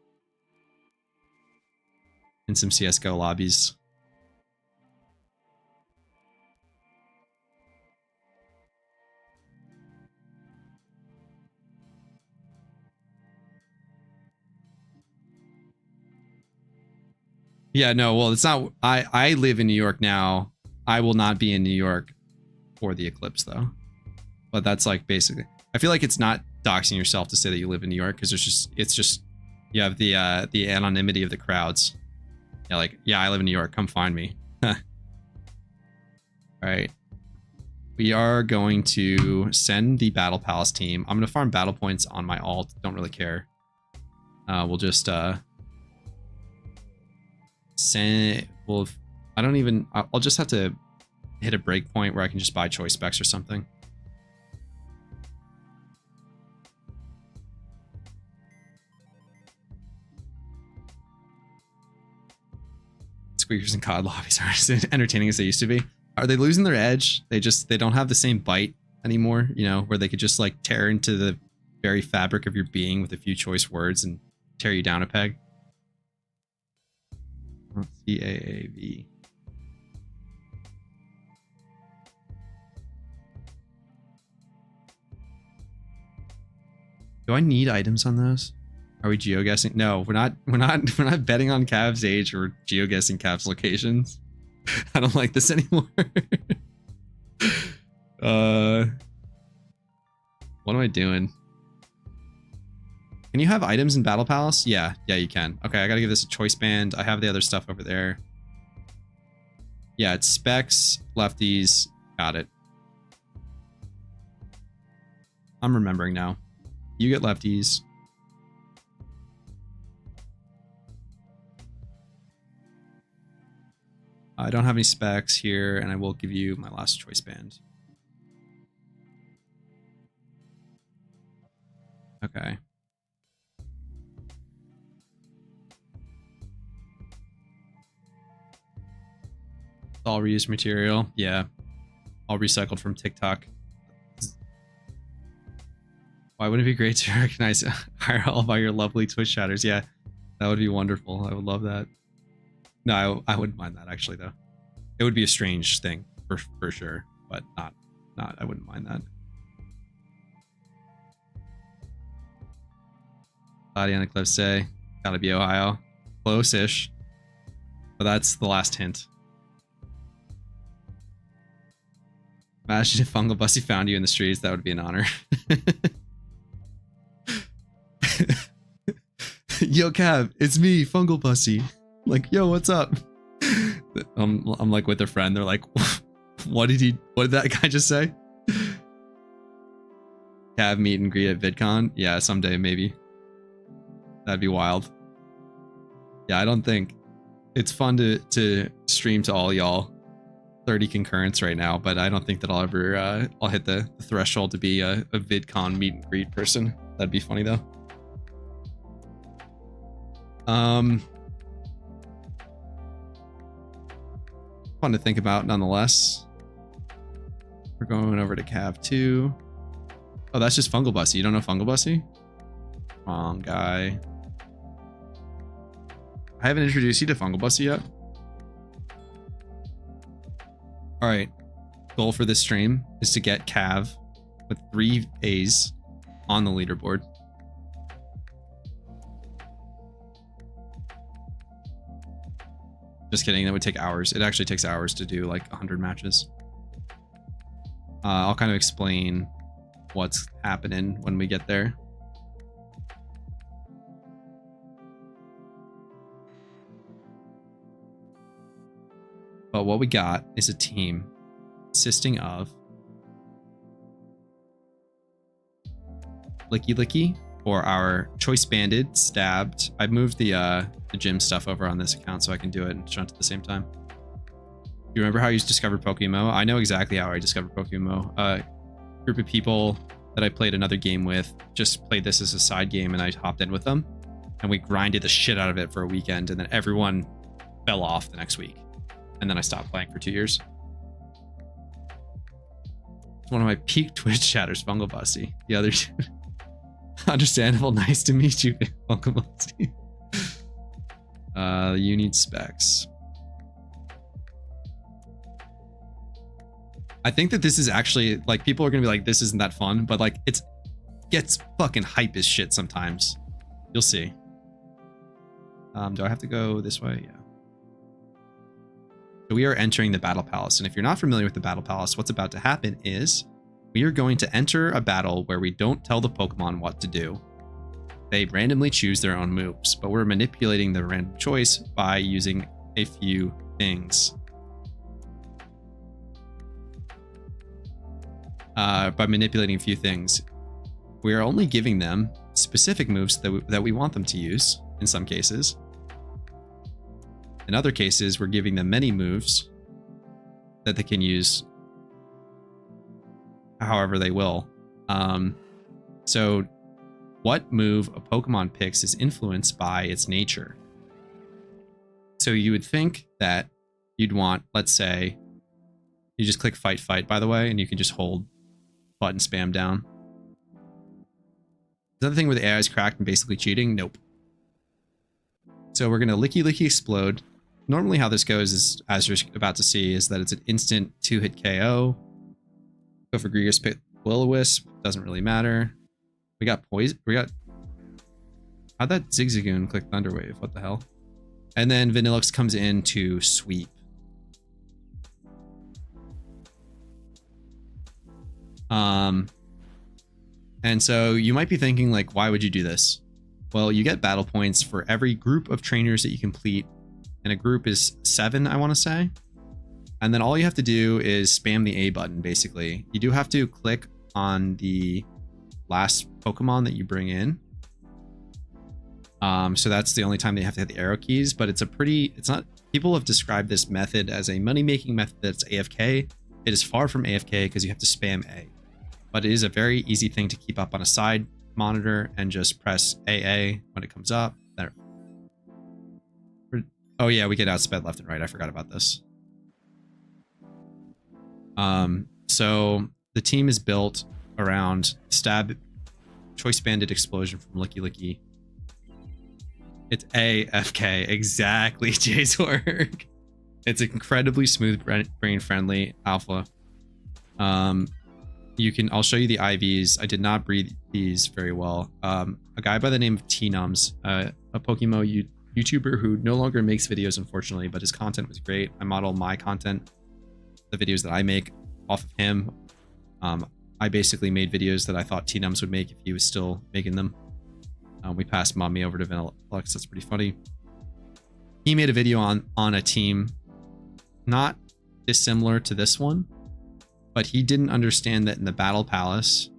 in some CSGO lobbies. Yeah, no, well, it's not. I live in New York now, I will not be in New York for the eclipse though. But that's like basically, I feel like it's not doxing yourself to say that you live in New York because it's just you have the anonymity of the crowds. Yeah, like, yeah, I live in New York. Come find me. All right. We are going to send the Battle Palace team. I'm going to farm battle points on my alt. Don't really care. We'll just send. Well, I don't even. I'll just have to hit a break point where I can just buy choice specs or something. Squeakers and COD lobbies aren't as entertaining as they used to be. Are they losing their edge? They don't have the same bite anymore, you know, where they could just like tear into the very fabric of your being with a few choice words and tear you down a peg. CAAV. Do I need items on those? Are we geoguessing? No, we're not betting on Cav's age or geoguessing Cav's locations. I don't like this anymore. What am I doing? Can you have items in Battle Palace? Yeah, you can. Okay, I gotta give this a choice band. I have the other stuff over there. Yeah, it's specs, lefties. Got it. I'm remembering now. You get lefties. I don't have any specs here, and I will give you my last choice band. Okay. It's all reused material. Yeah. All recycled from TikTok. Why wouldn't it be great to recognize IRL by your lovely Twitch chatters? Yeah, that would be wonderful. I would love that. No, I wouldn't mind that actually though. It would be a strange thing for sure, but not I wouldn't mind that. Body on Eclipse Day. Gotta be Ohio. Close-ish. But that's the last hint. Imagine if Fungal Bussy found you in the streets. That would be an honor. Yo, Cav, it's me, Fungal Bussy. Like, yo, what's up? I'm like with a friend. They're like, what did that guy just say? Cav meet and greet at VidCon? Yeah, someday maybe. That'd be wild. Yeah, I don't think it's fun to stream to all y'all. 30 concurrents right now, but I don't think that I'll ever I'll hit the threshold to be a VidCon meet and greet person. That'd be funny though. Fun to think about nonetheless. We're going over to Cav 2. Oh, that's just Fungal Bussy. You don't know Fungal Bussy? Wrong guy. I haven't introduced you to Fungal Bussy yet. All right. Goal for this stream is to get Cav with 3 A's on the leaderboard. Just kidding. That would take hours. It actually takes hours to do like 100 matches. I'll kind of explain what's happening when we get there. But what we got is a team consisting of Licky Licky for our choice banded, stabbed. I've moved the gym stuff over on this account so I can do it and shunt at the same time. Do you remember how you discovered PokeMMO? I know exactly how I discovered PokeMMO. A group of people that I played another game with just played this as a side game and I hopped in with them and we grinded the shit out of it for a weekend and then everyone fell off the next week. And then I stopped playing for 2 years. It's one of my peak Twitch chatters, Fungal Bussy. The other two. Understandable. Nice to meet you, Fungal Bussy. You need specs. I think that this is actually like people are gonna be like, this isn't that fun, but like it gets fucking hype as shit sometimes. You'll see. Do I have to go this way? Yeah. So we are entering the Battle Palace. And if you're not familiar with the Battle Palace, what's about to happen is we are going to enter a battle where we don't tell the Pokemon what to do. They randomly choose their own moves, but we're manipulating the random choice by using a few things. By manipulating a few things. We are only giving them specific moves that we want them to use in some cases. In other cases, we're giving them many moves that they can use however they will. So what move a Pokemon picks is influenced by its nature. So you would think that you'd want, let's say, you just click fight, by the way, and you can just hold button spam down. The other thing where the AI is cracked and basically cheating? Nope. So we're going to Licky Explode. Normally how this goes is, as you're about to see, is that it's an instant 2-hit KO. Go for Grigus, pick Will-O-Wisp. Doesn't really matter. We got poison. How'd that Zigzagoon click Thunderwave? What the hell? And then Vanillix comes in to sweep. And so you might be thinking, like, why would you do this? Well, you get battle points for every group of trainers that you complete, and a group is 7, I want to say. And then all you have to do is spam the A button, basically. You do have to click on the last Pokemon that you bring in. So that's the only time they have to hit the arrow keys, but it's not, people have described this method as a money-making method that's AFK. It is far from AFK because you have to spam A. But it is a very easy thing to keep up on a side monitor and just press AA when it comes up. There. Oh yeah, we get outsped left and right. I forgot about this. So the team is built around Stab, Choice Banded Explosion from Licky. It's AFK. Exactly, Jay's work. It's incredibly smooth, brain friendly alpha. I'll show you the IVs. I did not breed these very well. A guy by the name of T-Nums, a PokeMMO YouTuber who no longer makes videos, unfortunately, but his content was great. I model my content, the videos that I make, off of him. I basically made videos that I thought T-Nums would make if he was still making them. We passed Mommy over to Vanillix. That's pretty funny. He made a video on a team not dissimilar to this one, but he didn't understand that in the Battle Palace,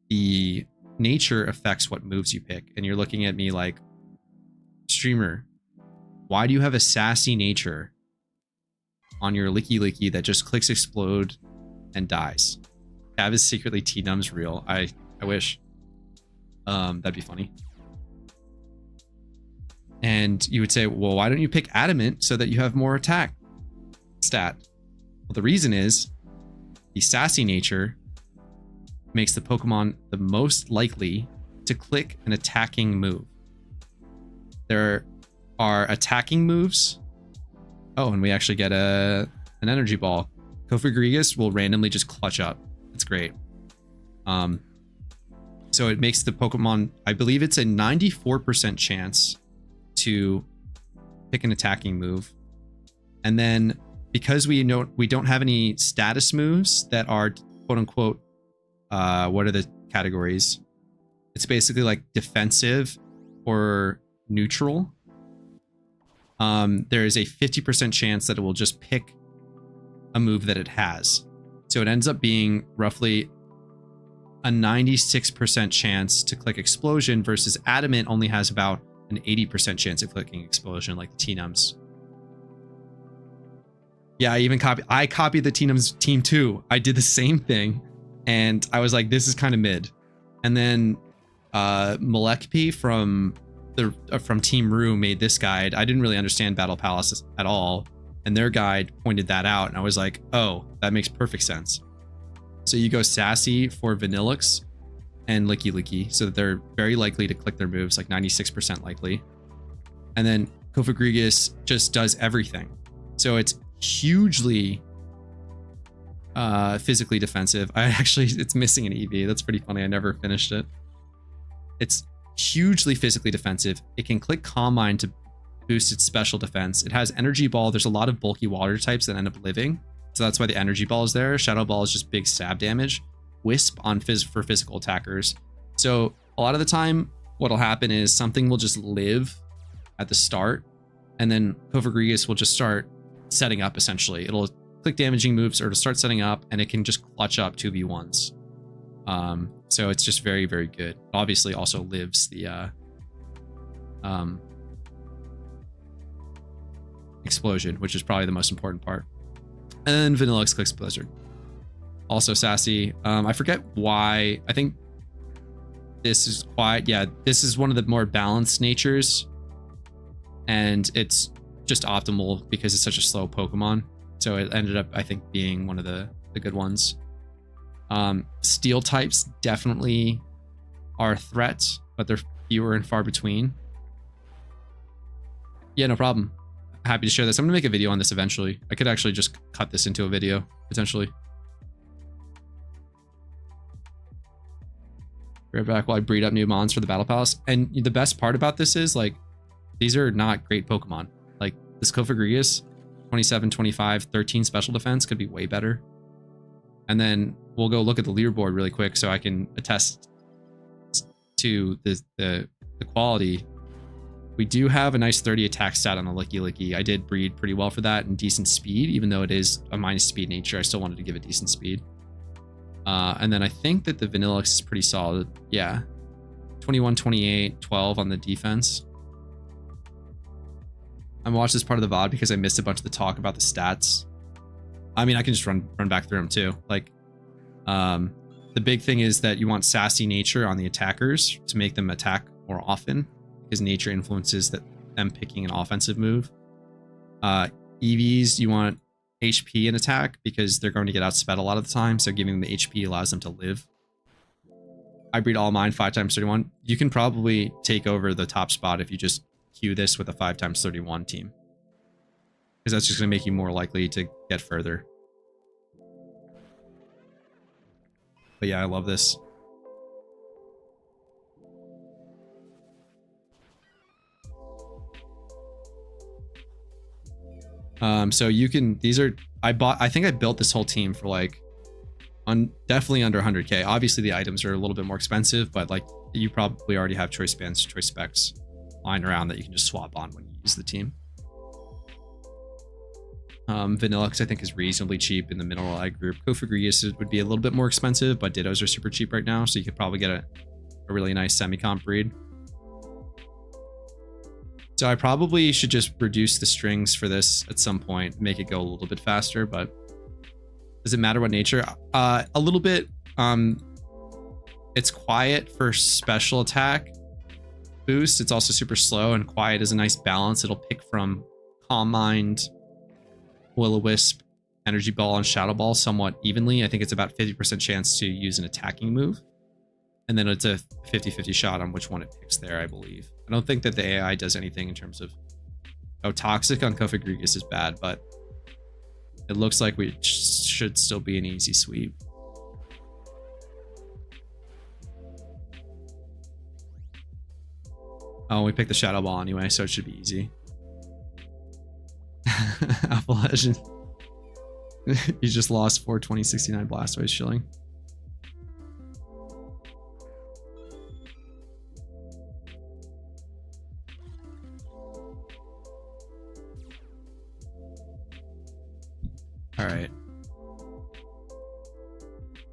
the nature affects what moves you pick. And you're looking at me like, streamer, why do you have a sassy nature on your Licky that just clicks explode and dies? Cav is secretly T-Nums real. I wish. That'd be funny. And you would say, well, why don't you pick Adamant so that you have more attack stat? Well, the reason is the sassy nature makes the Pokemon the most likely to click an attacking move. There are attacking moves. Oh, and we actually get an energy ball. Kofagrigus will randomly just clutch up. It's great. So it makes the Pokemon, I believe it's a 94% chance to pick an attacking move. And then because we don't have any status moves that are quote unquote, what are the categories? It's basically like defensive or neutral. There is a 50% chance that it will just pick a move that it has. So it ends up being roughly a 96% chance to click Explosion versus Adamant only has about an 80% chance of clicking Explosion, like the T-Nums. Yeah, I copied the T-Nums team too. I did the same thing, and I was like, this is kind of mid. And then Malekpi from Team Rue made this guide. I didn't really understand Battle Palace at all, and their guide pointed that out, and I was like, oh, that makes perfect sense. So you go Sassy for Vanillix and Licky, so that they're very likely to click their moves, like 96% likely. And then Kofagrigus just does everything. So it's hugely physically defensive. It's missing an EV. That's pretty funny. I never finished it. It's hugely physically defensive. It can click Calm Mind to boosts its special defense. It has energy ball. There's a lot of bulky water types that end up living, so that's why the energy ball is there. Shadow ball is just big stab damage. Wisp on for physical attackers. So a lot of the time, what'll happen is something will just live at the start, and then Cofagrigus will just start setting up. Essentially, it'll click damaging moves or to start setting up, and it can just clutch up 2v1s. So it's just very, very good. Obviously, also lives the explosion, which is probably the most important part. And then Vanillix clicks Blizzard. Also sassy. I forget why. I think this is quiet. Yeah, this is one of the more balanced natures, and it's just optimal because it's such a slow Pokemon. So it ended up, I think, being one of the good ones. Steel types definitely are threats, but they're fewer and far between. Yeah, no problem. Happy to share this. I'm gonna make a video on this eventually. I could actually just cut this into a video potentially. Right back while I breed up new mons for the battle palace. And the best part about this is, like, these are not great Pokemon. Like this Cofagrigus, 27, 25, 13 special defense could be way better. And then we'll go look at the leaderboard really quick so I can attest to the quality. We do have a nice 30 attack stat on the Licky Licky. I did breed pretty well for that and decent speed, even though it is a minus speed nature. I still wanted to give it decent speed. And then I think that the Vanillix is pretty solid. Yeah. 21, 28, 12 on the defense. I'm watching this part of the VOD because I missed a bunch of the talk about the stats. I mean, I can just run back through them too. Like, the big thing is that you want sassy nature on the attackers to make them attack more often, because nature influences them picking an offensive move. EVs, you want HP and attack because they're going to get outsped a lot of the time, so giving them the HP allows them to live. I breed all mine 5x31. You can probably take over the top spot if you just queue this with a 5x31 team, because that's just going to make you more likely to get further. But yeah, I love this. So you can, I think I built this whole team for like definitely under 100k. Obviously the items are a little bit more expensive, but like you probably already have choice bands, choice specs lying around that you can just swap on when you use the team. Vanillix I think is reasonably cheap in the mineral eye group. Cofagrigus would be a little bit more expensive, but Dittos are super cheap right now, so you could probably get a really nice semi-comp breed. So I probably should just reduce the strings for this at some point, make it go a little bit faster, but does it matter what nature? A little bit. It's quiet for special attack boost. It's also super slow, and quiet is a nice balance. It'll pick from Calm Mind, Will-O-Wisp, Energy Ball, and Shadow Ball somewhat evenly. I think it's about 50% chance to use an attacking move. And then it's a 50-50 shot on which one it picks there, I believe. I don't think that the AI does anything in terms of... Oh, Toxic on Cofagrigus is bad, but it looks like we should still be an easy sweep. Oh, we picked the Shadow Ball anyway, so it should be easy. Apple Legend. You just lost 42069 Blastoise shilling. All right.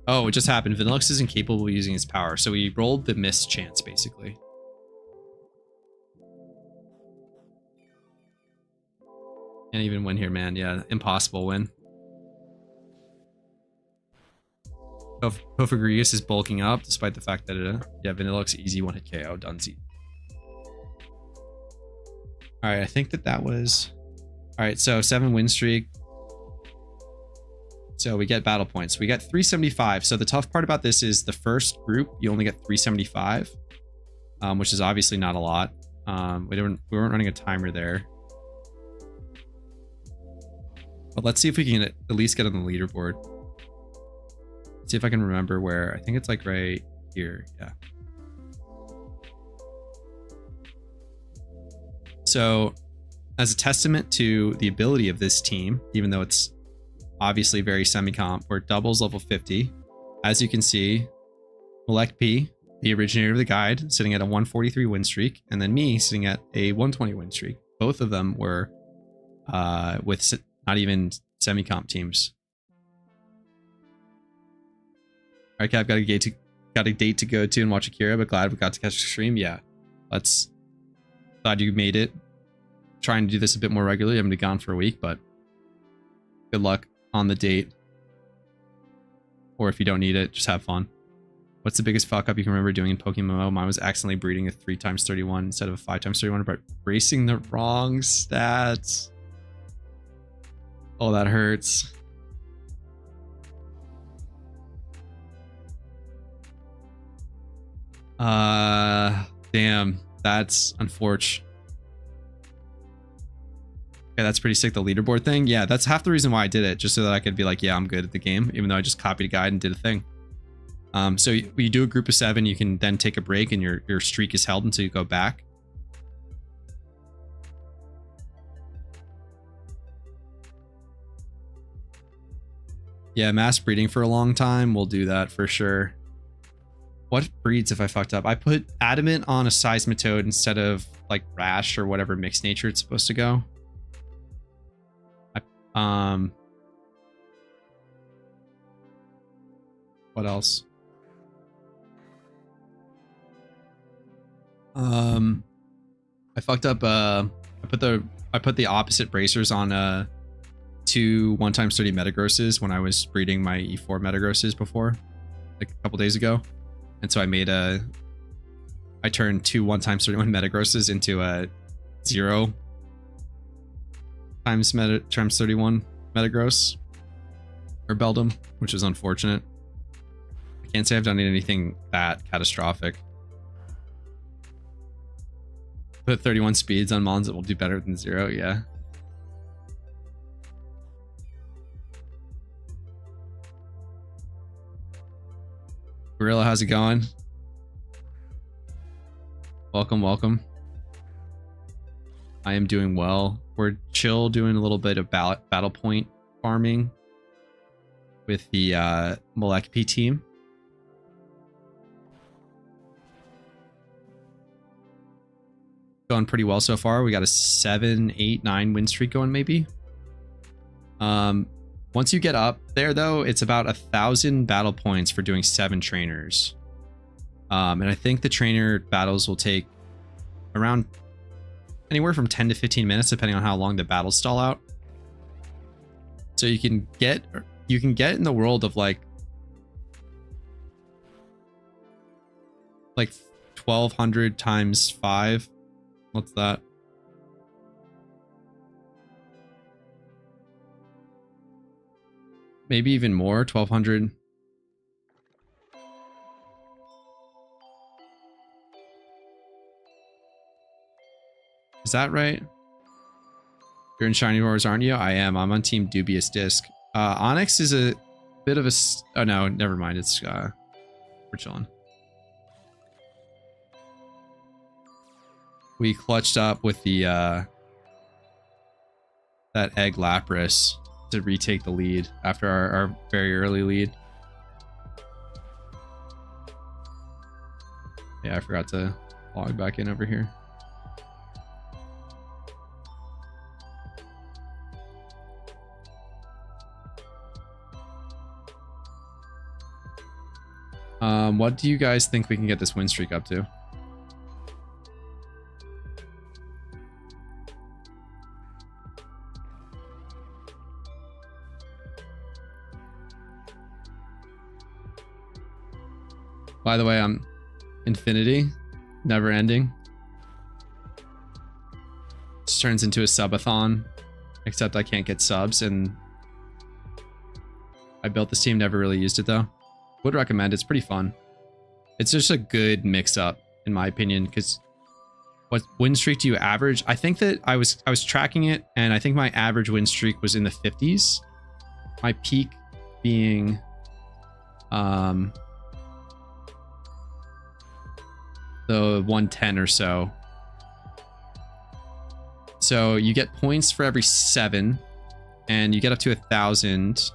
Oh, it just happened. Vanillix is incapable of using its power, so we rolled the miss chance, basically. Can't even win here, man. Yeah, impossible win. Cofagrigus is bulking up, despite the fact that yeah, Vanillix easy one hit KO, Dunsey. All right, I think that was... All right, so 7 win streak. So we get battle points. We get 375. So the tough part about this is the first group, you only get 375, which is obviously not a lot. We weren't running a timer there. But let's see if we can at least get on the leaderboard. Let's see if I can remember where. I think it's like right here. Yeah. So as a testament to the ability of this team, even though it's obviously very semi-comp, where doubles level 50. As you can see, Malek P, the originator of the guide, sitting at a 143 win streak, and then me sitting at a 120 win streak. Both of them were with not even semi-comp teams. All right, I've got a date to go to and watch Akira, but glad we got to catch the stream. Yeah, glad you made it. Trying to do this a bit more regularly. I'm gonna be gone for a week, but good luck on the date. Or if you don't need it, just have fun. What's the biggest fuck up you can remember doing in PokeMMO? Mine was accidentally breeding a 3x31 instead of a 5x31, but racing the wrong stats. Oh, that hurts. Damn, that's unfortunate. Okay, that's pretty sick, the leaderboard thing. Yeah, that's half the reason why I did it, just so that I could be like, yeah, I'm good at the game, even though I just copied a guide and did a thing. So you do a group of 7, you can then take a break and your streak is held until you go back. Yeah, mass breeding for a long time, we'll do that for sure. What breeds if I fucked up? I put Adamant on a Seismitoad instead of like Rash or whatever mixed nature it's supposed to go. What else? I fucked up. I put the opposite bracers on 2 1x30 Metagrosses when I was breeding my E4 Metagrosses before, like a couple days ago, and so I turned 2 1x31 Metagrosses into a 0 times 31 Metagross or Beldum, which is unfortunate. I can't say I've done anything that catastrophic. Put 31 speeds on mons that will do better than 0, yeah. Gorilla, how's it going? Welcome, welcome. I am doing well. We're chill doing a little bit of battle point farming with the Malek P team. Going pretty well so far. We got a 7, 8, 9 win streak going maybe. Once you get up there though, it's about 1,000 battle points for doing 7 trainers. And I think the trainer battles will take around anywhere from 10 to 15 minutes depending on how long the battles stall out. So you can get in the world of like 1,200 times 5. What's that? Maybe even more, 1,200. Is that right? You're in Shiny Wars, aren't you? I am. I'm on Team Dubious Disc. Onyx is a bit of a... Oh, no, never mind. It's... we're chilling. We clutched up with the... that Egg Lapras to retake the lead after our very early lead. Yeah, I forgot to log back in over here. What do you guys think we can get this win streak up to? By the way, I'm infinity, never ending. This turns into a subathon, except I can't get subs, and I built this team, never really used it though. Would recommend, it's pretty fun. It's just a good mix up, in my opinion, because what win streak do you average? I think that I was tracking it, and I think my average win streak was in the 50s. My peak being the 110 or so. So you get points for every 7, and you get up to 1,000.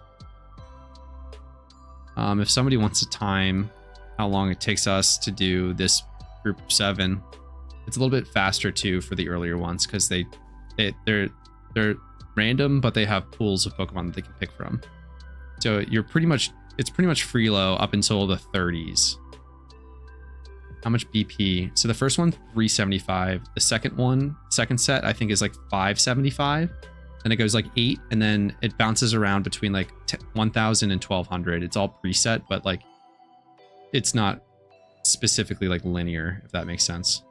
If somebody wants to time how long it takes us to do this group of 7, it's a little bit faster too for the earlier ones because they're random, but they have pools of Pokemon that they can pick from. So it's pretty much freelo up until the 30s. How much BP? So the first one 375. The second set I think is like 575. Then it goes like 8, and then it bounces around between like 1,000 and 1,200. It's all preset, but like it's not specifically like linear, if that makes sense.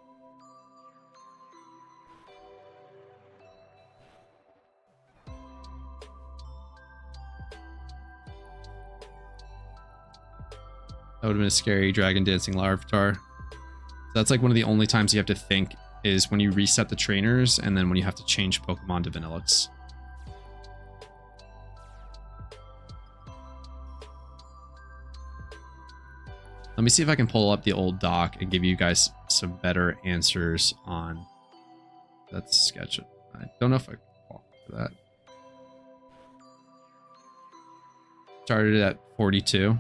That would have been a scary dragon dancing Larvitar. So that's like one of the only times you have to think is when you reset the trainers and then when you have to change Pokemon to Vanillix. Let me see if I can pull up the old doc and give you guys some better answers on that sketch. I don't know if I can walk for that. Started at 42.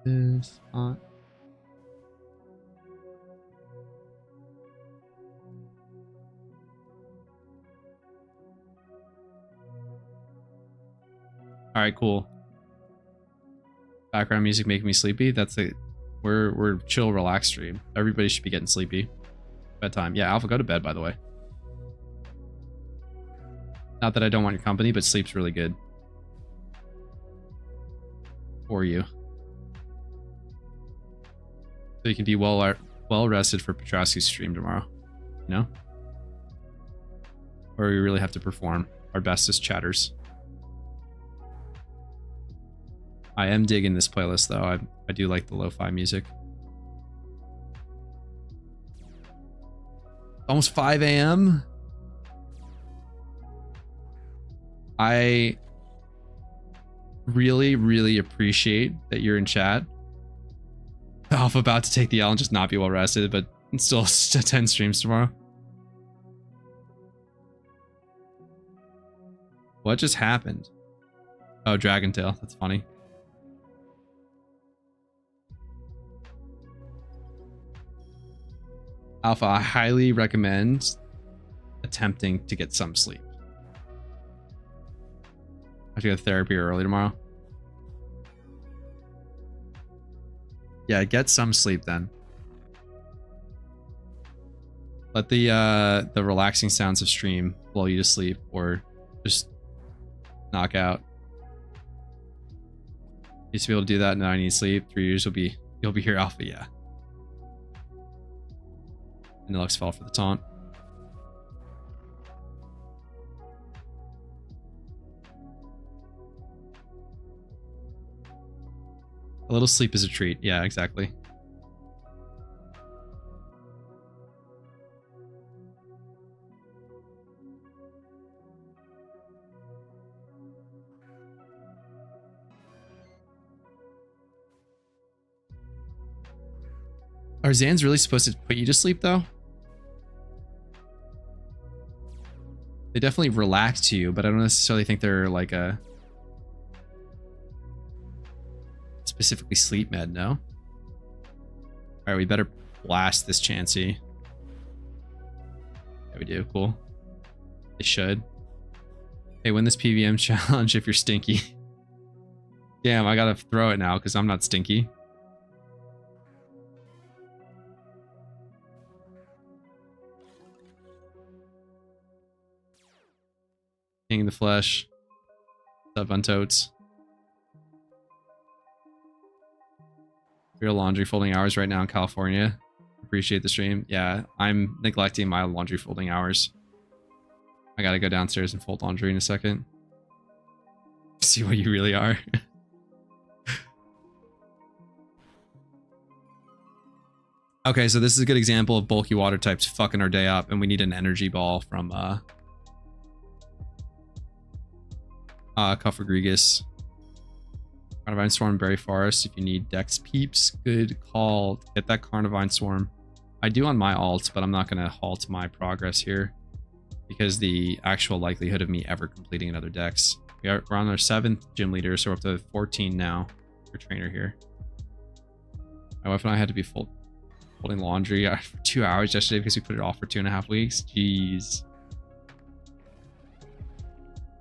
This on. All right, cool. Background music making me sleepy. That's a we're chill, relax stream. Everybody should be getting sleepy. Bedtime. Yeah, Alpha, go to bed, by the way. Not that I don't want your company, but sleep's really good for you. So you can be well rested for Petrosky's stream tomorrow. You know? Or we really have to perform our best as chatters. I am digging this playlist though. I do like the lo-fi music. Almost 5 a.m. I really, really appreciate that you're in chat. Alpha about to take the L and just not be well rested, but still 10 streams tomorrow. What just happened? Oh, Dragon Tail. That's funny. Alpha, I highly recommend attempting to get some sleep. I have to go to therapy early tomorrow. Yeah, get some sleep then. Let the relaxing sounds of stream lull you to sleep, or just knock out. Used to be able to do that, now I need sleep. 3 years you'll be here, Alpha, yeah. And Nilux fell for the taunt. A little sleep is a treat. Yeah, exactly. Are Zans really supposed to put you to sleep though? They definitely relax you, but I don't necessarily think they're like a specifically sleep med, no? Alright, we better blast this Chansey. Yeah, we do. Cool. They should. Hey, win this PVM challenge if you're stinky. Damn, I gotta throw it now because I'm not stinky. King of the Flesh. What's up, Untotes? Real laundry folding hours right now in California. Appreciate the stream. Yeah, I'm neglecting my laundry folding hours. I gotta go downstairs and fold laundry in a second. See what you really are. Okay, so this is a good example of bulky water types fucking our day up, and we need an energy ball from Cuffagrigus. Carnivine Swarm, Berry Forest. If you need Dex Peeps, good call. Get that Carnivine Swarm. I do on my alt, but I'm not going to halt my progress here because the actual likelihood of me ever completing another Dex. We're on our 7th gym leader, so we're up to 14 now for trainer here. My wife and I had to be folding laundry for 2 hours yesterday because we put it off for 2.5 weeks. Jeez.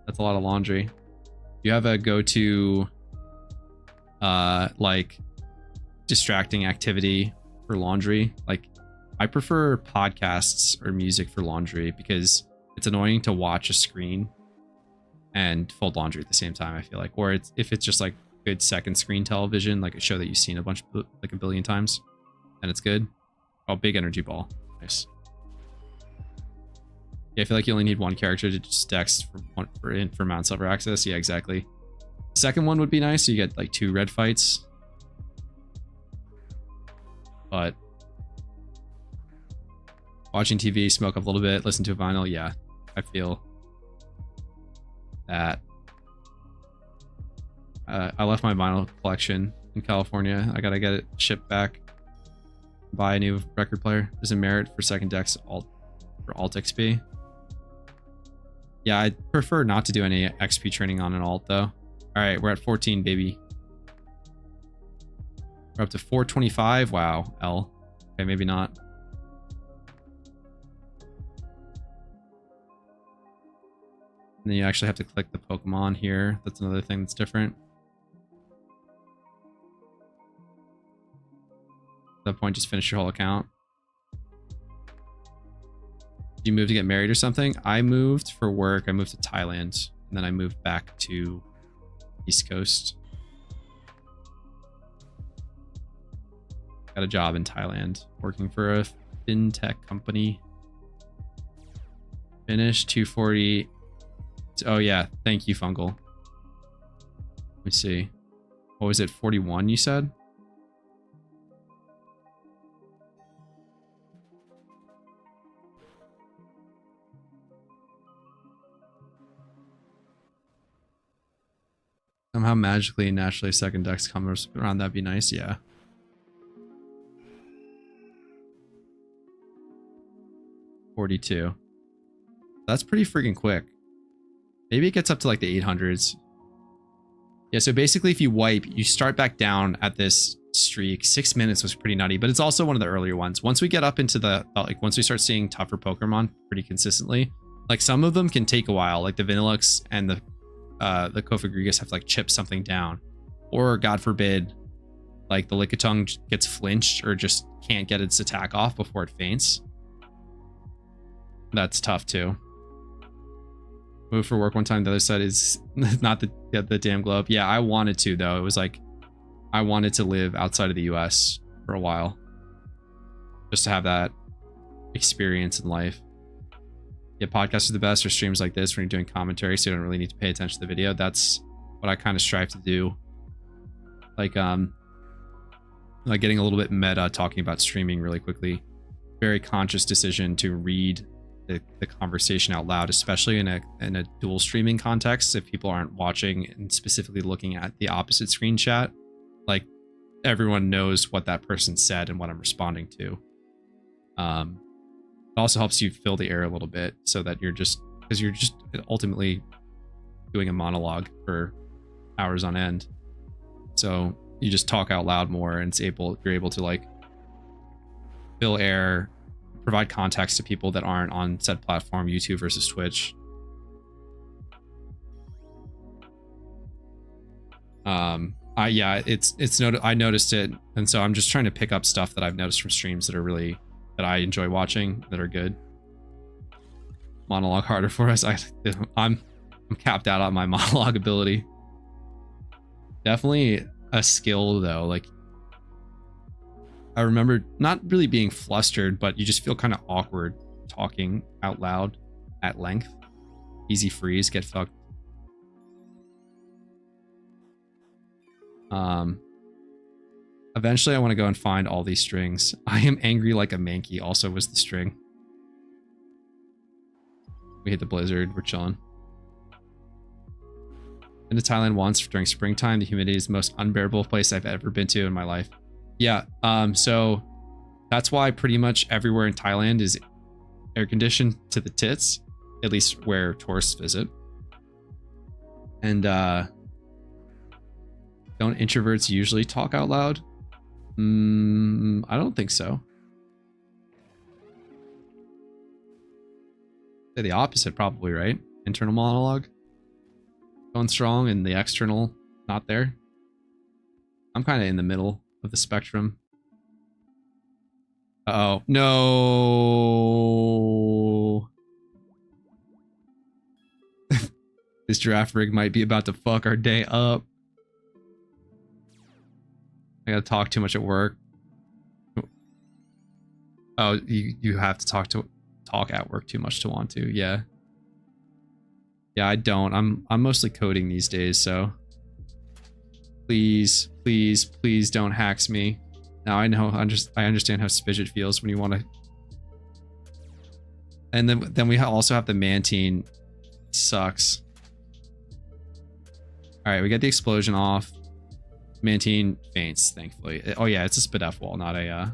That's a lot of laundry. You have a go-to like distracting activity for laundry? Like, I prefer podcasts or music for laundry because it's annoying to watch a screen and fold laundry at the same time, I feel like. Or if it's just like good second screen television, like a show that you've seen like a billion times, and it's good. Oh, big energy ball. Nice. Yeah, I feel like you only need one character to just dex for Mount Silver access. Yeah, exactly. Second one would be nice, so you get like 2 red fights. But watching TV, smoke up a little bit, listen to a vinyl, yeah, I feel that. I left my vinyl collection in California. I gotta get it shipped back. Buy a new record player. There's a merit for second dex for alt XP. Yeah, I prefer not to do any XP training on an alt though. All right, we're at 14, baby. We're up to 425. Wow, L. Okay, maybe not. And then you actually have to click the Pokemon here. That's another thing that's different. At that point, just finish your whole account. Did you move to get married or something? I moved for work. I moved to Thailand, and then I moved back to East Coast. Got a job in Thailand, working for a fintech company. Finished 240. Oh yeah, thank you, Fungal. Let me see. What was it, 41 you said? Somehow magically, naturally, second dex comes around. That'd be nice, yeah. $42. That's pretty freaking quick. Maybe it gets up to like the 800s. Yeah, so basically if you wipe, you start back down at this streak. 6 minutes was pretty nutty, but it's also one of the earlier ones. Once we get up into the, like once we start seeing tougher Pokemon pretty consistently, like some of them can take a while, like the Vanillux and the Cofagrigus have to like chip something down. Or God forbid, like the Lickitung gets flinched or just can't get its attack off before it faints. That's tough too. Moved for work one time. The other side is not the damn globe. Yeah, I wanted to though. It was like I wanted to live outside of the US for a while, just to have that experience in life. Yeah, podcasts are the best, or streams like this when you're doing commentary, so you don't really need to pay attention to the video. That's what I kind of strive to do. Like getting a little bit meta, talking about streaming really quickly. Very conscious decision to read the conversation out loud, especially in a dual streaming context. If people aren't watching and specifically looking at the opposite screen chat, like everyone knows what that person said and what I'm responding to. It also helps you fill the air a little bit so that you're just ultimately doing a monologue for hours on end. So you just talk out loud more, and you're able to like fill air, provide context to people that aren't on said platform, YouTube versus Twitch. I noticed it, and so I'm just trying to pick up stuff that I've noticed from streams that I enjoy watching, that are good. Monologue harder for us. I'm capped out on my monologue ability. Definitely a skill though. Like I remember not really being flustered, but you just feel kind of awkward talking out loud at length. Easy freeze, get fucked. Eventually I want to go and find all these strings. I am angry like a Mankey also was the string. We hit the blizzard, we're chilling. Been to Thailand once during springtime. The humidity is the most unbearable place I've ever been to in my life. Yeah, so that's why pretty much everywhere in Thailand is air conditioned to the tits, at least where tourists visit. And don't introverts usually talk out loud? I don't think so. Say the opposite, probably, right? Internal monologue going strong and the external not there. I'm kind of in the middle of the spectrum. Uh-oh. No. This giraffe rig might be about to fuck our day up. I gotta talk too much at work. Oh, you have to talk at work too much to want to. Yeah. Yeah, I don't. I'm mostly coding these days, so please don't hacks me. Now I know I understand how Spidget feels when you want to. And then we also have the Mantine. Sucks. All right, we got the explosion off. Mantine faints, thankfully. Oh yeah, it's a Spidef wall, not a.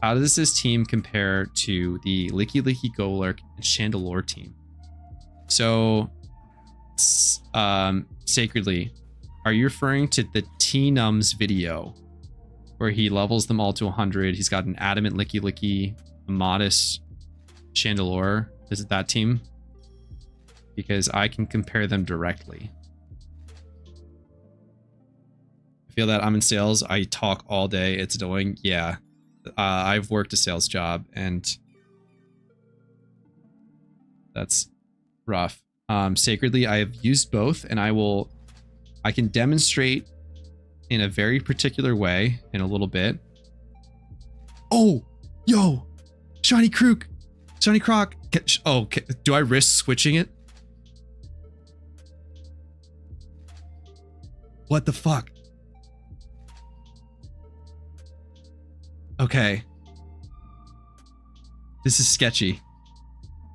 How does this team compare to the Licky Licky Golurk and Chandelure team? So, Sacredly, are you referring to the T-Nums video where he levels them all to 100? He's got an Adamant Licky Licky, a Modest Chandelure. Is it that team? Because I can compare them directly. I feel that I'm in sales. I talk all day. It's annoying. Yeah. I've worked a sales job and that's rough. Sacredly, I have used both and I can demonstrate in a very particular way in a little bit. Oh, yo, Shiny Croc. Oh, do I risk switching it? What the fuck? Okay. This is sketchy.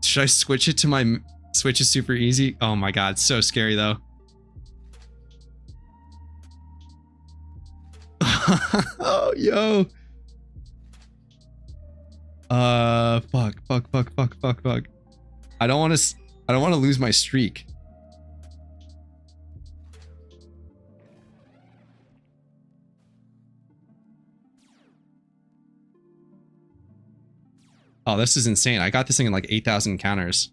Should I switch it to my Switch is super easy? Oh my god, so scary though. Oh, yo. Fuck. I don't want to lose my streak. Oh, this is insane. I got this thing in like 8,000 encounters.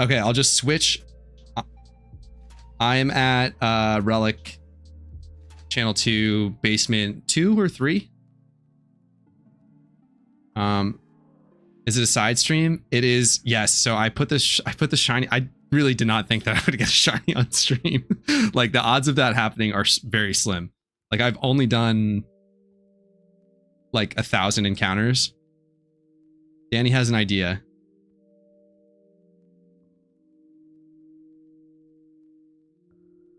Okay, I'll just switch. I'm at Relic Channel 2, Basement 2 or 3. Is it a side stream? It is, yes. So I put the shiny. I really did not think that I would get a shiny on stream. Like the odds of that happening are very slim. Like I've only done like 1,000 encounters. Danny has an idea.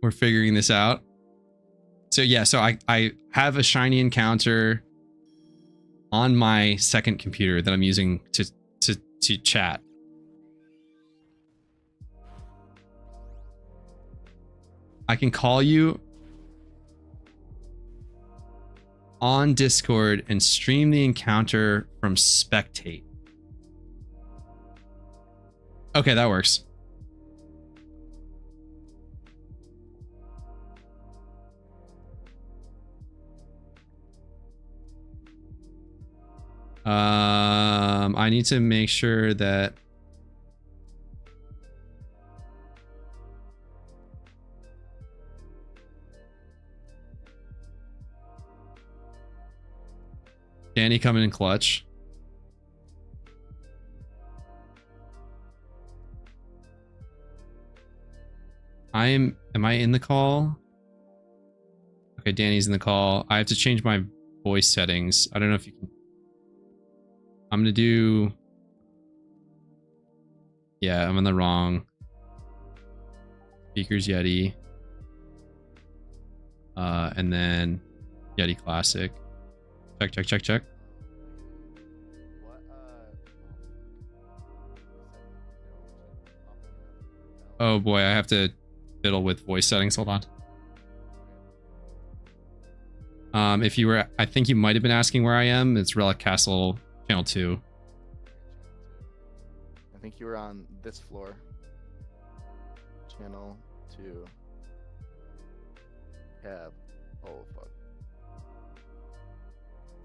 We're figuring this out. So yeah, so I have a shiny encounter on my second computer that I'm using to chat. I can call you on Discord and stream the encounter from Spectate. Okay, that works. I need to make sure that Danny coming in clutch. Am I in the call? Okay, Danny's in the call. I have to change my voice settings. I don't know if you can. I'm gonna do Yeah, I'm in the wrong. Speakers Yeti. And then Yeti Classic. Check. Oh boy, I have to fiddle with voice settings. Hold on. If you were, I think you might have been asking where I am. It's Relic Castle, Channel 2. I think you were on this floor. Channel 2. Cab. Oh, fuck.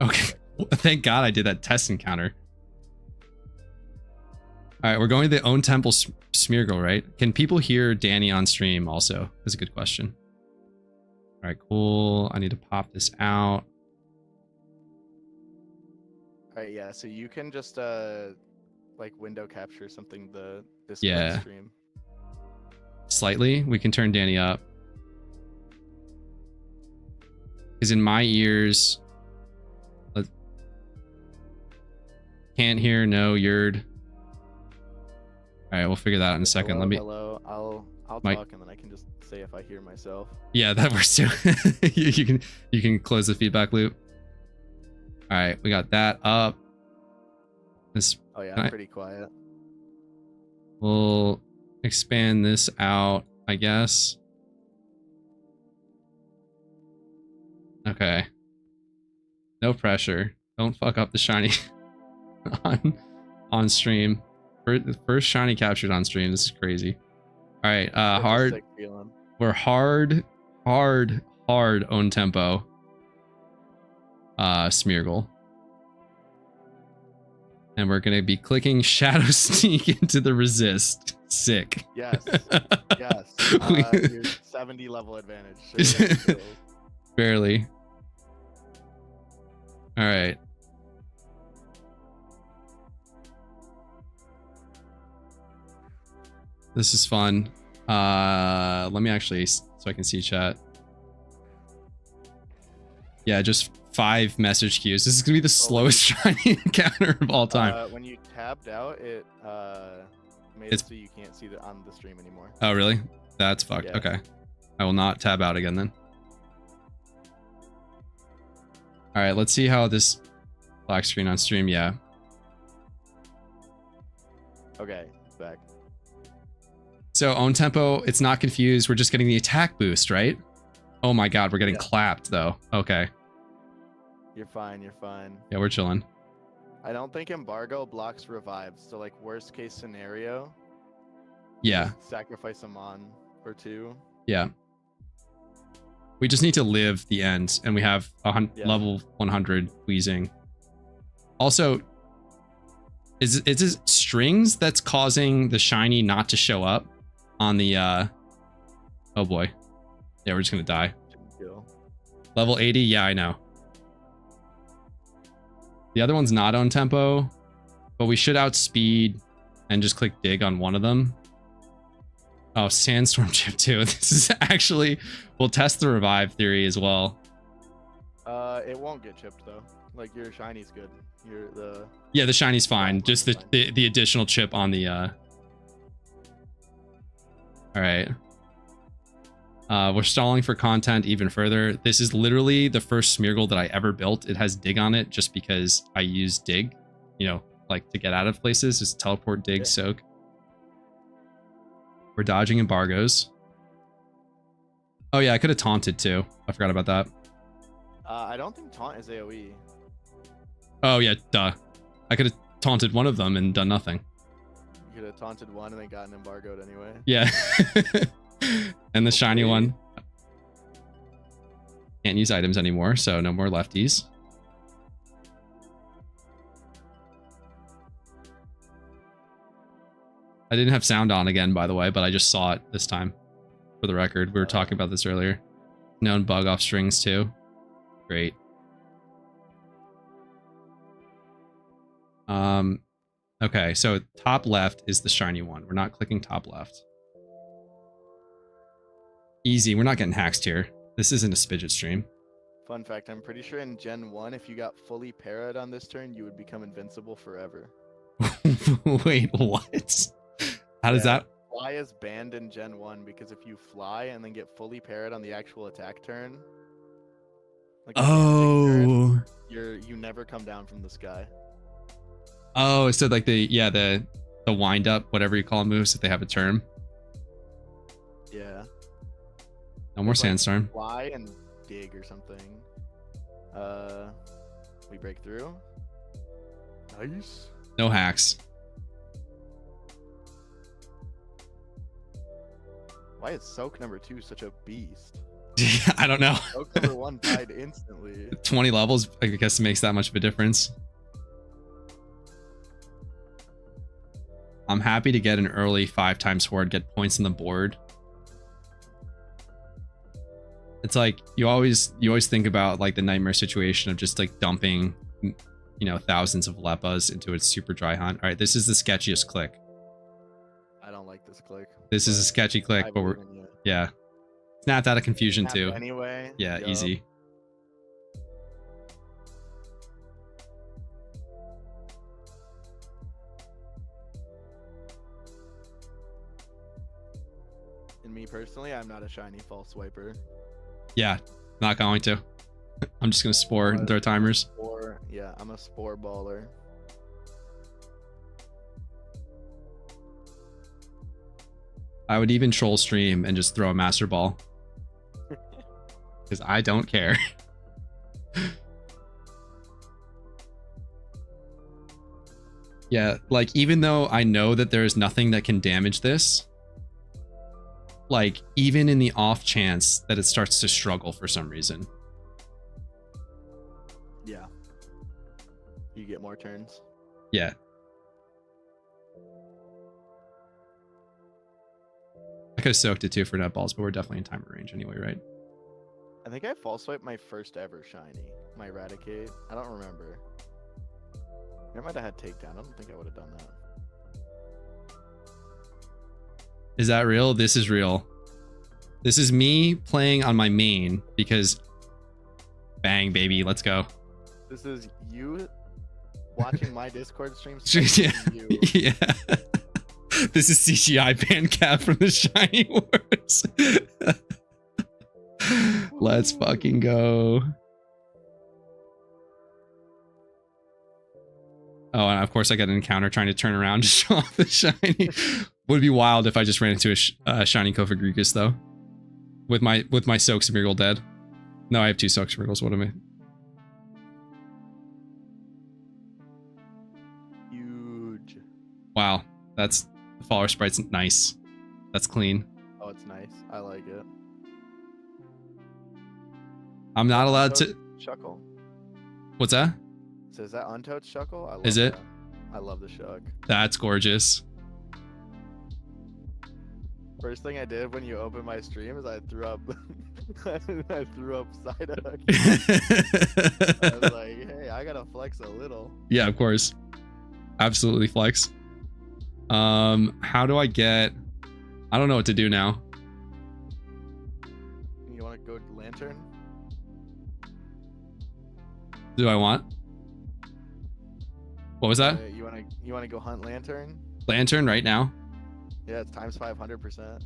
Okay. Thank God I did that test encounter. All right, we're going to the Own Temple Smeargle, right? Can people hear Danny on stream also? That's a good question. All right, cool. I need to pop this out. All right, yeah, so you can just like window capture something the Yeah. stream. Slightly, we can turn Danny up. Because in my ears, can't hear, no, Yurd. All right, we'll figure that out in a second. Hello, Let me. Hello, I'll talk and then I can just say if I hear myself. Yeah, that works too. you can close the feedback loop. All right, we got that up. This. Oh yeah, I'm pretty quiet. We'll expand this out, I guess. Okay. No pressure. Don't fuck up the shiny on stream. First shiny captured on stream. This is crazy. All right, hard. We're hard own tempo. Smeargle. And we're gonna be clicking Shadow Sneak into the resist. Sick. Yes. Yes. Your 70 level advantage. Barely. All right. This is fun. Let me actually, so I can see chat. Yeah, just 5 message queues. This is gonna be the slowest shiny encounter of all time. When you tabbed out, it made it so you can't see it on the stream anymore. Oh, really? That's fucked. Yeah. Okay. I will not tab out again then. All right, let's see how this black screen on stream. Yeah. Okay, it's back. So own tempo, it's not confused. We're just getting the attack boost, right? Oh my God, we're getting clapped though. Okay. You're fine. You're fine. Yeah, we're chilling. I don't think embargo blocks revives. So like worst case scenario. Yeah. Sacrifice a mon or 2. Yeah. We just need to live the end, and we have level 100 Wheezing. Also, is it strings that's causing the shiny not to show up on the oh boy. Yeah, we're just gonna die. Level 80, yeah, I know. The other one's not on tempo, but we should outspeed and just click dig on one of them. Oh, sandstorm chip too. This is actually, we'll test the revive theory as well. It won't get chipped though. Like your shiny's good. Yeah, the shiny's fine. Just the additional chip on the all right. We're stalling for content even further. This is literally the first Smeargle that I ever built. It has dig on it just because I use dig, you know, like to get out of places. Just teleport, dig, soak. We're dodging embargoes. Oh yeah, I could have taunted too. I forgot about that. I don't think taunt is AoE. Oh yeah, duh. I could have taunted one of them and done nothing. You could have taunted one and then gotten embargoed anyway. Yeah. And the shiny one. Can't use items anymore, so no more lefties. I didn't have sound on again, by the way, but I just saw it this time. For the record, we were talking about this earlier. Known bug off strings too. Great. Okay, so top left is the shiny one. We're not clicking top left. Easy, we're not getting hacked here. This isn't a Spidget stream. Fun fact, I'm pretty sure in Gen 1, if you got fully parried on this turn, you would become invincible forever. Wait, what? How does that? Fly is banned in Gen 1 because if you fly and then get fully parried on the actual attack turn, like the damaging turn, Oh. you never come down from the sky. Oh, so like the wind up, whatever you call moves, if they have a term. Yeah. No more sandstorm. Fly and dig or something. We break through. Nice. No hacks. Why is soak number 2 such a beast? I don't know. Soak number 1 died instantly. 20 levels, I guess, makes that much of a difference. I'm happy to get an early 5x horde, get points on the board. It's like you always think about like the nightmare situation of just like dumping, you know, thousands of Leppas into a super dry hunt. All right, this is the sketchiest click. I don't like this click. This is a sketchy click, but we're yeah. Snapped out of confusion too. Anyway. Yeah, Yup. easy. And me personally, I'm not a shiny false swiper. Yeah, not going to. I'm just gonna spore and throw timers. Yeah, I'm a spore baller. I would even troll stream and just throw a master ball. Because I don't care. Yeah, like even though I know that there is nothing that can damage this, like even in the off chance that it starts to struggle for some reason. Yeah. You get more turns. Yeah. I could have soaked it too for net balls, but we're definitely in timer range anyway, right? I think I false swiped my first ever shiny, my Eradicate. I don't remember. I might have had takedown. I don't think I would have done that. Is that real? This is real. This is me playing on my main because bang, baby, let's go. This is you watching my Discord stream. Yeah. You. Yeah. This is CGI band cap from the Shiny Wars. Let's fucking go. Oh, and of course I got an encounter trying to turn around to show off the shiny. Would be wild if I just ran into a shiny Kofagrigus though. With my Soak Smeargle dead. No, I have 2 Soak Smeargles. What am I? Huge. Wow, that's the Faller Sprite's nice. That's clean. Oh, it's nice. I like it. I'm not allowed to. Shuckle. What's that? So is that untouched Shuckle? I love Is it? that. I love the Shuck. That's gorgeous. First thing I did when you opened my stream is I threw up. I threw up Psyduck. I was like, hey, I gotta flex a little. Yeah, of course. Absolutely flex. How do I get? I don't know what to do now. You want to go Lantern? Do I want? What was that? You want to go hunt Lantern? Lantern right now? Yeah, it's times 500%.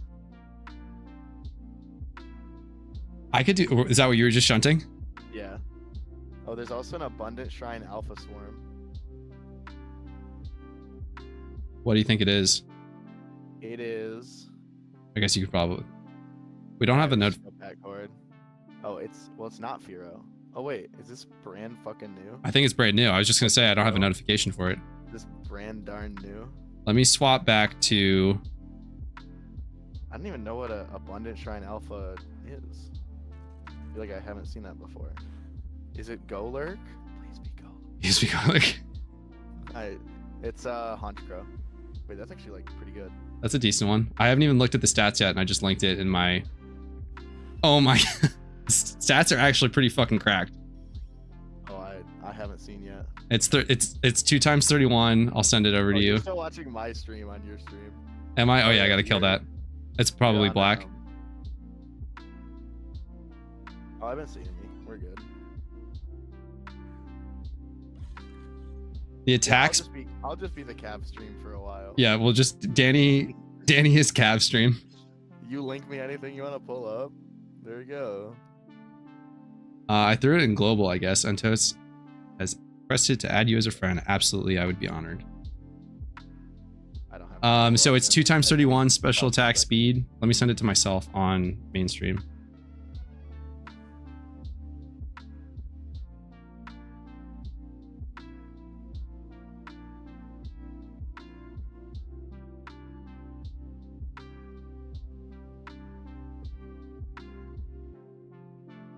I could do. Is that what you were just shunting? Yeah. Oh, there's also an Abundant Shrine Alpha Swarm. What do you think it is? It is. I guess you could probably. We don't have a note. Oh, it's not Firo. Oh wait, is this brand fucking new? I think it's brand new. I was just gonna say I don't have a notification for it. This brand darn new. Let me swap back to. I don't even know what a Abundant Shrine Alpha is. I feel like I haven't seen that before. Is it Golurk? Please be Golurk. Please be Golurk. It's Honchkrow. Wait, that's actually like pretty good. That's a decent one. I haven't even looked at the stats yet, and I just linked it in my. Oh my. Stats are actually pretty fucking cracked. Oh, I haven't seen yet. It's 2 times 31. I'll send it over to you. You're still watching my stream on your stream. Am I? Oh yeah, I gotta kill that. It's probably black. Oh, I've been seeing me. We're good. The Yeah, attacks. I'll just be the cap stream for a while. Yeah, we'll just Danny is Cav stream. You link me anything you want to pull up. There you go. I threw it in global, I guess. Antos has requested to add you as a friend. Absolutely, I would be honored. I don't have. So it's 2 times 31 special attack speed. Let me send it to myself on mainstream.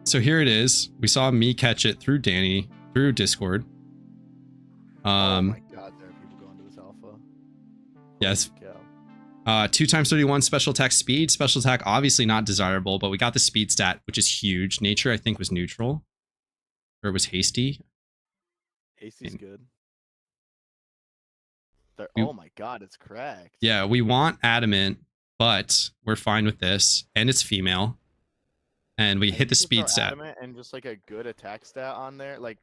So here it is. We saw me catch it through Danny, through Discord. Oh my god, there are people going to this alpha. Yes. 2 times 31 special attack speed. Special attack, obviously not desirable, but we got the speed stat, which is huge. Nature, I think, was neutral. Or it was hasty. Hasty's good. Oh my god, it's cracked. Yeah, we want adamant, but we're fine with this. And it's female. And we hit the speed stat. And just like a good attack stat on there, like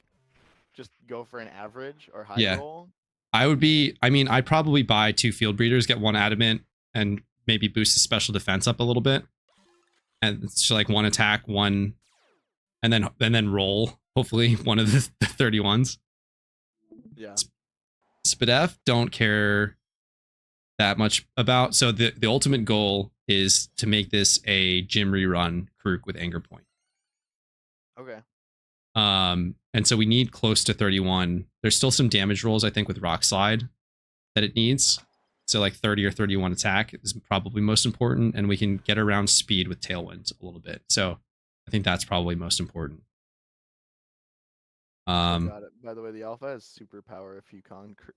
just go for an average or high roll. I'd probably buy 2 field breeders, get 1 adamant, and maybe boost the special defense up a little bit. And it's like 1 attack, 1, and then roll, hopefully, one of the 31s. Yeah. Spadef, don't care that much about. So the ultimate goal is to make this a gym rerun Karuk with Anger Point. Okay. And so we need close to 31. There's still some damage rolls, I think, with Rock Slide that it needs. So like 30 or 31 attack is probably most important, and we can get around speed with Tailwind a little bit. So I think that's probably most important. Got it. By the way, the alpha has superpower if you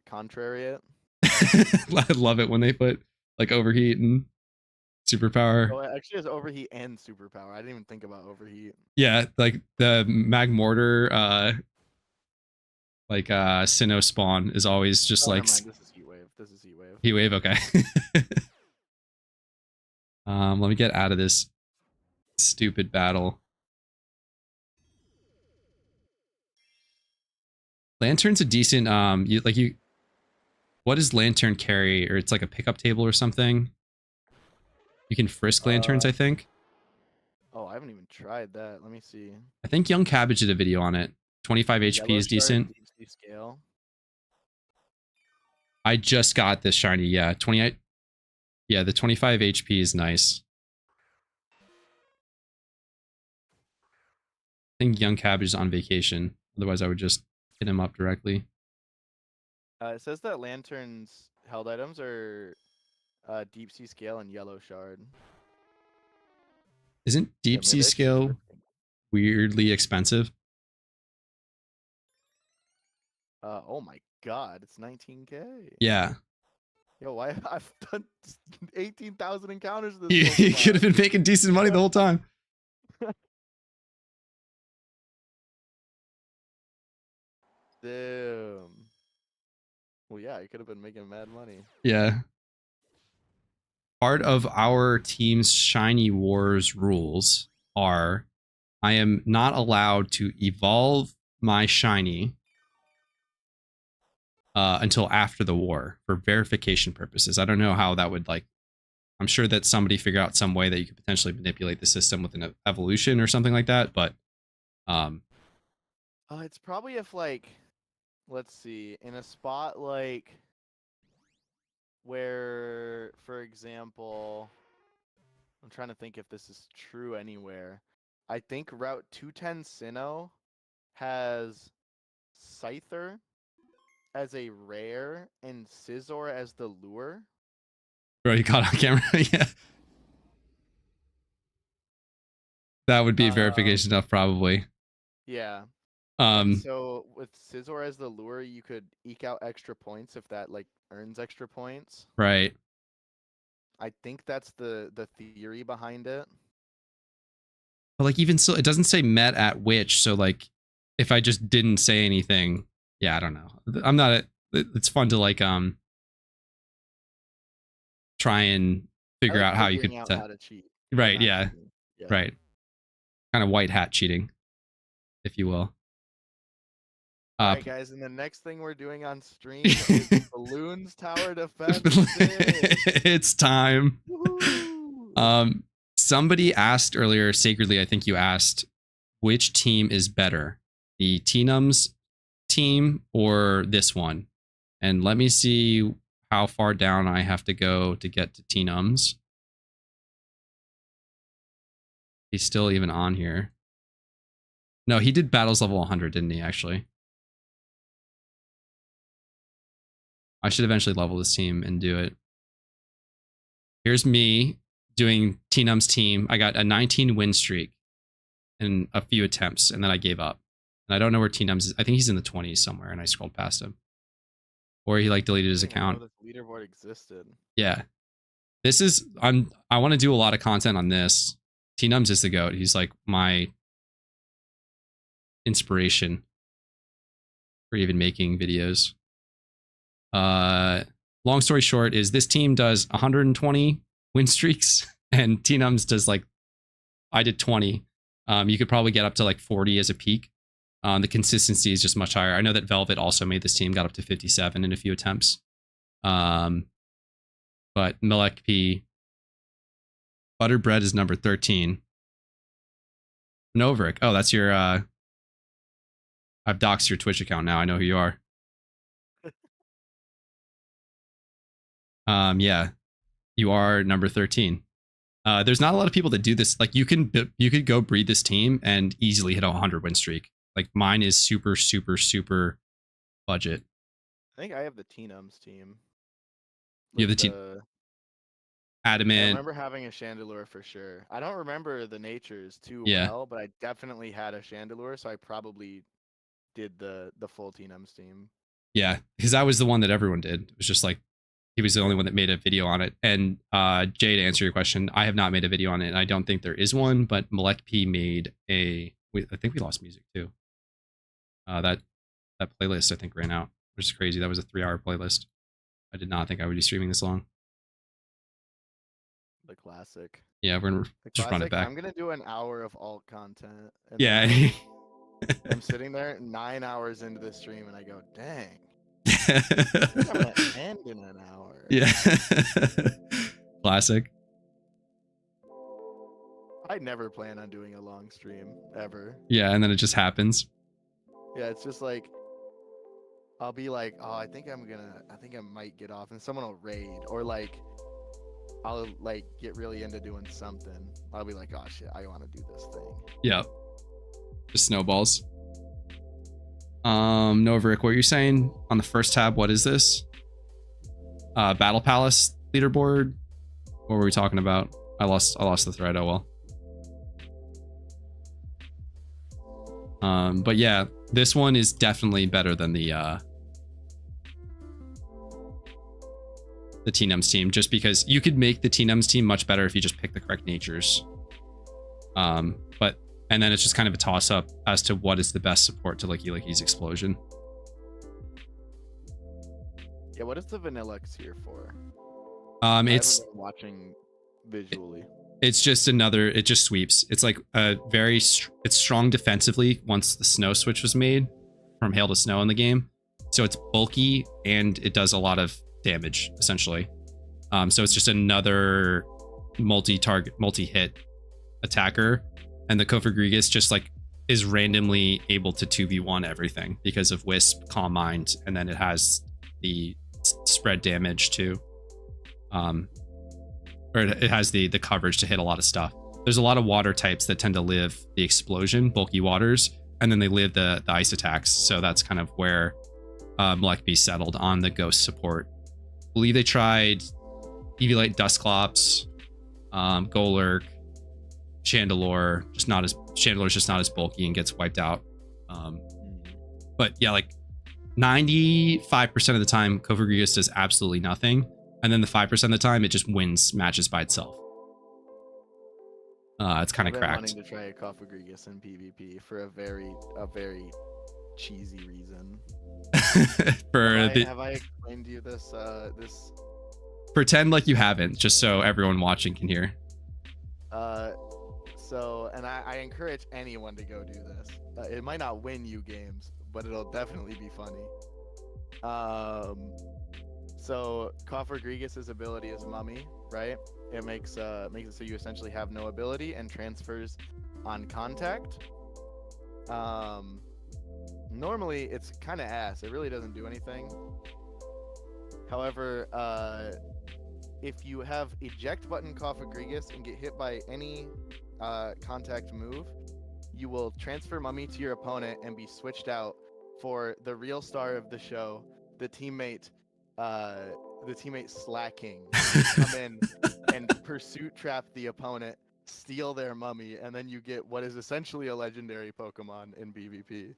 contrary it. I love it when they put like overheat and superpower. Oh, it actually has overheat and superpower. I didn't even think about overheat. Yeah, like the mag mortar Sinnoh spawn is always just like this is heat wave. This is heat wave. Heat wave, okay. Let me get out of this stupid battle. Lantern's a decent what does Lantern carry? Or it's like a pickup table or something? You can frisk lanterns, I think. Oh, I haven't even tried that. Let me see. I think Young Cabbage did a video on it. 25 HP is decent. Scale. I just got this shiny, yeah. 28. Yeah, the 25 HP is nice. I think Young Cabbage is on vacation. Otherwise, I would just hit him up directly. It says that Lantern's held items are Deep Sea Scale and Yellow Shard. Isn't Deep Sea Scale weirdly expensive? Oh my god, it's 19k. Yeah. Yo, I've done 18,000 encounters this You could have been making decent money the whole time. Damn. Well, yeah, I could have been making mad money. Yeah. Part of our team's Shiny Wars rules are I am not allowed to evolve my shiny until after the war for verification purposes. I don't know how that would I'm sure that somebody figured out some way that you could potentially manipulate the system with an evolution or something like that, but it's probably if let's see, in a spot where, for example, I'm trying to think if this is true anywhere. I think Route 210 Sinnoh has Scyther as a rare and Scizor as the lure. Bro, you caught on camera? Yeah. That would be verification enough, probably. Yeah. So with Scizor as the lure, you could eke out extra points if that earns extra points. Right. I think that's the theory behind it. But even so, it doesn't say met at which. So if I just didn't say anything, yeah, I don't know. I'm not. It's fun to try and figure out how you could. How to cheat. Right. Yeah. Right. Kind of white hat cheating, if you will. Uh, Alright, guys, and the next thing we're doing on stream is Balloons Tower Defense 6. it's time. Woohoo! Somebody asked earlier, sacredly, I think you asked, which team is better, the Tnums team or this one? And let me see how far down I have to go to get to Tnums. He's still even on here. No, he did battles level 100, didn't he, actually? I should eventually level this team and do it. Here's me doing Tnum's team. I got a 19 win streak in a few attempts, and then I gave up. And I don't know where Tnums is. I think he's in the 20s somewhere, and I scrolled past him. Or he like deleted his account. This leaderboard existed. Yeah. This is I want to do a lot of content on this. Tnums is the GOAT. He's like my inspiration for even making videos. Long story short is this team does 120 win streaks and Tnums does like, I did 20. You could probably get up to like 40 as a peak. The consistency is just much higher. I know that Velvet also made this team, got up to 57 in a few attempts. But Milek P, Butterbread is number 13. Novrik, oh, that's your, I've doxed your Twitch account now. I know who you are. Yeah, you are number 13. There's not a lot of people that do this. Like you could go breed this team and easily hit a 100 win streak. Like mine is super, super, super budget. I think I have the Tnums team. You have the team. Adamant. I remember having a Chandelure for sure. I don't remember the natures too well, but I definitely had a Chandelure, so I probably did the full Tnums team. Yeah, because I was the one that everyone did. It was just like he was the only one that made a video on it. And Jay, to answer your question, I have not made a video on it, and I don't think there is one. But Milek P made a. I think we lost music too. That playlist I think ran out, which is crazy. That was a 3-hour playlist. I did not think I would be streaming this long. The classic. Yeah, we're gonna just run it back. I'm gonna do an hour of alt content. And yeah. I'm sitting there 9 hours into the stream, and I go, "Dang, I'm gonna end in an hour." Yeah. Classic. I never plan on doing a long stream ever. Yeah, and then it just happens. Yeah, it's just like I'll be like, "Oh, I think I might get off," and someone will raid, or like I'll like get really into doing something. I'll be like, "Oh shit, I want to do this thing." Yeah. Just snowballs. Novrik, what you're saying on the first tab, what is this? Battle Palace leaderboard? What were we talking about? I lost the thread, oh well. But yeah, this one is definitely better than the Tnums team, just because you could make the Tnums team much better if you just pick the correct natures. And then it's just kind of a toss-up as to what is the best support to Licky Explosion. Yeah, what is the Vanillix here for? It's watching visually. It's just another. It just sweeps. It's like a very. It's strong defensively once the snow switch was made from hail to snow in the game. So it's bulky and it does a lot of damage essentially. So it's just another multi-target, multi-hit attacker. And the Kofagrigus just like is randomly able to 2v1 everything because of Wisp, Calm Mind, and then it has the spread damage too. Or it has the coverage to hit a lot of stuff. There's a lot of water types that tend to live the explosion, bulky waters, and then they live the ice attacks. So that's kind of where Milek B settled on the ghost support. I believe they tried Eviolite Dusclops, Golurk, Chandelure, Chandelure's just not as bulky and gets wiped out. But yeah, like 95% of the time, Kofagrigus does absolutely nothing, and then the 5% of the time, it just wins matches by itself. It's kind of cracked. Wanting to try a Kofagrigus in PvP for a very cheesy reason. Have I explained to you this? Pretend like you haven't, just so everyone watching can hear. And I encourage anyone to go do this. It might not win you games, but it'll definitely be funny. So Coffer ability is Mummy, right? It makes it so you essentially have no ability and transfers on contact. Normally it's kind of ass. It really doesn't do anything. However, if you have eject button Coffer and get hit by any contact move, you will transfer Mummy to your opponent and be switched out for the real star of the show, the teammate Slacking, come in and pursuit trap the opponent, steal their Mummy, and then you get what is essentially a legendary Pokemon in PvP.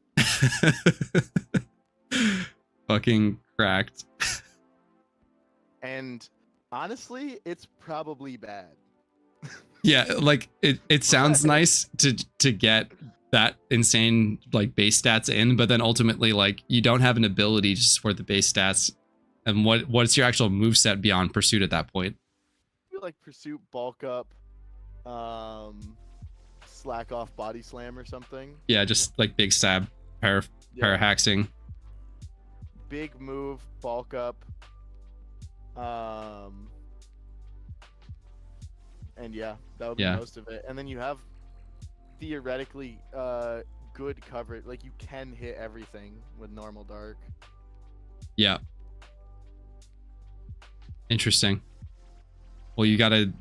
Fucking cracked. And honestly, it's probably bad. Yeah, like it sounds nice to get that insane like base stats in, but then ultimately like you don't have an ability to support the base stats. And what's your actual move set beyond pursuit at that point? I feel like pursuit, bulk up, slack off, body slam or something. Yeah, just like big stab, parahaxing. Big move, bulk up. And yeah, that would be most of it. And then you have theoretically good coverage. Like you can hit everything with normal dark. Yeah. Interesting. Well, you gotta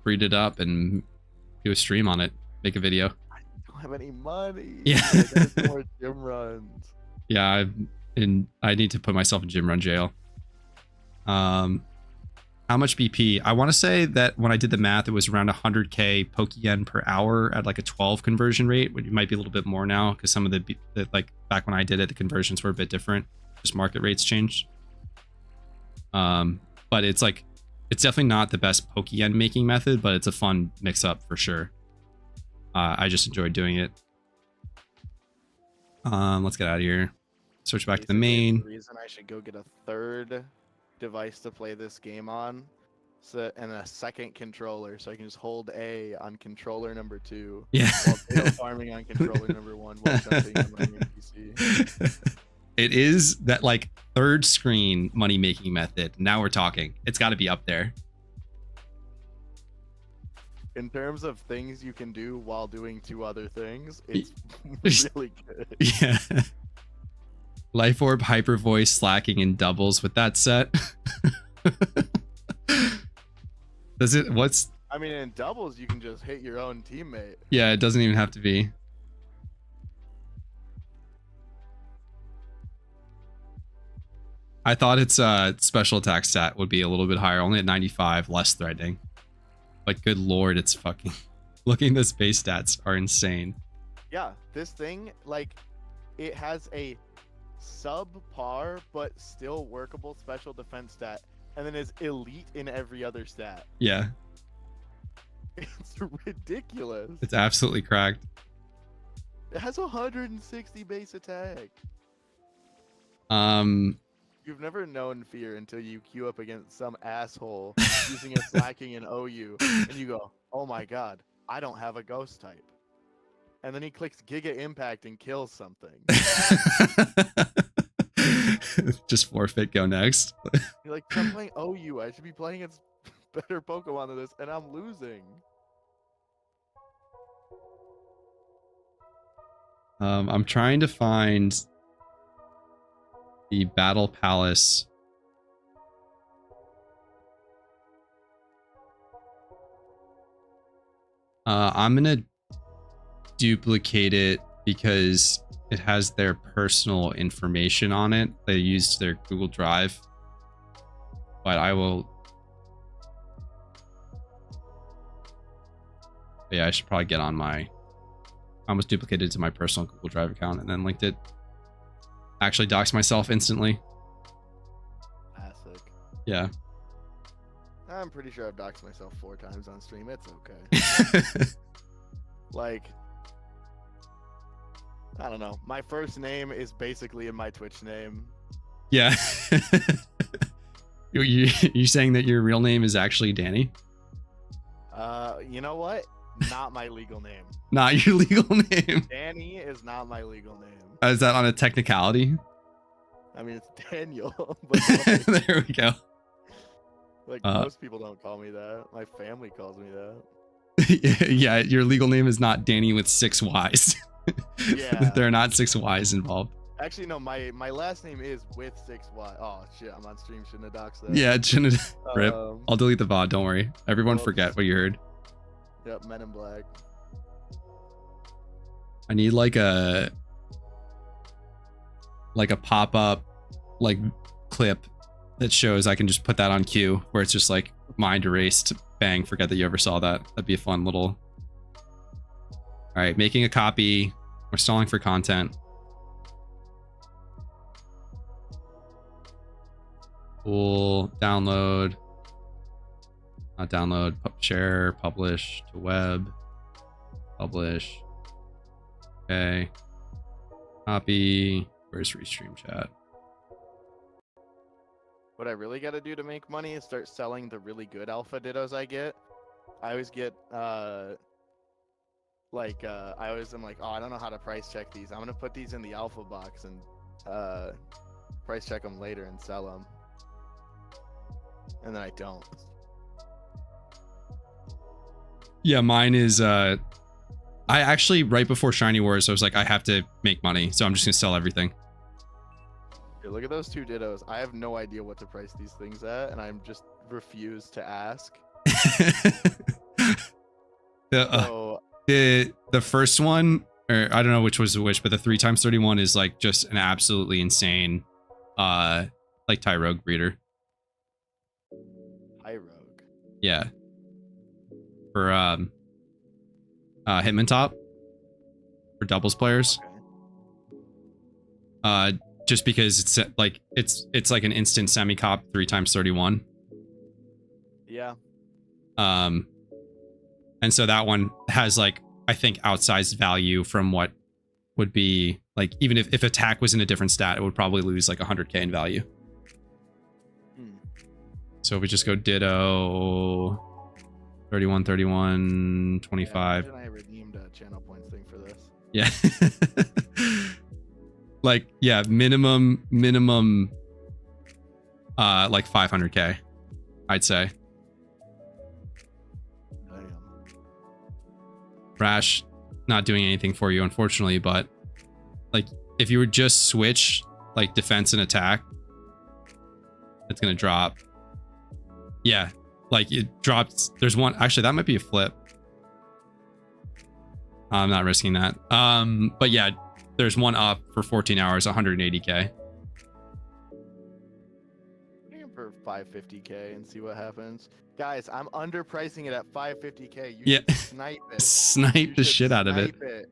breed it up and do a stream on it. Make a video. I don't have any money. Yeah. I gotta do more gym runs. Yeah, I need to put myself in gym run jail. How much BP? I want to say that when I did the math, it was around 100k Pokeyen per hour at like a 12 conversion rate. It might be a little bit more now because some of the like back when I did it, the conversions were a bit different. Just market rates changed. But it's like it's definitely not the best Pokeyen making method, but it's a fun mix up for sure. I just enjoyed doing it. Let's get out of here. Switch back to the main. The reason I should go get a third device to play this game on, and a second controller, so I can just hold A on controller number 2. Yeah. While farming on controller number 1 while jumping on my main PC. It is that like third screen money making method. Now we're talking. It's got to be up there. In terms of things you can do while doing 2 other things, it's really good. Yeah. Life Orb, Hyper Voice, Slacking, and doubles with that set. Does it? What's? I mean, in doubles, you can just hit your own teammate. Yeah, it doesn't even have to be. I thought its special attack stat would be a little bit higher, only at 95, less threatening. But good lord, it's fucking... Looking at the base stats are insane. Yeah, this thing, like, it has a subpar but still workable special defense stat, and then is elite in every other stat. Yeah. It's ridiculous. It's absolutely cracked. It has 160 base attack. You've never known fear until you queue up against some asshole using a slacking and OU, and you go, oh my god, I don't have a ghost type. And then he clicks Giga Impact and kills something. Just forfeit, go next. You're like, I'm playing OU, I should be playing against better Pokemon than this, and I'm losing. I'm trying to find the Battle Palace. I'm gonna duplicate it because it has their personal information on it. They used their Google Drive, but I will. Yeah, I should probably get on my. I almost duplicated it to my personal Google Drive account and then linked it. Actually doxed myself instantly. Classic. Yeah. I'm pretty sure I've doxed myself 4 times on stream. It's okay. Like, I don't know. My first name is basically in my Twitch name. Yeah. you saying that your real name is actually Danny? You know what? not my legal name. Not your legal name. Danny is not my legal name. Is that on a technicality? I mean, it's Daniel. But like, There we go. like most people don't call me that. My family calls me that. Yeah, your legal name is not Danny with 6 Y's. Yeah. There are not 6 Y's involved. Actually, no, my last name is with 6 Y. Oh, shit, I'm on stream. Shouldn't have doxed that. Yeah, it shouldn't. Rip. I'll delete the VOD, don't worry. Everyone Whoops. forget what you heard. Yep, Men in Black. I need like a pop-up like clip that shows I can just put that on cue where it's just like mind erased, bang, forget that you ever saw that. That'd be a fun little. All right, making a copy. We're stalling for content. Cool. Download. Not download. Share. Publish to web. Publish. Okay. Copy. Where's restream chat? What I really got to do to make money is start selling the really good alpha dittos I get. I always get I always am like, oh, I don't know how to price check these. I'm gonna put these in the alpha box and price check them later and sell them. And then I don't. Yeah, mine is I actually right before Shiny Wars I was like I have to make money, so I'm just gonna sell everything. Here, look at those 2 dittos. I have no idea what to price these things at, and I'm just refuse to ask. The first one, or I don't know which was which, but the 3x31 is like just an absolutely insane like Tyrogue breeder. Tyrogue. Yeah. For Hitman Top for doubles players. Okay. Just because it's like an instant semi-cop 3x31. Yeah. And so that one has like I think outsized value from what would be like even if attack was in a different stat, it would probably lose like 100k in value. So if we just go ditto 31, 31, 25. Yeah, I redeemed a channel points thing for this. Yeah. Like, yeah, minimum like 500k, I'd say. Damn. Rash not doing anything for you, unfortunately, but like if you would just switch like defense and attack, it's gonna drop. Yeah, like it drops. There's one actually that might be a flip. I'm not risking that. But yeah, there's one up for 14 hours, 180k. For 550k and see what happens. Guys, I'm underpricing it at 550k. You Yeah. should snipe it. Snipe You the should shit out of it. snipe it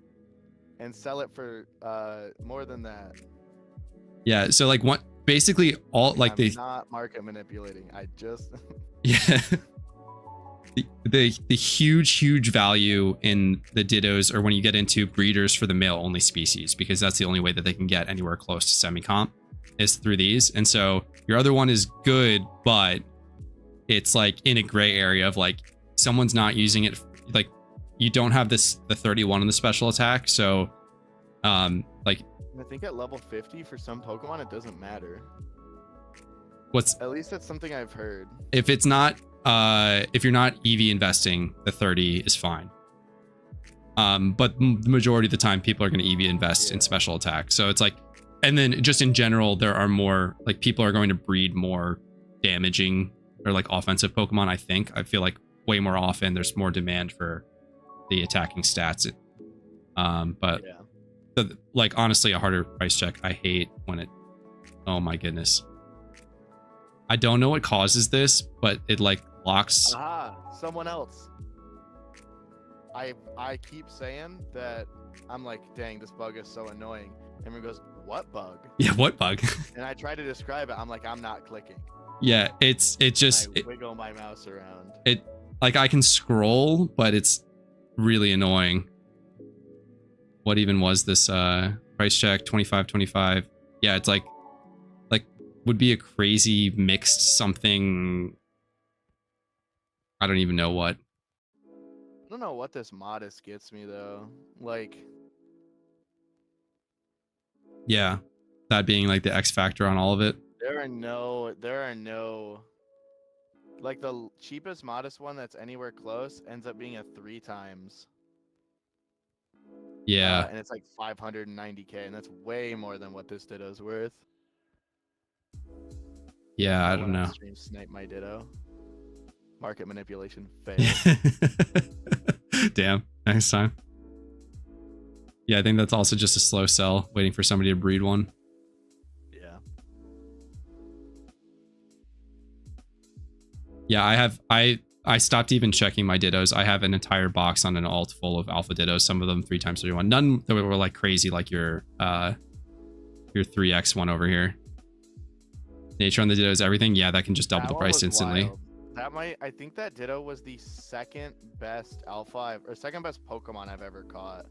and sell it for more than that. Yeah, so like what basically all like I'm not market manipulating. I just yeah. The huge value in the dittos are when you get into breeders for the male only species, because that's the only way that they can get anywhere close to semi-comp is through these. And so your other one is good, but it's like in a gray area of like someone's not using it. Like you don't have the 31 on the special attack. So like I think at level 50 for some Pokemon it doesn't matter. At least that's something I've heard. If it's not if you're not EV investing, the 30 is fine. But the majority of the time people are going to EV invest in special attack. So it's like, and then just in general, there are more like people are going to breed more damaging or like offensive Pokemon. I feel like way more often there's more demand for the attacking stats. But like honestly, a harder price check. I hate when it, oh my goodness. I don't know what causes this, but it like locks. Someone else. I keep saying that I'm like, dang, this bug is so annoying. And everyone goes, what bug? Yeah, what bug? And I try to describe it. I'm like, I'm not clicking. Yeah, it just wiggle my mouse around. It like I can scroll, but it's really annoying. What even was this price check? 25. Yeah, it's like would be a crazy mixed something. I don't even know what. No, don't know what this modest gets me though. Like, Yeah, that being like the X factor on all of it. there are no, like the cheapest modest one that's anywhere close ends up being a 3 times. Yeah, And it's like 590k, and that's way more than what this Ditto's worth. yeah, I I don't went on know. stream snipe my Ditto. Market manipulation fail. Damn, next time. Yeah, I think that's also just a slow sell, waiting for somebody to breed one. Yeah. Yeah, I stopped even checking my Dittos. I have an entire box on an alt full of alpha Dittos, some of them 3x31. None that were like crazy like your 3x one over here. Nature on the Dittos, everything. Yeah, that can just double That the one price was instantly. wild. I think that Ditto was the second best alpha or second best Pokemon I've ever caught.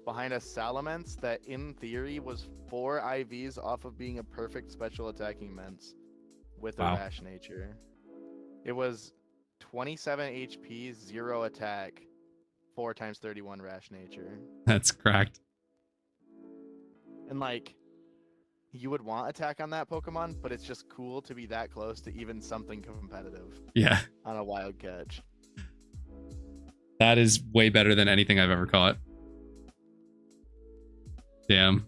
Behind a Salamence that in theory was 4 IVs off of being a perfect special attacking Mence with a Wow. rash nature. It was 27 HP, 0 attack, 4x31 rash nature. That's cracked. And like, you would want attack on that Pokemon, but it's just cool to be that close to even something competitive Yeah, on a wild catch. that is way better than anything I've ever caught. Damn.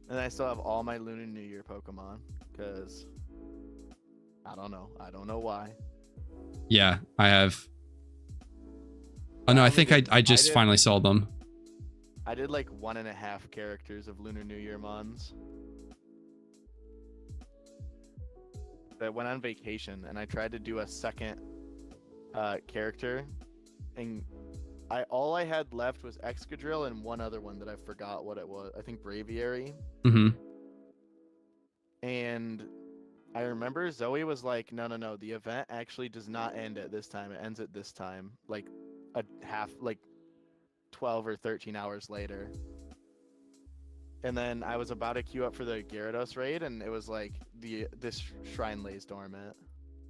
And I still have all my Lunar New Year Pokemon, because I don't know why. Yeah, I have. Oh no, I think I just finally sold them. I did like 1.5 characters of Lunar New Year Mons. I went on vacation and I tried to do a second character, and all I had left was Excadrill and one other one that I forgot what it was. I think Braviary. Mm-hmm. And I remember Zoe was like, no, the event actually does not end at this time. It ends at this time, like a half, like 12 or 13 hours later. And then I was about to queue up for the Gyarados raid, and it was like this shrine lays dormant.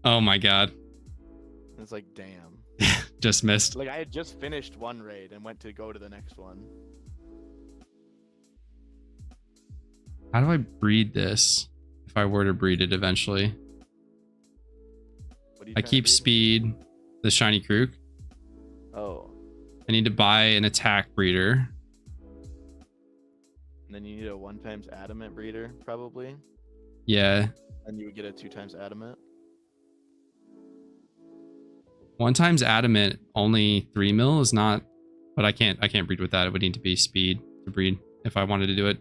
Oh my god. And it's like, damn. Just missed. Like I had just finished one raid and went to go to the next one. How do I breed this? If I were to breed it eventually. What are you I trying to keep breed? speed, the shiny Krook. Oh. I need to buy an attack breeder. And then you need a 1x adamant breeder, probably. Yeah. And you would get a 2x adamant. 1x adamant, only 3 mil is not, but I can't breed with that. It would need to be speed to breed if I wanted to do it.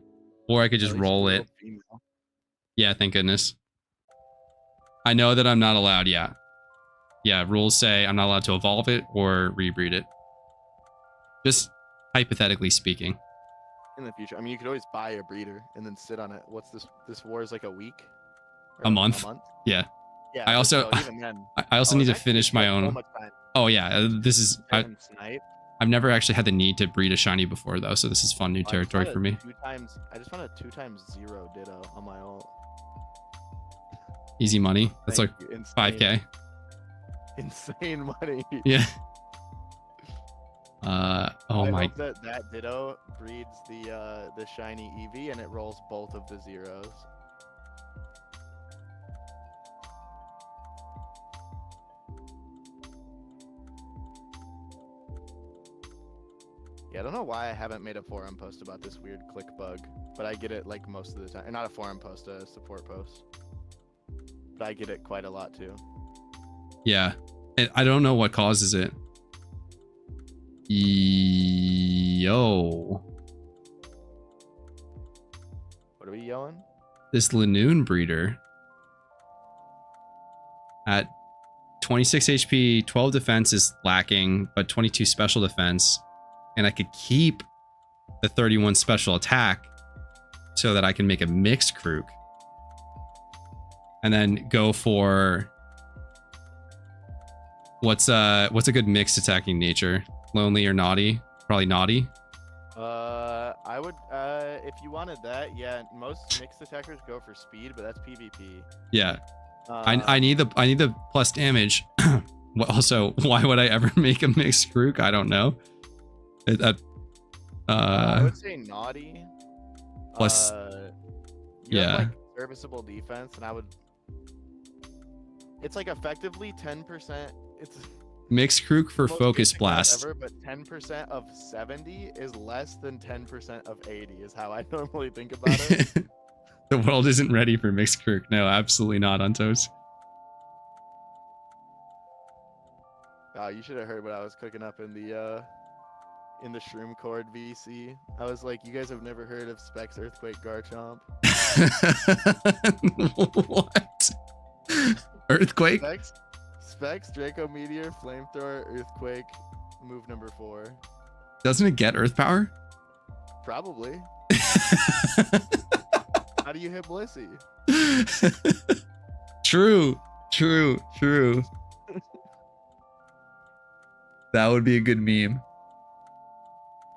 Or I could just At least roll male, it. female. Yeah, thank goodness. I know that I'm not allowed, yeah. Yeah, rules say I'm not allowed to evolve it or rebreed it. Just hypothetically speaking. In the future. I mean, you could always buy a breeder and then sit on it. What's this? This war is like a week? Or A month? A month? Yeah. Yeah. I also even then. I also need to finish my So own. much time. Oh yeah, this is Snipe. I've never actually had the need to breed a shiny before though, so this is fun new territory for me. I just want a 2x0 Ditto on my ult. Easy money. That's Thank like you. Insane, 5k. Insane money. Yeah. Oh I my. hope that Ditto breeds the shiny Eevee and it rolls both of the zeros. Yeah, I don't know why I haven't made a forum post about this weird click bug, but I get it like most of the time. Or not a forum post, a support post. But I get it quite a lot too. Yeah. And I don't know what causes it. Yo. What are we yelling? This Lanoon breeder at 26 HP, 12 defense is lacking, but 22 special defense. And I could keep the 31 special attack so that I can make a mixed Krook. And then go for what's a good mixed attacking nature? Lonely or naughty? Probably naughty. I would if you wanted that, yeah, most mixed attackers go for speed, but that's PvP. Yeah. I need the plus damage. Also, why would I ever make a mixed Krook? I don't know. I would say naughty. Plus, you have yeah. like serviceable defense, and I would. It's like effectively 10%. It's Mixed Krook for most Focus basic math Blast. ever, but 10% of 70 is less than 10% of 80. Is how I normally think about it. The world isn't ready for Mixed Krook. No, absolutely not, Untos. Oh, you should have heard what I was cooking up in the Shroom Cord VC. I was like, you guys have never heard of Specs Earthquake Garchomp? What? Earthquake? Specs, Draco Meteor, Flamethrower, Earthquake, move number 4. Doesn't it get Earth Power? Probably. How do you hit Blissey? True. That would be a good meme.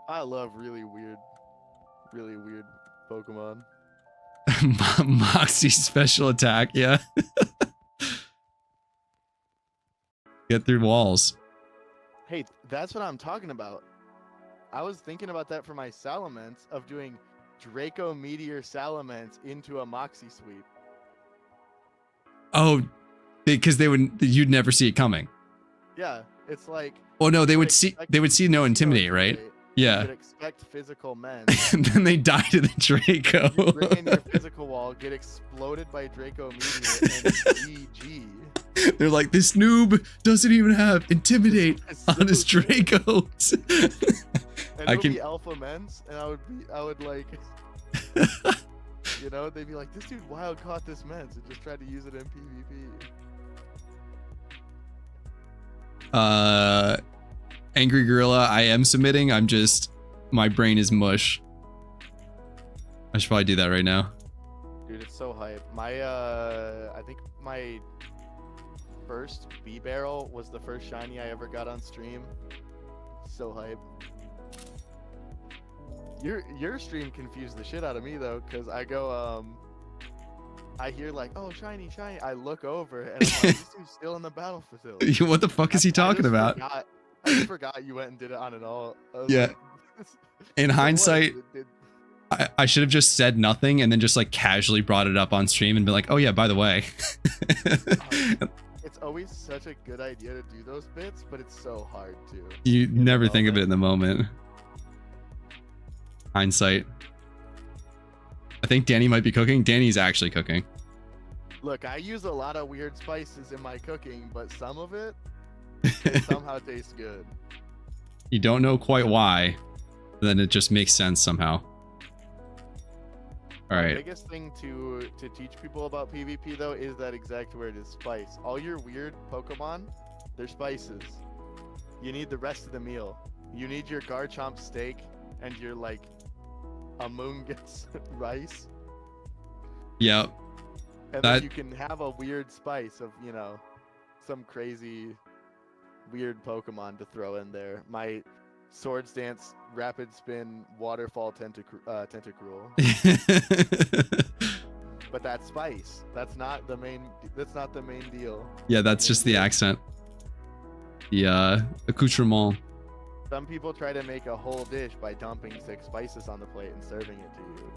I love really weird Pokemon. Moxie special attack, yeah. Get through walls. Hey, that's what I'm talking about. I was thinking about that for my Salamence, of doing Draco Meteor Salamence into a Moxie sweep. Oh, because you'd never see it coming. Yeah, it's like. Oh no, they would see no Intimidate, right? Yeah. You would expect physical men. And then they die to the Draco. You bring in your physical wall, get exploded by Draco Meteor, and GG. They're like, this noob doesn't even have Intimidate on his Dracos. And it would be alpha mens, and I would like, you know, they'd be like, this dude wild caught this mens and just tried to use it in PvP. Angry Gorilla, I am submitting. My brain is mush. I should probably do that right now. Dude, it's so hype. I think my first B barrel was the first shiny I ever got on stream. So hype. Your stream confused the shit out of me though, because I go I hear like, oh, shiny. I look over and I'm like, this dude's still in the battle facility. What the fuck is he talking about? I just forgot you went and did it on an all. Yeah. Like, in hindsight, I should have just said nothing and then just like casually brought it up on stream and be like, oh yeah, by the way. It's always such a good idea to do those bits, but it's so hard to. You never think of it in the moment. Hindsight. I think Danny might be cooking. Danny's actually cooking. Look, I use a lot of weird spices in my cooking, but some of it somehow tastes good. You don't know quite why, but then it just makes sense somehow. All right. The biggest thing to teach people about PvP though is that exact word is spice. All your weird Pokemon, they're spices. You need the rest of the meal. You need your Garchomp steak and your like Amoonguss rice. Yep. And then you can have a weird spice of, you know, some crazy weird Pokemon to throw in there. My Swords Dance, Rapid Spin, Waterfall Tentacruel. But that's spice. That's not the main deal. Yeah, that's just the accent. The accoutrement. Some people try to make a whole dish by dumping 6 spices on the plate and serving it to you.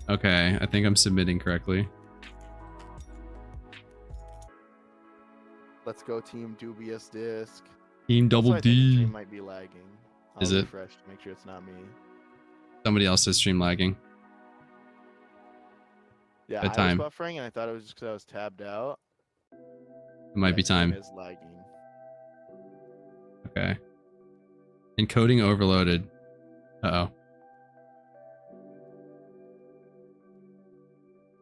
Okay, I think I'm submitting correctly. Let's go, Team Dubious Disc. Team Double D. Stream might be lagging. Is it? Refresh to make sure it's not me. Somebody else says stream lagging. Yeah, At I time. was buffering, and I thought it was just because I was tabbed out. It might be time. Is lagging. Okay. Encoding overloaded. Uh-oh.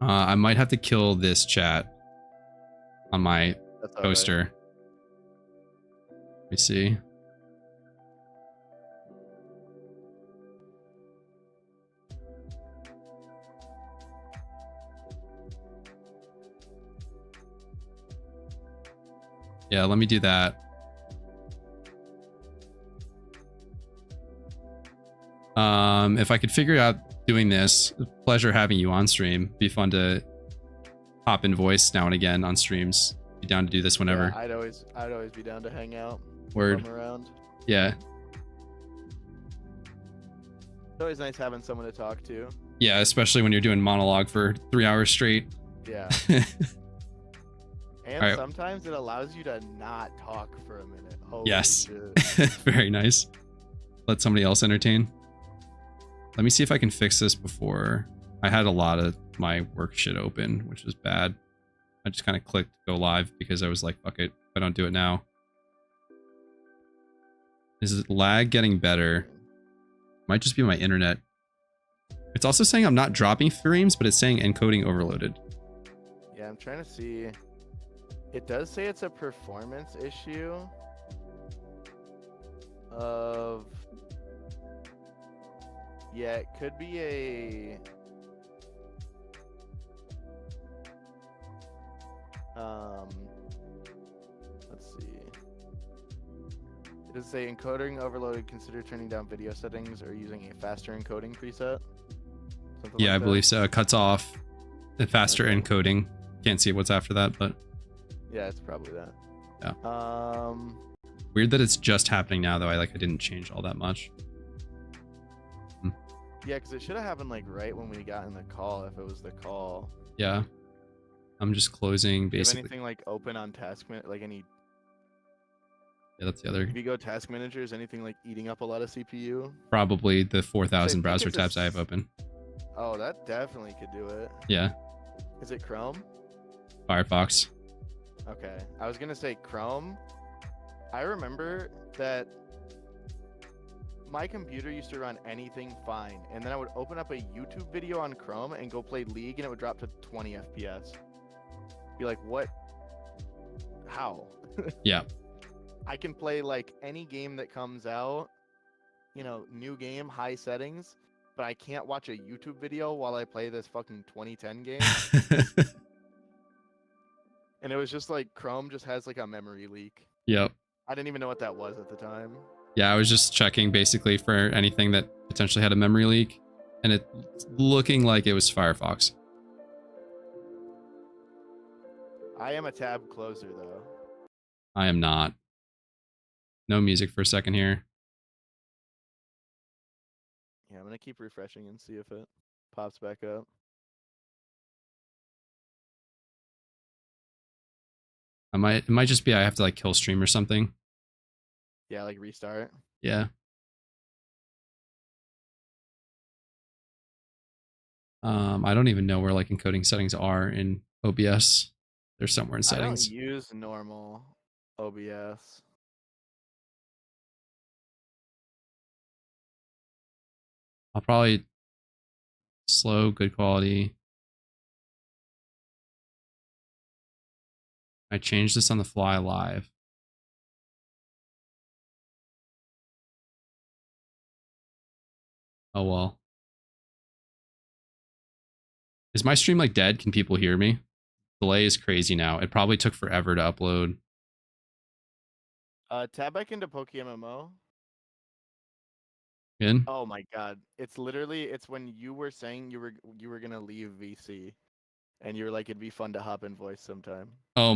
I might have to kill this chat on my poster. Right. Let me see. Yeah, let me do that. If I could figure out doing this. Pleasure having you on stream. Be fun to hop in voice now and again on streams. Be down to do this whenever. Yeah, I'd always be down to hang out. Word. If I'm around. Yeah. It's always nice having someone to talk to. Yeah, especially when you're doing monologue for 3 hours straight. Yeah. And right. Sometimes it allows you to not talk for a minute. Holy yes. shit. Very nice. Let somebody else entertain. Let me see if I can fix this before. I had a lot of my work shit open, which was bad. I just kind of clicked go live because I was like, fuck it, if I don't do it now. Is lag getting better? Might just be my internet. It's also saying I'm not dropping frames, but it's saying encoding overloaded. Yeah, I'm trying to see. It does say it's a performance issue of... Yeah, it could be a... Let's see. It does say encoding overloaded. Consider turning down video settings or using a faster encoding preset. Something Yeah, like I that. believe so. It cuts off the faster Okay. encoding. Can't see what's after that, but Yeah, it's probably that. Yeah. Weird that it's just happening now, though. I didn't change all that much. Yeah, because it should have happened like right when we got in the call, if it was the call. Yeah. I'm just closing Do you have basically. anything like open on task like any? Yeah, that's the other. If you go task manager, is anything like eating up a lot of CPU? Probably the 4,000 think browser it's a tabs I have open. Oh, that definitely could do it. Yeah. Is it Chrome? Firefox. Okay, I was gonna say Chrome. I remember that my computer used to run anything fine, and then I would open up a YouTube video on Chrome and go play League, and it would drop to 20 FPS. Be like, what? How? Yeah. I can play like any game that comes out, new game, high settings, but I can't watch a YouTube video while I play this fucking 2010 game. And it was just like Chrome just has like a memory leak. Yep. I didn't even know what that was at the time. Yeah, I was just checking basically for anything that potentially had a memory leak, and it looking like it was Firefox. I am a tab closer though. I am not. No music for a second here. Yeah, I'm gonna keep refreshing and see if it pops back up. It might just be I have to like kill stream or something. Yeah, like restart. Yeah. I don't even know where like encoding settings are in OBS. They're somewhere in settings. I don't use normal OBS. I'll probably slow, good quality. I changed this on the fly live. Oh well. Is my stream like dead? Can people hear me? Delay is crazy now. It probably took forever to upload. Tab back into PokeMMO. In? Oh my god. It's when you were saying you were gonna leave VC. And you were like, it'd be fun to hop in voice sometime. Oh